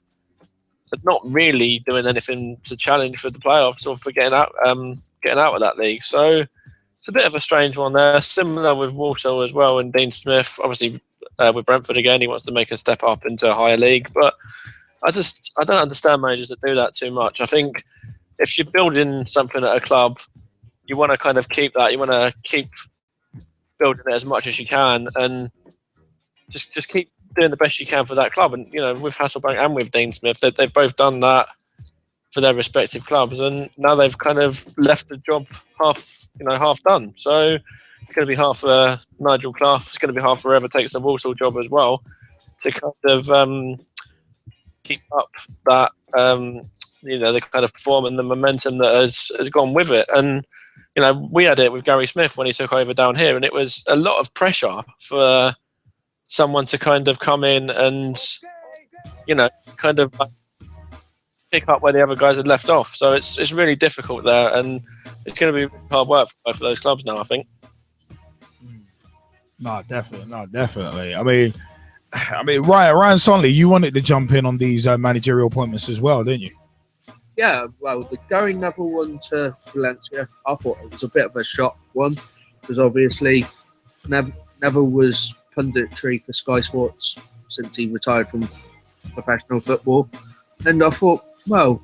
not really doing anything to challenge for the playoffs or for getting out of that league. So it's a bit of a strange one there. Similar with Walsall as well, and Dean Smith, obviously with Brentford again, he wants to make a step up into a higher league, but I don't understand managers that do that too much. I think if you're building something at a club, you want to kind of keep that. You want to keep building it as much as you can, and just keep doing the best you can for that club. And with Hasselbaink and with Dean Smith, they've both done that for their respective clubs, and now they've kind of left the job half done. So it's going to be half for Nigel Clough. It's going to be half for whoever takes the Walsall job as well, to kind of keep up that the kind of form and the momentum that has gone with it. And we had it with Gary Smith when he took over down here, and it was a lot of pressure for someone to kind of come in and, kind of pick up where the other guys had left off. So it's really difficult there, and it's going to be hard work for both of those clubs now, I think. No, definitely. I mean, Ryan Sonley, you wanted to jump in on these managerial appointments as well, didn't you? Yeah, well, the Gary Neville one to Valencia, I thought it was a bit of a shock one, because obviously Neville was punditry for Sky Sports since he retired from professional football. And I thought, well,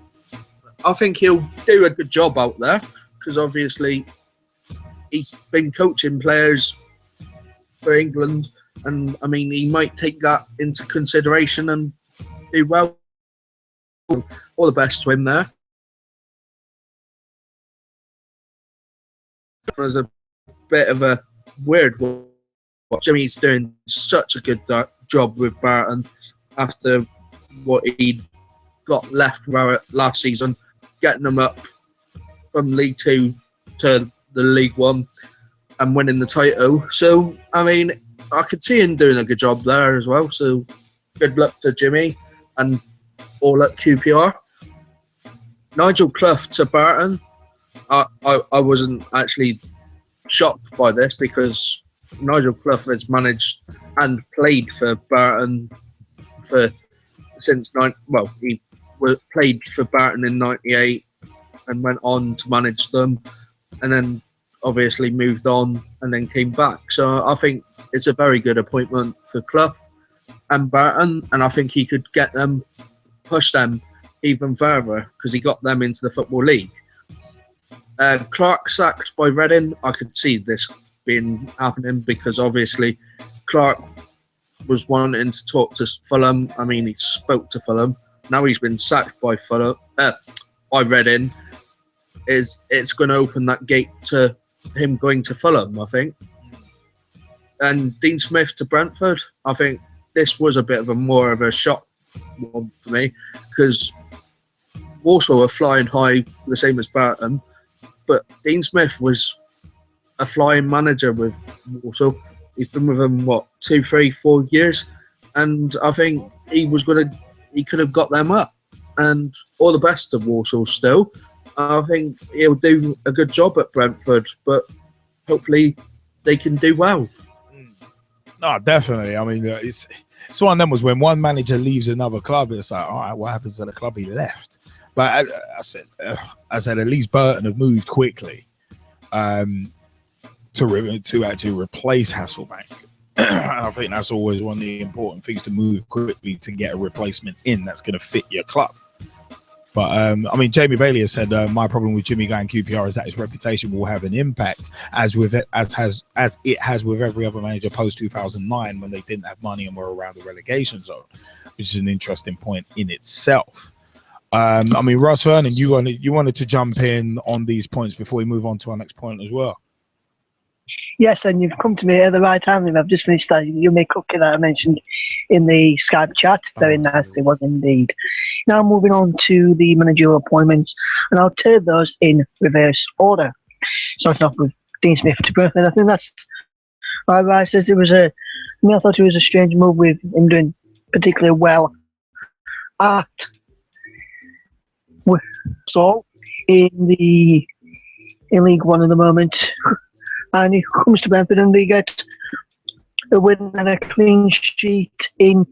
I think he'll do a good job out there, because obviously he's been coaching players for England, and I mean, he might take that into consideration and do well. All the best to him there. It was a bit of a weird one. Jimmy's doing such a good job with Barton after what he got left last season, getting them up from League 2 to the League 1 and winning the title. So, I mean, I could see him doing a good job there as well. So, good luck to Jimmy and all at QPR. Nigel Clough to Barton. I wasn't actually shocked by this, because Nigel Clough has managed and played for Barton he played for Barton in '98 and went on to manage them, and then obviously moved on and then came back. So I think it's a very good appointment for Clough and Barton, and I think he could push them even further, because he got them into the Football League. Clark sacked by Reading. I could see this happening, because obviously Clark was wanting to talk to Fulham. I mean, he spoke to Fulham. Now he's been sacked by Fulham, by Reading. It's going to open that gate to him going to Fulham, I think. And Dean Smith to Brentford, I think this was a bit of a more of a shock one for me, because Walsall are flying high, the same as Barton, but Dean Smith was a flying manager with Walsall. He's been with them, 2, 3, 4 years, and I think he could have got them up. And all the best of Walsall still. I think he'll do a good job at Brentford, but hopefully they can do well. No, definitely. I mean, it's one of them was when one manager leaves another club, it's like, all right, what happens to the club he left? But I said, at least Burton have moved quickly to actually replace Hasselbaink. I think that's always one of the important things, to move quickly to get a replacement in that's going to fit your club. But I mean, Jamie Bailey has said my problem with Jimmy going QPR is that his reputation will have an impact, as it has with every other manager post 2009 when they didn't have money and were around the relegation zone, which is an interesting point in itself. I mean, Russ Vernon, you wanted to jump in on these points before we move on to our next point as well. Yes, and you've come to me at the right time. I've just finished that Yumi cookie that I mentioned in the Skype chat. Very nice it was indeed. Now moving on to the managerial appointments, and I'll take those in reverse order. Starting off with Dean Smith to Brentford. I think that's why Rice says it was I thought it was a strange move with him doing particularly well at in League One at the moment. And he comes to Brentford and they get a win and a clean sheet in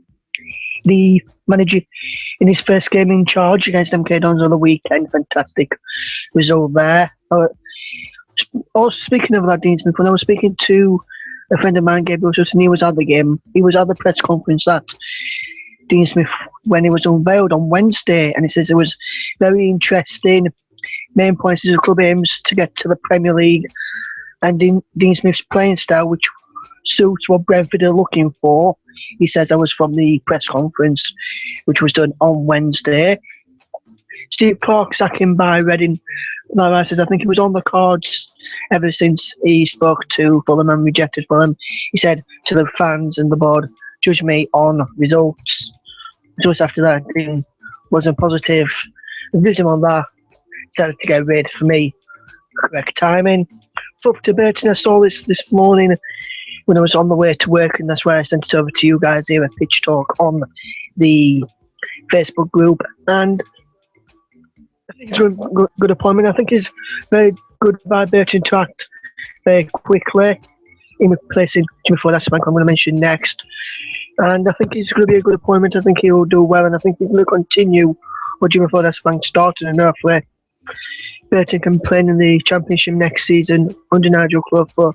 the manager in his first game in charge against MK Dons on the weekend. Fantastic result there. Also, speaking of that, Dean Smith, when I was speaking to a friend of mine, Gabriel, and he was at the game. He was at the press conference that Dean Smith, when he was unveiled on Wednesday, and he says it was very interesting. Main points is the club aims to get to the Premier League, and Dean Smith's playing style, which suits what Brentford are looking for. He says that was from the press conference, which was done on Wednesday. Steve Clark sacking by Reading. Now, I says I think it was on the cards ever since he spoke to Fulham and rejected Fulham. He said to the fans and the board, judge me on results. Just after that, Dean wasn't positive. Judge him on that. Decided to get rid, for me, correct timing. Up to Burton, I saw this morning when I was on the way to work, and that's why I sent it over to you guys here at Pitch Talk on the Facebook group. And I think it's a good appointment. I think it's very good by Burton to act very quickly in replacing Jimmy Hasselbaink, I'm going to mention next. And I think it's going to be a good appointment. I think he'll do well, and I think he's going to continue what Jimmy Hasselbaink started, and hopefully Burton can play in the Championship next season under Nigel Clough for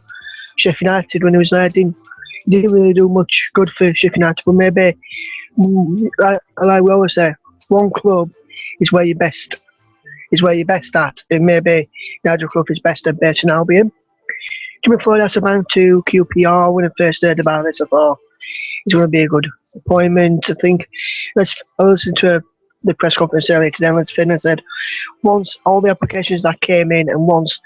Sheffield United. When he was there, he didn't really do much good for Sheffield United, but maybe, like we always say, one club is where you're best at, and maybe Nigel Clough is best at Burton Albion. Jimmy Hasselbaink to QPR. When I first heard about this, I thought it's going to be a good appointment. I think I listened to the press conference earlier today, and Finn said once all the applications that came in, and once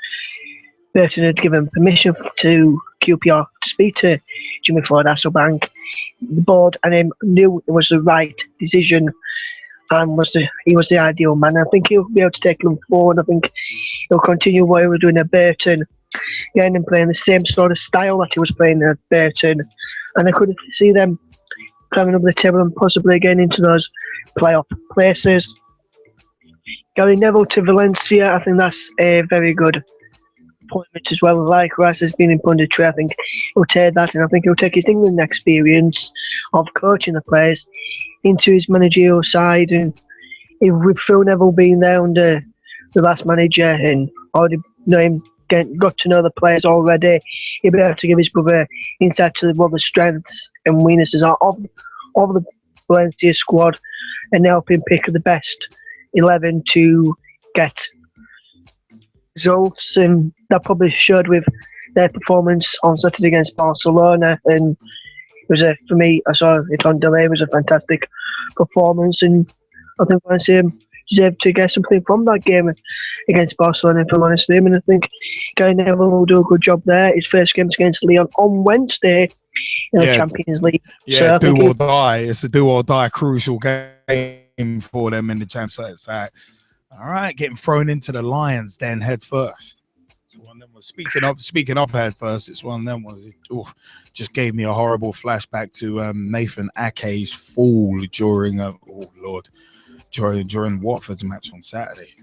Burton had given permission to QPR to speak to Jimmy Hasselbaink, the board and him knew it was the right decision, and he was the ideal man. I think he'll be able to take them forward. I think he'll continue what he was doing at Burton, getting him playing the same sort of style that he was playing at Burton, and I could see them climbing up the table and possibly getting into those playoff places. Gary Neville to Valencia, I think that's a very good appointment as well. Like Rice has been in punditry, I think he'll take that, and I think he'll take his England experience of coaching the players into his managerial side. And with Phil Neville being there under the last manager and already know him, got to know the players already, he'll be able to give his brother insight to what the strengths and weaknesses are of the Valencia squad, and help him pick the best 11 to get results. And that probably showed with their performance on Saturday against Barcelona, and for me, I saw it on delay. It was a fantastic performance, and I think Valencia deserved to get something from that game against Barcelona, if I'm honest. I mean, I think Gary Neville will do a good job there. His first game's against Lyon on Wednesday in the Champions League. Yeah, so do or die. It's a do or die crucial game for them in the Champions League side. All right, getting thrown into the Lions then head first. One of them was, speaking of head first, it's one of them was just gave me a horrible flashback to Nathan Ake's fall during during Watford's match on Saturday.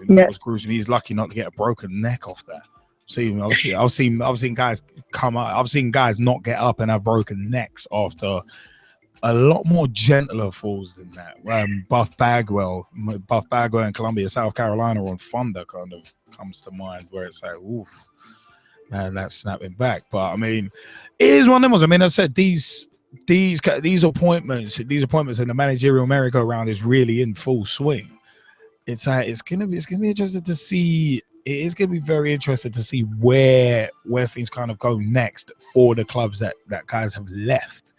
That was gruesome. He's lucky not to get a broken neck off that. I've seen guys come up. I've seen guys not get up and have broken necks after a lot more gentler falls than that. Buff Bagwell in Columbia, South Carolina on Thunder kind of comes to mind, where it's like, oof, man, that's snapping back. But I mean, it is one of them ones. I mean, I said these appointments in the managerial merry-go-round is really in full swing. It's gonna be interesting to see. It is going to be very interesting to see where things kind of go next for the clubs that guys have left.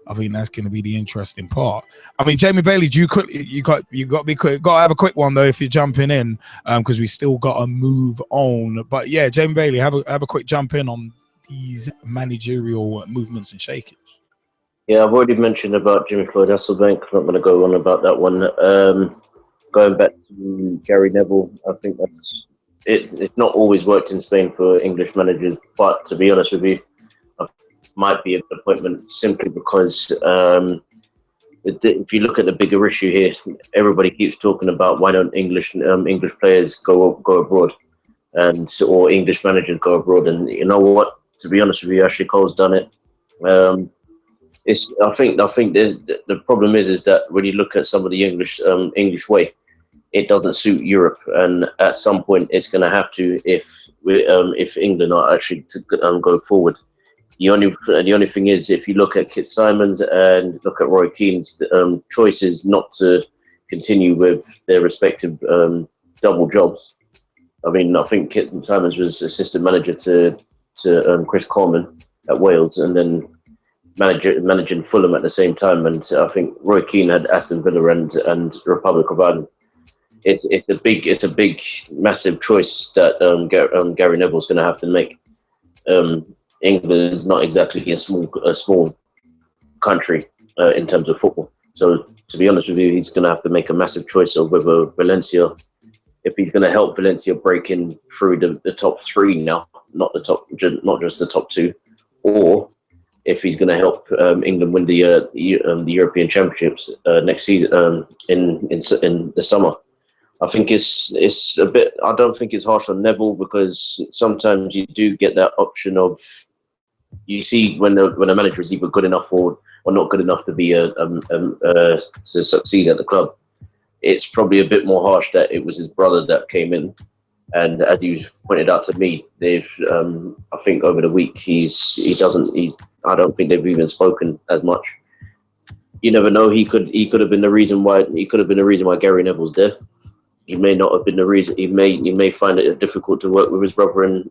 I think that's going to be the interesting part. I mean, Jamie Bailey, you got to be quick. Got to have a quick one though if you're jumping in, because we still got to move on. But yeah, Jamie Bailey, have a quick jump in on these managerial movements and shakings. Yeah, I've already mentioned about Jimmy Floyd Hasselbaink. I'm not going to go on about that one. Going back to Gary Neville, I think it's not always worked in Spain for English managers, but to be honest with you, it might be a good appointment simply because if you look at the bigger issue here, everybody keeps talking about why don't English players go abroad or English managers go abroad, and you know what? To be honest with you, Ashley Cole's done it. I think the problem is that when you look at some of the English way, it doesn't suit Europe, and at some point it's going to have to if England are actually to go forward. The only thing is, if you look at Kit Simons and look at Roy Keane's choices not to continue with their respective double jobs. I mean, I think Kit Simons was assistant manager to Chris Coleman at Wales, and then managing Fulham at the same time. And I think Roy Keane had Aston Villa and Republic of Ireland. It's a big, massive choice that Gary Neville's going to have to make. England is not exactly a small country in terms of football. So to be honest with you, he's going to have to make a massive choice of whether Valencia, if he's going to help Valencia break in through the top three now, not just the top two, or if he's going to help England win the European Championships next season in the summer. I think it's a bit. I don't think it's harsh on Neville, because sometimes you do get that option of, you see when a manager is either good enough or not good enough to be to succeed at the club. It's probably a bit more harsh that it was his brother that came in, and as you pointed out to me, they've I think over the week I don't think they've even spoken as much. You never know. He could have been the reason why Gary Neville's there. He may not have been the reason. He may find it difficult to work with his brother, and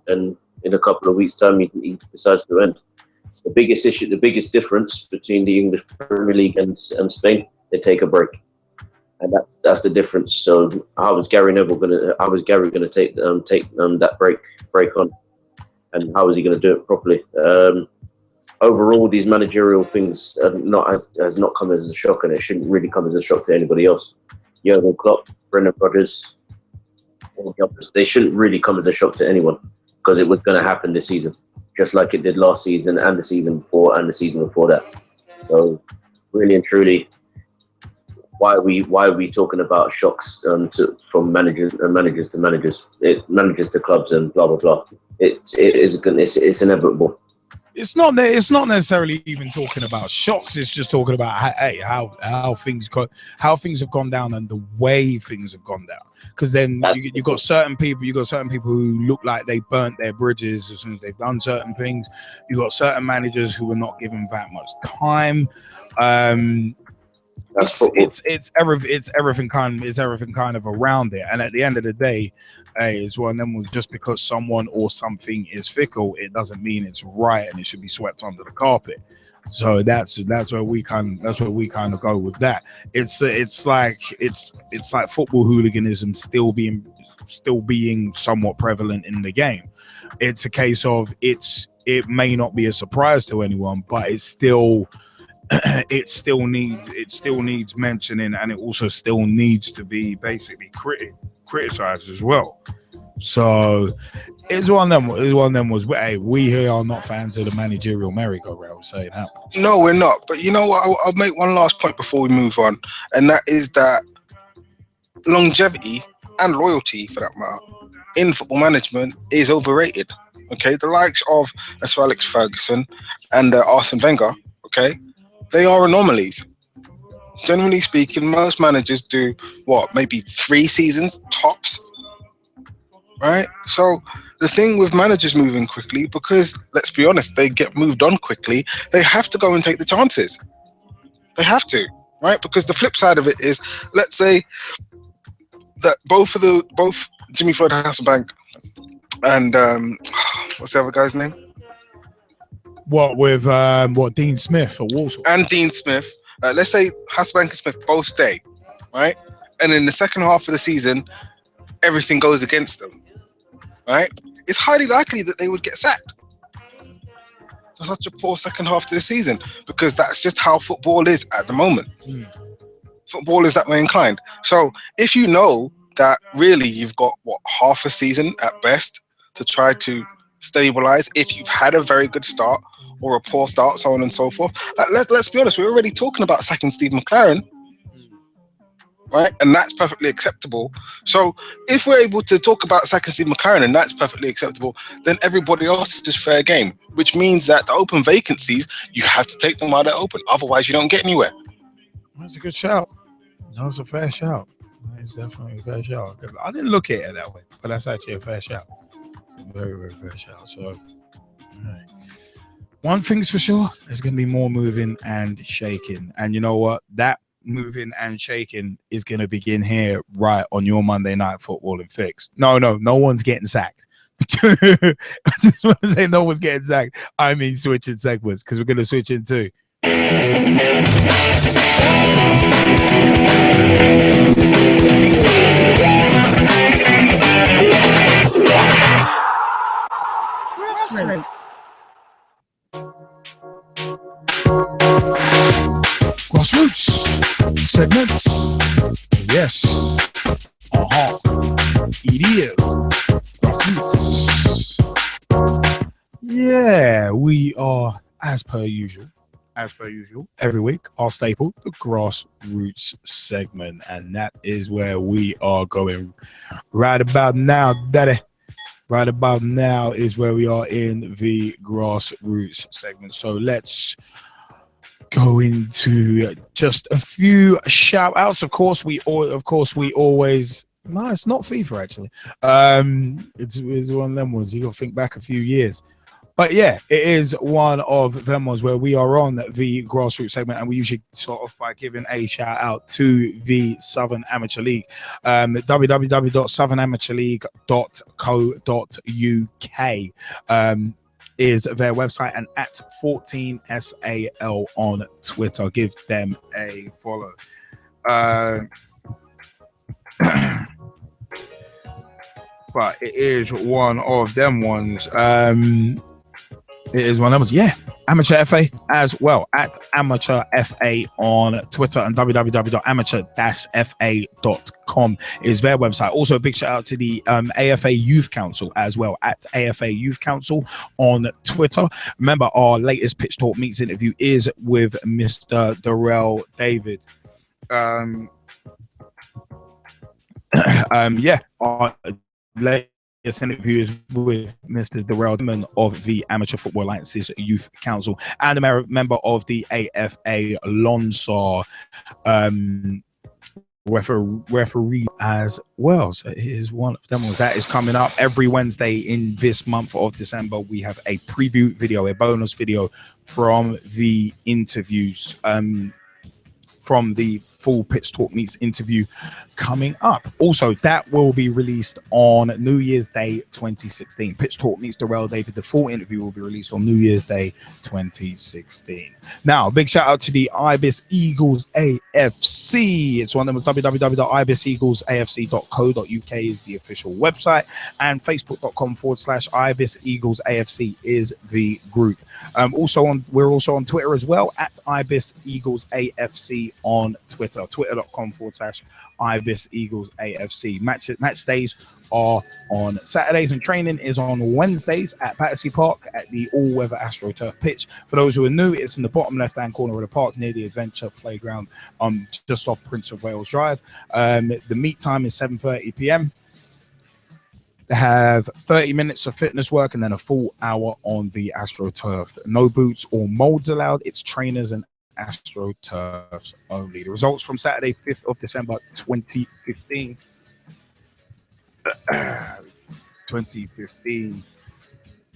in a couple of weeks' time, he decides to end. The biggest difference between the English Premier League and Spain, they take a break, and that's the difference. So how was Gary gonna take that break on, and how was he going to do it properly? Overall, these managerial things has not come as a shock, and it shouldn't really come as a shock to anybody else. Jurgen Klopp, Brendan Rodgers, all the others, they shouldn't really come as a shock to anyone, because it was going to happen this season, just like it did last season and the season before and the season before that. So, really and truly, why are we talking about shocks from managers to managers, managers to clubs, and blah blah blah? It's inevitable. It's not necessarily even talking about shocks. It's just talking about how things have gone down and the way things have gone down. Because then you got certain people who look like they burnt their bridges as soon as they've done certain things. You got certain managers who were not given that much time. it's everything kind of around it. And at the end of the day, hey, it's one of them. Just because someone or something is fickle, it doesn't mean it's right and it should be swept under the carpet. So that's where we kind of go with that. It's like football hooliganism still being somewhat prevalent in the game. It's a case of it may not be a surprise to anyone, but it still needs mentioning, and it also still needs to be basically criticized as well. So it's one of them was hey, we here are not fans of the managerial merry-go-round, saying that. No, we're not. But you know what? I'll make one last point before we move on, and that is that longevity and loyalty, for that matter, in football management is overrated. Okay, the likes of Sir Alex Ferguson and Arsene Wenger, okay, they are anomalies. Generally speaking, most managers do maybe 3 seasons tops, right? So the thing with managers moving quickly, because let's be honest, they get moved on quickly, they have to go and take the chances. They have to, right? Because the flip side of it is, let's say that both Jimmy Floyd Hasselbaink and what's the other guy's name? What with Dean Smith or Walsall? And Dean Smith. Let's say Hasselbaink and Smith both stay, right? And in the second half of the season, everything goes against them, right? It's highly likely that they would get sacked for such a poor second half of the season, because that's just how football is at the moment. Football is that way inclined. So if you know that really you've got half a season at best to try to stabilize, if you've had a very good start or a poor start, so on and so forth. Let's be honest, we're already talking about sacking Steve McLaren, right? And that's perfectly acceptable. So if we're able to talk about sacking Steve McLaren and that's perfectly acceptable, then everybody else is just fair game, which means that the open vacancies, you have to take them while they're open. Otherwise, you don't get anywhere. That's a good shout. That was a fair shout. It's definitely a fair shout. I didn't look at it that way, but that's actually a fair shout. It's a very, very fair shout. So, all right. One thing's for sure, there's going to be more moving and shaking. And you know what? That moving and shaking is going to begin here right on your Monday Night Football and Fix. No one's getting sacked. I just want to say no one's getting sacked. I mean switching segments, because we're going to switch into Grassroots segments. Yes. It is Grassroots. Yeah, we are as per usual, every week, our staple, the Grassroots segment. And that is where we are going right about now, daddy. Right about now is where we are in the Grassroots segment. So let's go into just a few shout outs. Of course, we always. No, it's not FIFA actually. It's one of them ones. You got to think back a few years. But yeah, it is one of them ones where we are on the Grassroots segment, and we usually start off by giving a shout out to the Southern Amateur League. www.southernamateurleague.co.uk is their website, and at 14SAL on Twitter. Give them a follow. But it is one of them ones. It is one of them. Yeah, Amateur FA as well, at Amateur FA on Twitter, and www.amateur-fa.com is their website. Also, a big shout out to the AFA Youth Council as well, at AFA Youth Council on Twitter. Remember, our latest Pitch Talk Meets interview is with Mr. Darrell David. Yeah, our latest interview is with Mr. Gerald of the Amateur Football Alliance's Youth Council and a member of the AFA Lonsar referee as well. So it is one of them. That is coming up every Wednesday in this month of December. We have a preview video, a bonus video from the interviews from the full Pitch Talk Meets interview coming up. Also, that will be released on New Year's Day 2016. Pitch Talk Meets Darrell David. The full interview will be released on New Year's Day 2016. Now, big shout out to the Ibis Eagles AFC. It's one of them was www.ibiseaglesafc.co.uk is the official website, and facebook.com/Ibis Eagles AFC is the group. We're also on Twitter as well at Ibis Eagles AFC on Twitter. Twitter.com/Ibis Eagles AFC. Match days are on Saturdays and training is on Wednesdays at Battersea Park at the all-weather AstroTurf pitch. For those who are new, it's in the bottom left-hand corner of the park near the Adventure Playground, just off Prince of Wales Drive. The meet time is 7:30 p.m. They have 30 minutes of fitness work and then a full hour on the AstroTurf. No boots or molds allowed. It's trainers and AstroTurfs only. The results from Saturday, 5th of December, 2015. 2015.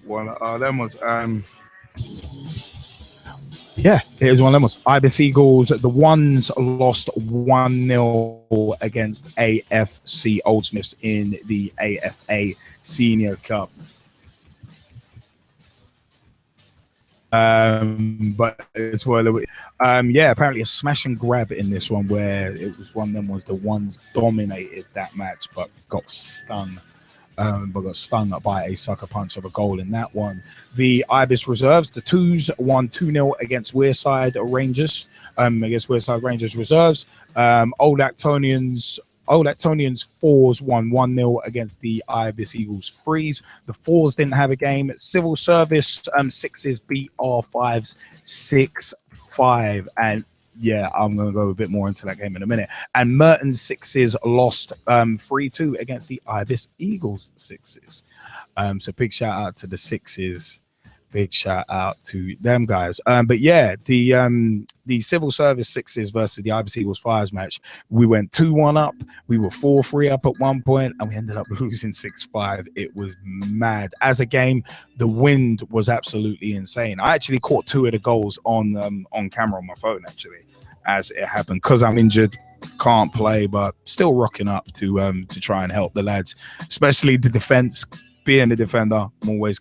One of them was yeah, it was one of them was Ibis Eagles. The ones lost 1-0 against AFC Old Smiths in the AFA Senior Cup. But it's apparently a smash and grab in this one where it was one of them was the ones dominated that match but got stung. Got stung by a sucker punch of a goal in that one. The Ibis Reserves, the Twos, won 2-0 against Wearside Rangers. Reserves. Old Actonians Fours won 1-0 against the Ibis Eagles Freeze. The Fours didn't have a game. Civil Service Sixes beat R5s 6-5. And yeah, I'm going to go a bit more into that game in a minute. And Merton Sixes lost 3-2 against the Ibis Eagles Sixes. So big shout out to the Sixes. Big shout out to them guys. But yeah, the Civil Service Sixes versus the Ibis Eagles Fives match, we went 2-1 up. We were 4-3 up at one point, and we ended up losing 6-5. It was mad. As a game, the wind was absolutely insane. I actually caught 2 of the goals on camera on my phone, actually, as it happened, because I'm injured, can't play, but still rocking up to try and help the lads, especially the defense. Being the defender, I'm always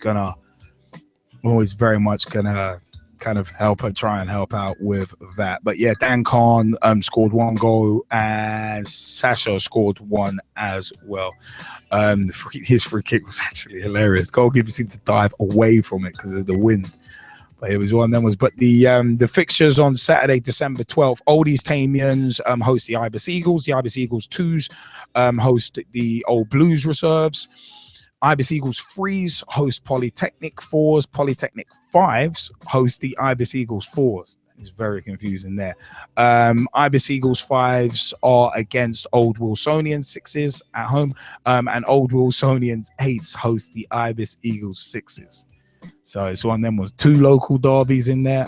very much gonna kind of try and help out with that. But yeah, Dan Khan scored 1 goal and Sasha scored 1 as well. His free kick was actually hilarious. Goalkeeper seemed to dive away from it because of the wind. But it was one of them. But the fixtures on Saturday, December 12th, Oldies Tamians host the Ibis Eagles. The Ibis Eagles 2s host the Old Blues Reserves. Ibis Eagles Freeze host Polytechnic 4s. Polytechnic 5s host the Ibis Eagles 4s. It's very confusing there. Ibis Eagles 5s are against Old Wilsonian 6s at home. And Old Wilsonians 8s host the Ibis Eagles 6s. So it's one of them was 2 local derbies in there.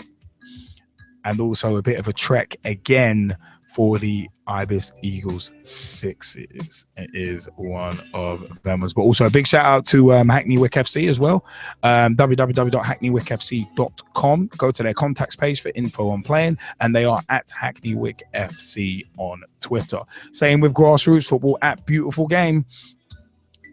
And also a bit of a trek again for the Ibis Eagles 6s. It is one of them. But also a big shout out to Hackney Wick FC as well. www.hackneywickfc.com. Go to their contacts page for info on playing, and they are at Hackney Wick FC on Twitter. Same with Grassroots Football at Beautiful Game.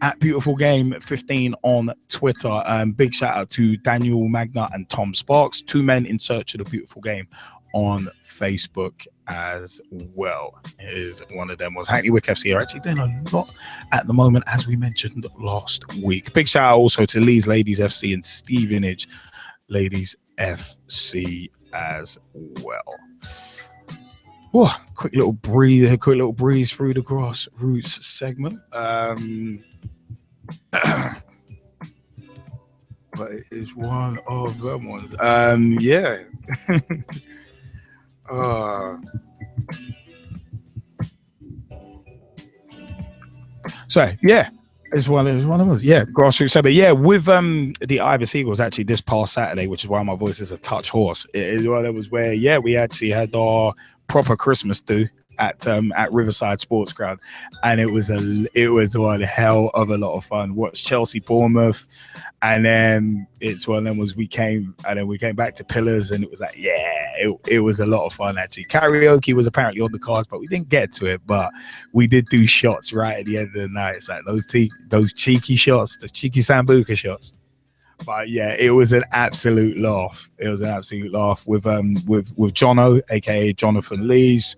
At Beautiful Game 15 on Twitter. Big shout out to Daniel Magna and Tom Sparks, 2 men in search of the Beautiful Game on Facebook as well. It is one of them. Was Hackney Wick FC are actually doing a lot at the moment, as we mentioned last week. Big shout out also to Leeds Ladies FC and Stevenage Ladies FC as well. Whoa, quick little breeze through the Grassroots segment. But it is one of them ones. Yeah. So yeah, it's one of those. Yeah, Grassroots. But yeah, with the Ibis Eagles actually this past Saturday, which is why my voice is a touch hoarse. It is one of those where we actually had our proper Christmas do at Riverside Sports Ground, and it was one hell of a lot of fun. Watched Chelsea Bournemouth, and then it's one of them was we came back to Pillars, and it was like, yeah, it was a lot of fun actually. Karaoke was apparently on the cards, but we didn't get to it. But we did do shots right at the end of the night. It's like those cheeky shots, the cheeky sambuca shots. But yeah, it was an absolute laugh. It was an absolute laugh with Jono, aka Jonathan Lees.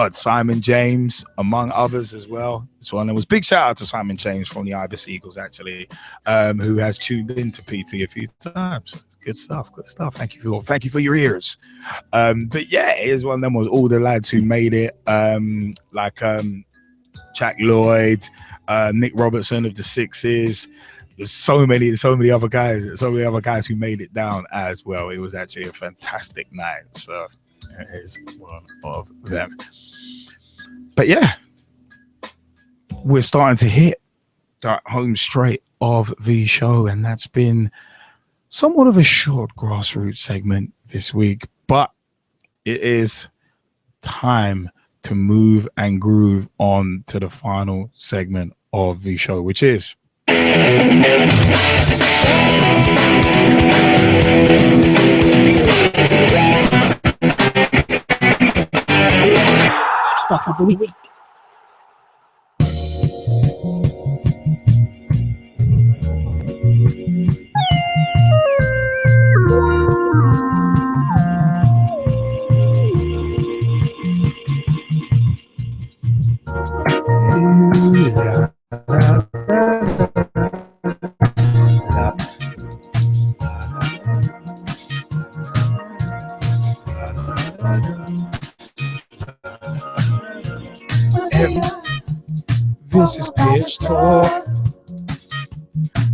Simon James, among others as well. So there was big shout out to Simon James from the Ibis Eagles, actually, who has tuned into PT a few times. Good stuff, good stuff. Thank you for your ears. But yeah, it is one of them was all the lads who made it, like Jack Lloyd, Nick Robertson of the Sixes. There's so many other guys who made it down as well. It was actually a fantastic night. So it is one of them. But yeah, we're starting to hit that home straight of the show, and that's been somewhat of a short grassroots segment this week, but it is time to move and groove on to the final segment of the show, which is Stuff of the week. This is Pitch Talk.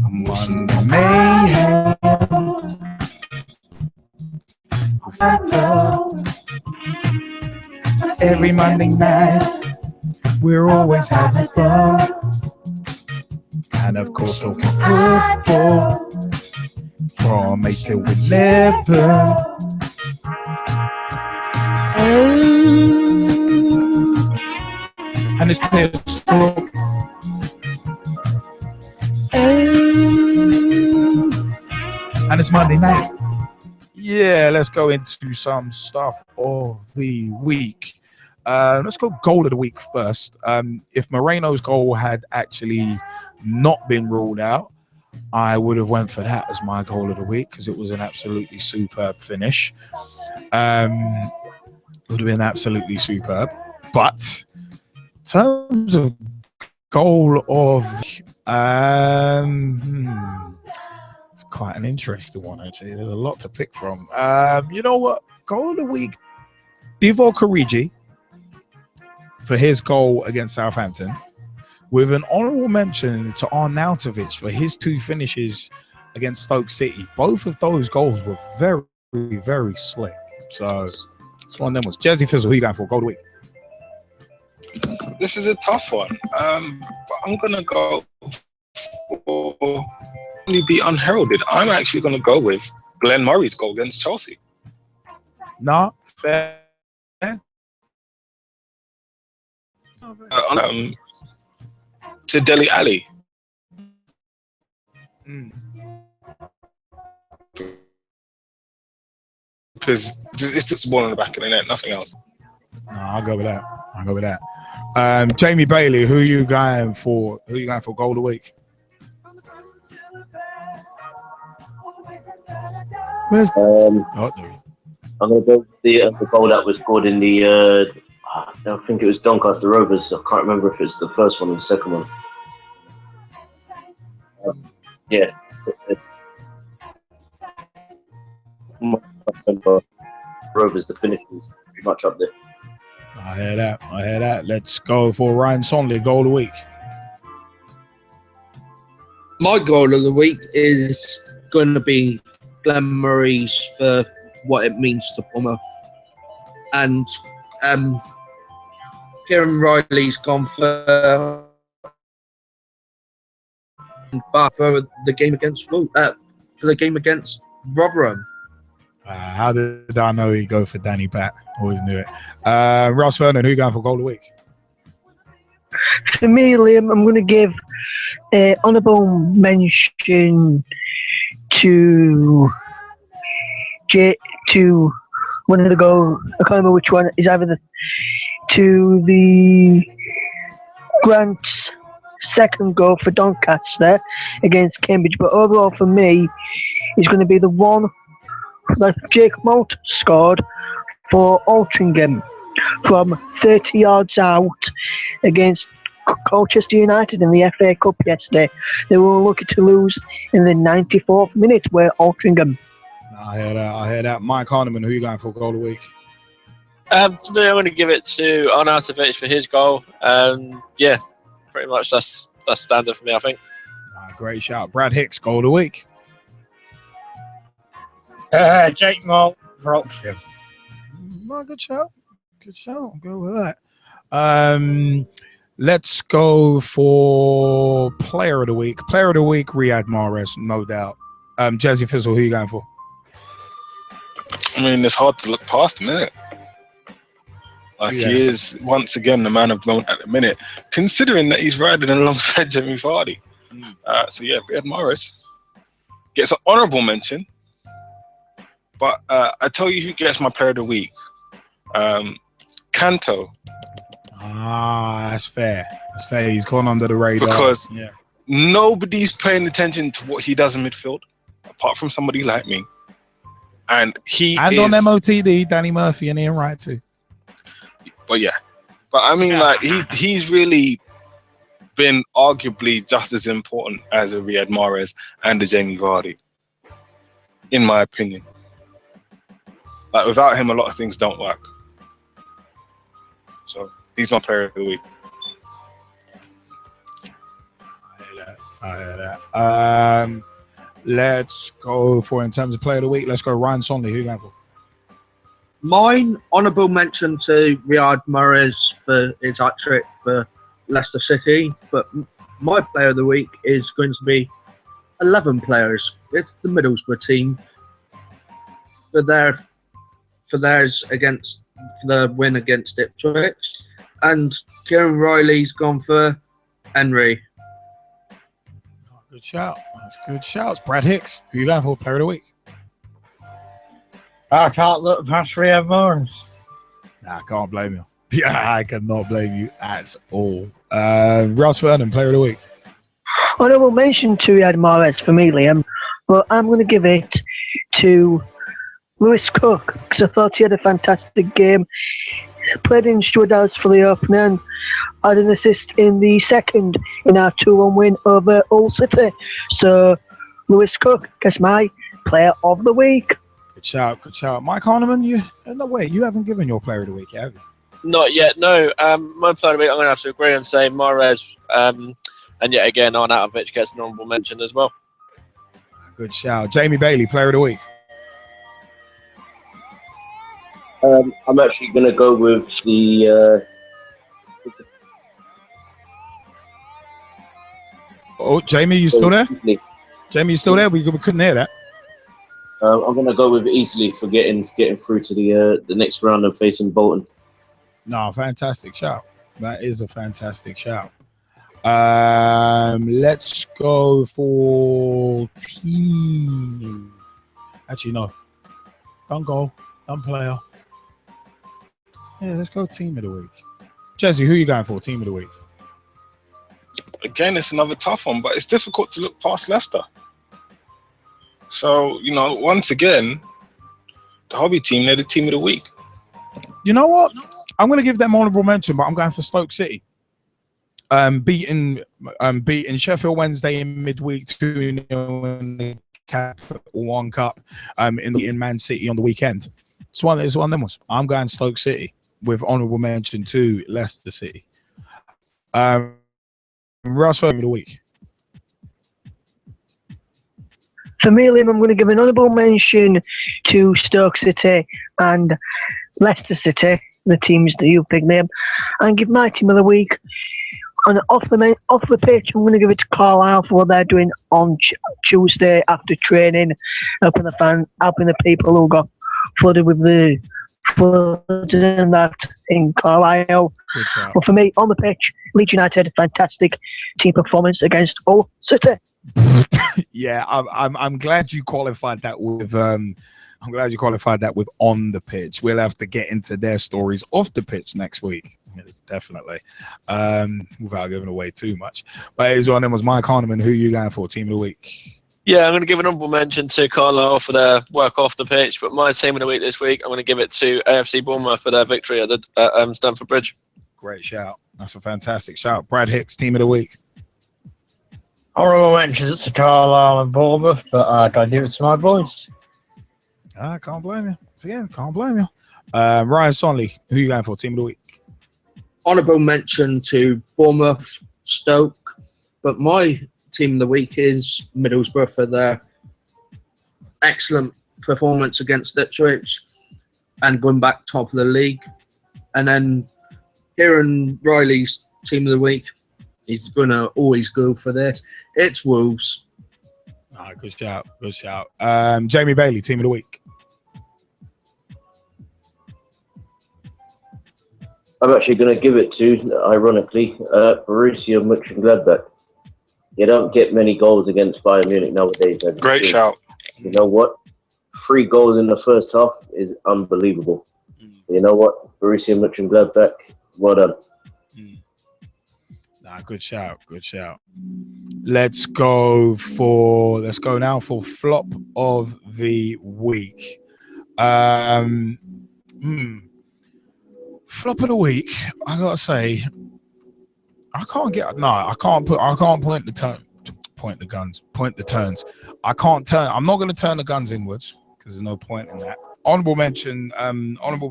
I'm on the mayhem. Every Monday night, we're always having fun. And of course, talking football from 8 till 11. And it's Pitch Talk. And it's Monday night. Yeah, let's go into some stuff of the week. Let's go goal of the week first. If Moreno's goal had actually not been ruled out, I would have went for that as my goal of the week because it was an absolutely superb finish. It would have been absolutely superb. But in terms of goal of it's quite an interesting one actually. There's a lot to pick from. You know what? Goal of the week, Divock Origi for his goal against Southampton, with an honourable mention to Arnautovic for his 2 finishes against Stoke City. Both of those goals were very, very slick. So it's one of them was Jazzy Fizzle. Who you going for? Goal of the week. This is a tough one. But I'm gonna go for only be unheralded. I'm actually gonna go with Glenn Murray's goal against Chelsea. No, fair. To Dele Alli. Because it's just ball in the back of the net, nothing else. No, I'll go with that. Jamie Bailey, who are you going for? Who are you going for goal of the week? Where's I'm going to go with the goal that was scored in the I think it was Doncaster Rovers. I can't remember if it's the first one or the second one. It's Rovers. The finish was pretty much up there. I hear that. Let's go for Ryan Sonley, goal of the week. My goal of the week is going to be Glenn Murray's for what it means to Plymouth. And Kieran Riley's gone for the game against Rotherham. How did I know he'd go for Danny Bat? Always knew it. Russ Vernon, who you going for goal of the week? For me, Liam, I'm going to give honourable mention to to one of the goal. I can't remember which one is either to the Grant's second goal for Doncaster against Cambridge, but overall for me is going to be the one that Jake Moult scored for Altrincham from 30 yards out against Colchester United in the FA Cup yesterday. They were lucky to lose in the 94th minute where Altrincham. I hear that. Mike Harniman, who are you going for goal of the week? For me, I'm going to give it to Arnautovic for his goal. Yeah, pretty much that's standard for me, I think. Great shout. Brad Hicks, goal of the week. Jake Moult for Oxford. Good shout. Good shout. I'll go with that. Let's go for player of the week. Player of the week, Riyad Mahrez, no doubt. Jazzy Fizzle, who are you going for? I mean, it's hard to look past him, isn't it? Like, he is, once again, the man of the moment at the minute, considering that he's riding alongside Jamie Vardy. So, yeah, Riyad Mahrez gets an honourable mention. But I tell you who gets my player of the week. Kanto. That's fair. That's fair. He's gone under the radar. Because nobody's paying attention to what he does in midfield, apart from somebody like me. And he and is... on MOTD, Danny Murphy and Ian Wright too. But yeah. But I mean, like, he's really been arguably just as important as a Riyad Mahrez and a Jamie Vardy, in my opinion. Like, without him, a lot of things don't work. So he's my player of the week. I hear that. Let's go for, in terms of player of the week, let's go Ryan Sonley. Who are you going for? Mine, honourable mention to Riyad Mahrez for his hat-trick for Leicester City, but my player of the week is going to be 11 players. It's the Middlesbrough team for theirs against the win against Ipswich, and Kieran Riley's gone for Henry. Good shout. That's good shouts. Brad Hicks, who are you going for player of the week? I can't look past Riyad Mahrez. Nah, I can't blame you. Yeah, I cannot blame you at all. Russ Vernon, player of the week. Honourable mention to Riyad Mahrez for me, Liam, but I'm going to give it to Lewis Cook because I thought he had a fantastic game. Played in Stuart for the opener and had an assist in the second in our 2-1 win over Hull City. So, Lewis Cook gets my player of the week. Good shout, good shout. Mike Harniman, you haven't given your player of the week, have you? Not yet, no. My player of the week, I'm going to have to agree and say Mahrez. And yet again, Arnautovic gets an honourable mention as well. Good shout. Jamie Bailey, player of the week. I'm actually going to go with the... Jamie, you still there? Jamie, you still there? We couldn't hear that. I'm going to go with Easily for getting through to the next round and facing Bolton. No, fantastic shout. That is a fantastic shout. Let's go for team. Actually, no. Don't go. Don't player. Yeah, let's go team of the week. Jesse, who are you going for? Team of the week. Again, it's another tough one, but it's difficult to look past Leicester. So, once again, the hobby team, they're the team of the week. You know what? I'm going to give them honourable mention, but I'm going for Stoke City. Beating Sheffield Wednesday in midweek 2-0 in the One Cup in Man City on the weekend. It's one of them ones. I'm going Stoke City with honourable mention to Leicester City. Russ Vernon of the week. For me, Liam, I'm going to give an honourable mention to Stoke City and Leicester City, the teams that you picked, Liam, and give my team of the week. And off the pitch, I'm going to give it to Carlisle for what they're doing on Tuesday after training, helping the people who got flooded with the floods and that in Carlisle. But for me, on the pitch, Leeds United, fantastic team performance against Hull City. Yeah, I'm glad you qualified that with I'm glad you qualified that with on the pitch. We'll have to get into their stories off the pitch next week. Yes, definitely. Without giving away too much. But his one name was Mike Harniman. Who are you going for? Team of the week? Yeah, I'm going to give an honourable mention to Carlisle for their work off the pitch, but my team of the week this week, I'm going to give it to AFC Bournemouth for their victory at the Stamford Bridge. Great shout. That's a fantastic shout. Brad Hicks, team of the week. Honourable mentions to Carlisle and Bournemouth, but I got to give it to my boys. I can't blame you. Once again, can't blame you. Ryan Sonley, who are you going for? Team of the week. Honourable mention to Bournemouth, Stoke, but my team of the week is Middlesbrough for their excellent performance against Ipswich and going back top of the league. And then Kieran Riley's team of the week, he's going to always go for this. It's Wolves. Good shout. Good shout. Jamie Bailey, team of the week. I'm actually going to give it to, ironically, Borussia Mönchengladbach. You don't get many goals against Bayern Munich nowadays. Great shout. You know what? 3 goals in the first half is unbelievable. So you know what? Borussia Mönchengladbach, well done. Good shout. Good shout. Let's go now for flop of the week. Flop of the week, I gotta say, I can't point the turns. I can't turn. I'm not going to turn the guns inwards because there's no point in that. Honourable mention,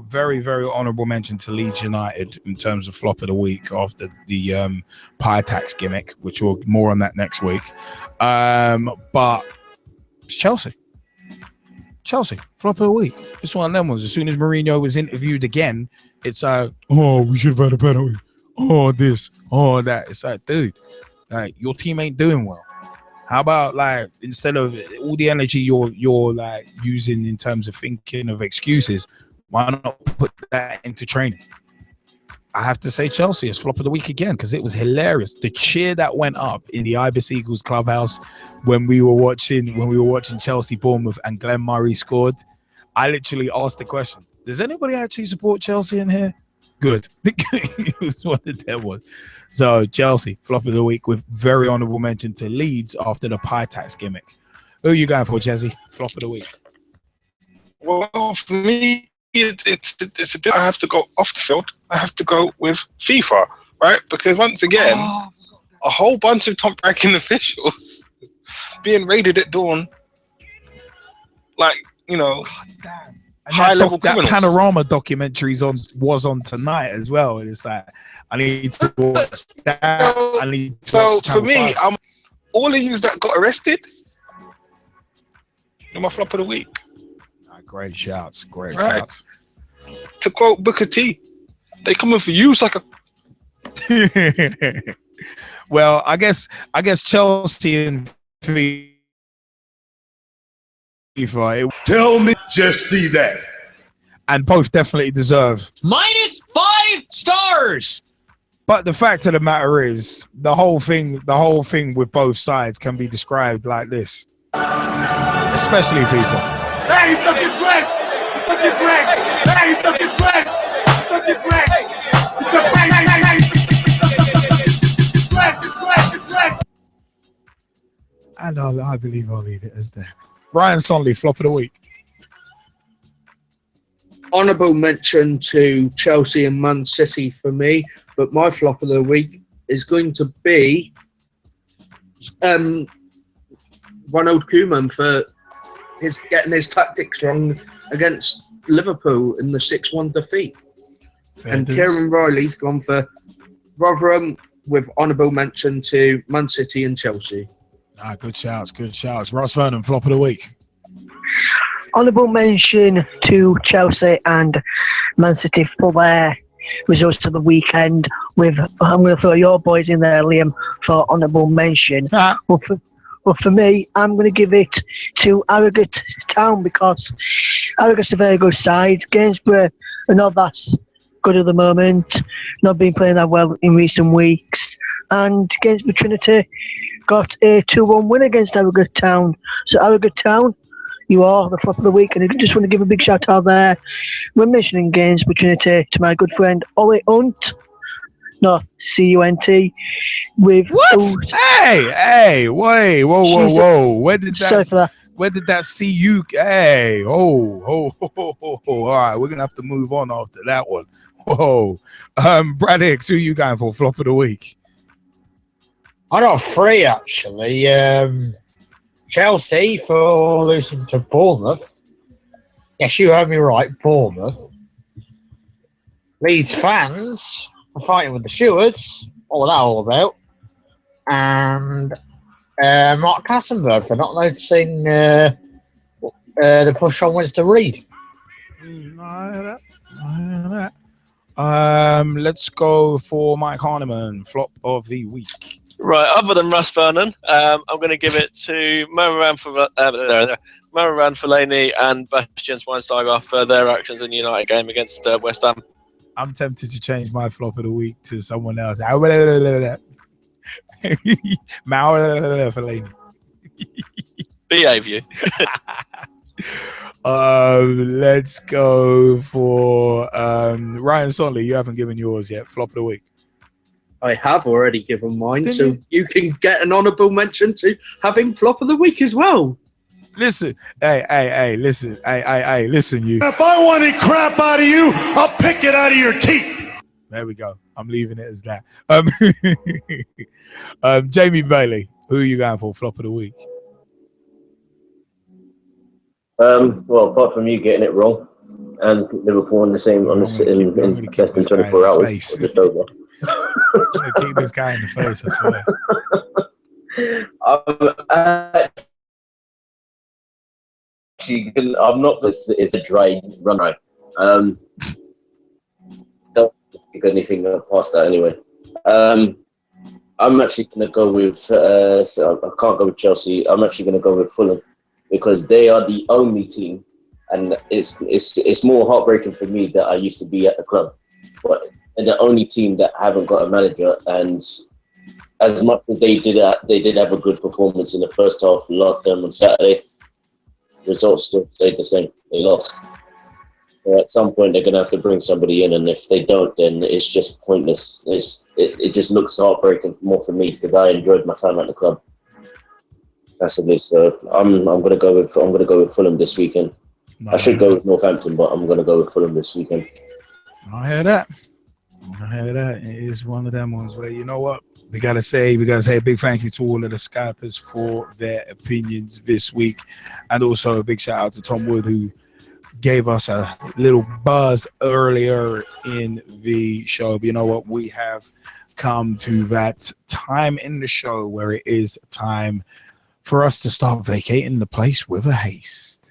very, very honourable mention to Leeds United in terms of flop of the week after the pie tax gimmick, which we'll more on that next week. But Chelsea, flop of the week. It's one of them ones. As soon as Mourinho was interviewed again, it's like, oh, we should have had a penalty. Oh, this, oh, that. It's like, dude, like your team ain't doing well. How about like instead of all the energy you're like using in terms of thinking of excuses, why not put that into training? I have to say Chelsea is flop of the week again because it was hilarious. The cheer that went up in the Ibis Eagles clubhouse when we were watching Chelsea Bournemouth and Glenn Murray scored. I literally asked the question: does anybody actually support Chelsea in here? Good. It was one of them ones. So Chelsea, flop of the week with very honourable mention to Leeds after the pie tax gimmick. Who are you going for, Jesse? Flop of the week. Well, for me, it's I have to go off the field. I have to go with FIFA, right? Because once again, a whole bunch of top-ranking officials being raided at dawn, like, you know, high-level criminals. That Panorama documentary was on tonight as well. And it's like, I need to watch that. So for me, all of you that got arrested, you're my flop of the week. Great shouts. Great right. shouts. To quote Booker T, they coming for you, sucker. Well, I guess Chelsea and FIFA. Tell me, just see that. And both definitely deserve -5 stars. But the fact of the matter is, the whole thing with both sides can be described like this, especially FIFA. Hey, it's a disgrace! It's a disgrace! Hey, it's a disgrace! It's a disgrace! It's a disgrace! And I believe I'll leave it as that. Ryan Sonley, flop of the week. Honourable mention to Chelsea and Man City for me, but my flop of the week is going to be Ronald Koeman for getting his tactics wrong against Liverpool in the 6-1 defeat. And Kieran Riley's gone for Rotherham with honourable mention to Man City and Chelsea. Good shouts, good shouts. Russ Vernon, flop of the week. Honourable mention to Chelsea and Man City for their results of the weekend. I'm going to throw your boys in there, Liam, for honourable mention. Well, for me, I'm going to give it to Harrogate Town because Harrogate's a very good side. Gainsborough are not that good at the moment, not been playing that well in recent weeks. And Gainsborough Trinity got a 2-1 win against Harrogate Town. So Harrogate Town, you are the flop of the week, and I just want to give a big shout out there. We're mentioning games opportunity to my good friend Ollie Hunt. No, C-U-N-T. With what? Hey, wait, whoa. Where did Sorry for that. see you? Hey, oh. All right, we're gonna have to move on after that one. Whoa. Brad Hicks, who you going for flop of the week? I got 3 actually. Chelsea for losing to Bournemouth. Yes, you heard me right, Bournemouth. Leeds fans for fighting with the stewards. What was that all about? And Mark Hasselbaink for not noticing the push on Winston Reid. Let's go for Mike Harniman, flop of the week. Right, other than Russ Vernon, I'm going to give it to Moran Fellaini and Bastian Schweinsteiger for their actions in the United game against West Ham. I'm tempted to change my flop of the week to someone else. Fellaini. Behave you. Let's go for Ryan Sonley. You haven't given yours yet. Flop of the week. I have already given mine, so you can get an honourable mention to having flop of the week as well. Listen, listen, you. If I want any crap out of you, I'll pick it out of your teeth. There we go. I'm leaving it as that. Jamie Bailey, who are you going for flop of the week? Well, apart from you getting it wrong, and Liverpool in the same in less than 24 hours, just over. I'm gonna kick this guy in the face, I swear. I'm not. It's a dry run. Right. Don't think anything past that anyway. I'm actually gonna go with. So I can't go with Chelsea. I'm actually gonna go with Fulham because they are the only team, and it's more heartbreaking for me that I used to be at the club, but. And the only team that haven't got a manager, and as much as they did have a good performance in the first half on Saturday, results still stayed the same. They lost. So at some point, they're going to have to bring somebody in, and if they don't, then it's just pointless. It just looks heartbreaking more for me because I enjoyed my time at the club. Massively. So I'm going to go with Fulham this weekend. I should go with Northampton, but I'm going to go with Fulham this weekend. I hear that. It is one of them ones where, you know what, we gotta say a big thank you to all of the Skypers for their opinions this week, and also a big shout out to Tom Wood, who gave us a little buzz earlier in the show. But you know what, we have come to that time in the show where it is time for us to start vacating the place with a haste.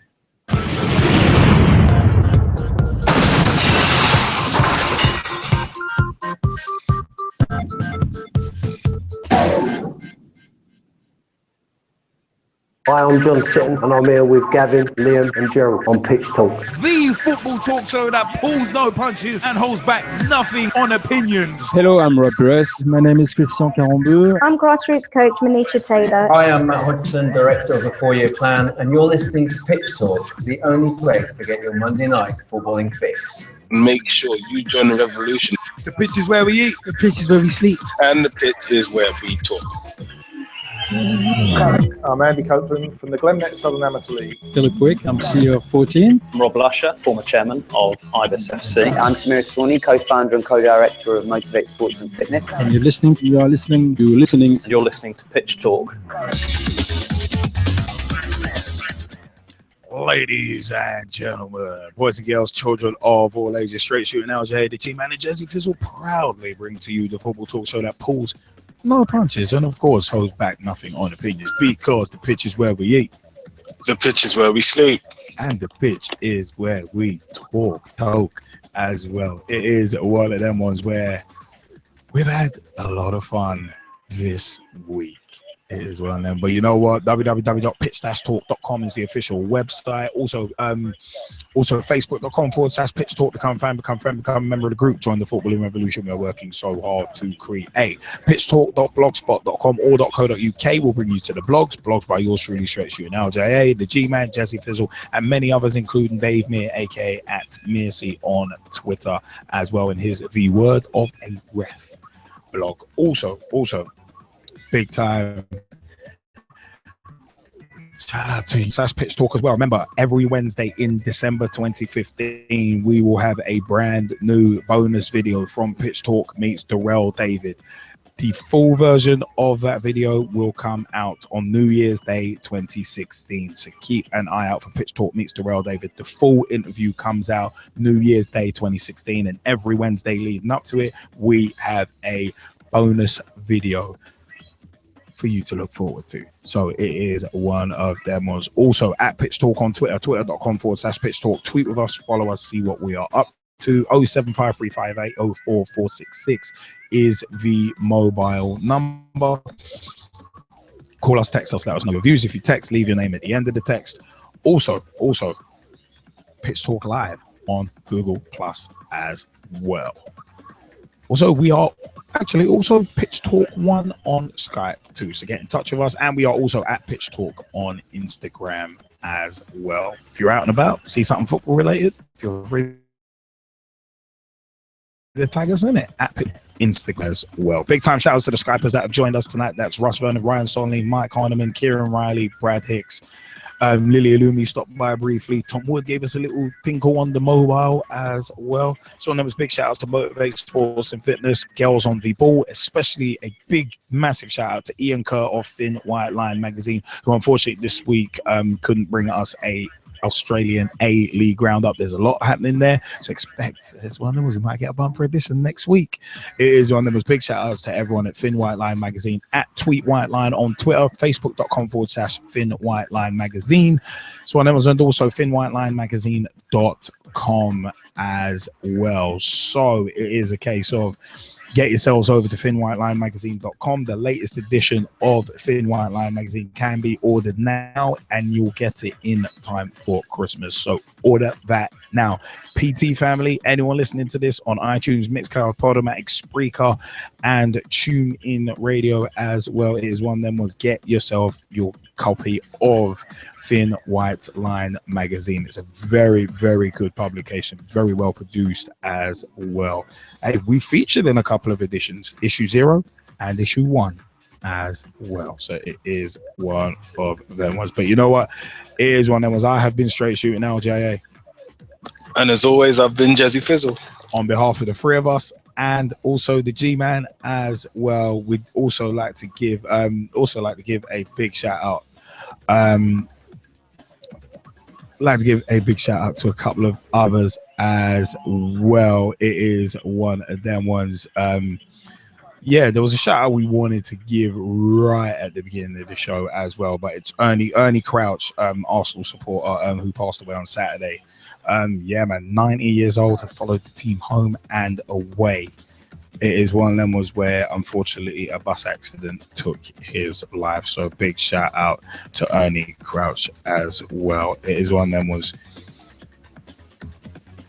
Hi, I'm John Sitton, and I'm here with Gavin, Liam, and Gerald on Pitch Talk. The football talk show that pulls no punches and holds back nothing on opinions. Hello, I'm Rob Russ. My name is Christian Carambeu. I'm grassroots coach Manisha Taylor. Hi, I'm Matt Hodgson, director of the 4-year plan, and you're listening to Pitch Talk, the only place to get your Monday night footballing fix. Make sure you join the revolution. The pitch is where we eat. The pitch is where we sleep. And the pitch is where we talk. I'm Andy Copeland from the Glennet Southern Amateur League. Philip Wick, I'm CEO of 14. I'm Rob Lusher, former chairman of Ibis FC. I'm Samir Swanee, co-founder and co-director of Motivate Sports and Fitness. And you're listening to Pitch Talk. Ladies and gentlemen, boys and girls, children of all ages, straight shooting LJ, the G-Man and Jesse Fizzle proudly bring to you the football talk show that pulls no punches and of course holds back nothing on opinions, because the pitch is where we eat. The pitch is where we sleep. And the pitch is where we talk as well. It is one of them ones where we've had a lot of fun this week. It is one of them. But you know what? www.pitch-talk.com is the official website. Also, facebook.com/pitch talk. Become fan, become friend, become a member of the group. Join the footballing revolution. We are working so hard to create. pitchtalk.blogspot.com or .co.uk will bring you to the blogs by yours truly, Straight Shooting LJA, the G-Man, Jazzy Fizzle, and many others, including Dave Mear, aka at Mearsey on Twitter, as well in his The Word of a Ref blog. Also, big time shout out to /Pitch Talk as well. Remember, every Wednesday in December 2015, we will have a brand new bonus video from Pitch Talk meets Gerald David. The full version of that video will come out on New Year's Day 2016. So keep an eye out for Pitch Talk meets Gerald David. The full interview comes out New Year's Day 2016, and every Wednesday leading up to it, we have a bonus video for you to look forward to. So it is one of them ones. Also at Pitch Talk on Twitter, twitter.com/Pitch Talk. Tweet with us, follow us, see what we are up to. 07535804466 is the mobile number. Call us, text us, let us know your views. If you text, leave your name at the end of the text. Also Pitch Talk Live on Google Plus as well. Also, we are actually also Pitch Talk 1 on Skype too. So get in touch with us. And we are also at Pitch Talk on Instagram as well. If you're out and about, see something football related, feel free to tag us in it at Instagram as well. Big time shout outs to the Skypers that have joined us tonight. That's Russ Vernon, Ryan Sonley, Mike Harniman, Kieran Riley, Brad Hicks. Lily Alumi stopped by briefly. Tom Wood gave us a little tinkle on the mobile as well. So there was big shout outs to Motivate Sports and Fitness, Girls on the Ball, especially a big, massive shout out to Ian Kerr of Thin White Line magazine, who unfortunately this week couldn't bring us a Australian A-League roundup. There's a lot happening there, so expect it's one of them. We might get a bumper edition next week. It is one of them. Big shout outs to everyone at Thin White Line magazine, at Tweet White Line on Twitter, facebook.com/Thin White Line magazine. So one of them, and also thinwhiteline-magazine.com as well. So it is a case of get yourselves over to thinwhiteline-magazine.com. The latest edition of Thin White Line magazine can be ordered now, and you'll get it in time for Christmas. So order that now. PT family, anyone listening to this on iTunes, Mixcloud, Podomatic, Spreaker, and TuneIn Radio as well, it is one of them ones. Get yourself your copy of Thin White Line magazine. It's a very, very good publication, very well produced as well. Hey, we featured in a couple of editions, issue 0 and issue 1 as well. So it is one of them ones. But you know what? It is one of them ones. I have been Straight Shooting LJA. And as always, I've been Jazzy Fizzle. On behalf of the three of us and also the G-Man as well, we'd also like to give a big shout out. Like to give a big shout out to a couple of others as well. It is one of them ones. There was a shout out we wanted to give right at the beginning of the show as well, but it's Ernie Crouch, Arsenal supporter, who passed away on Saturday. 90 years old, have followed the team home and away. It is one of them was where unfortunately a bus accident took his life. So big shout out to Ernie Crouch as well. It is one of them was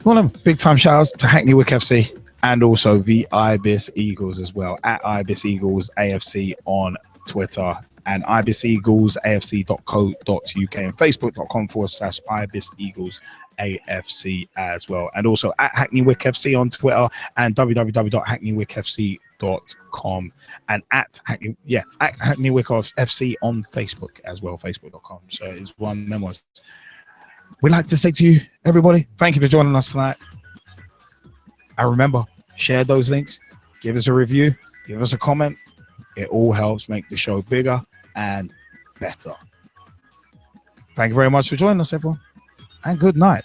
one of them big time shout outs to Hackney Wick FC and also the Ibis Eagles as well, at Ibis Eagles AFC on Twitter and ibiseaglesafc.co.uk and facebook.com/Ibis Eagles AFC as well, and also at Hackney Wick FC on Twitter and www.hackneywickfc.com and at Hackney Wick FC on Facebook as well, facebook.com. So it's one of them ones. We'd like to say to you, everybody, thank you for joining us tonight. And remember, share those links, give us a review, give us a comment. It all helps make the show bigger and better. Thank you very much for joining us, everyone, and good night.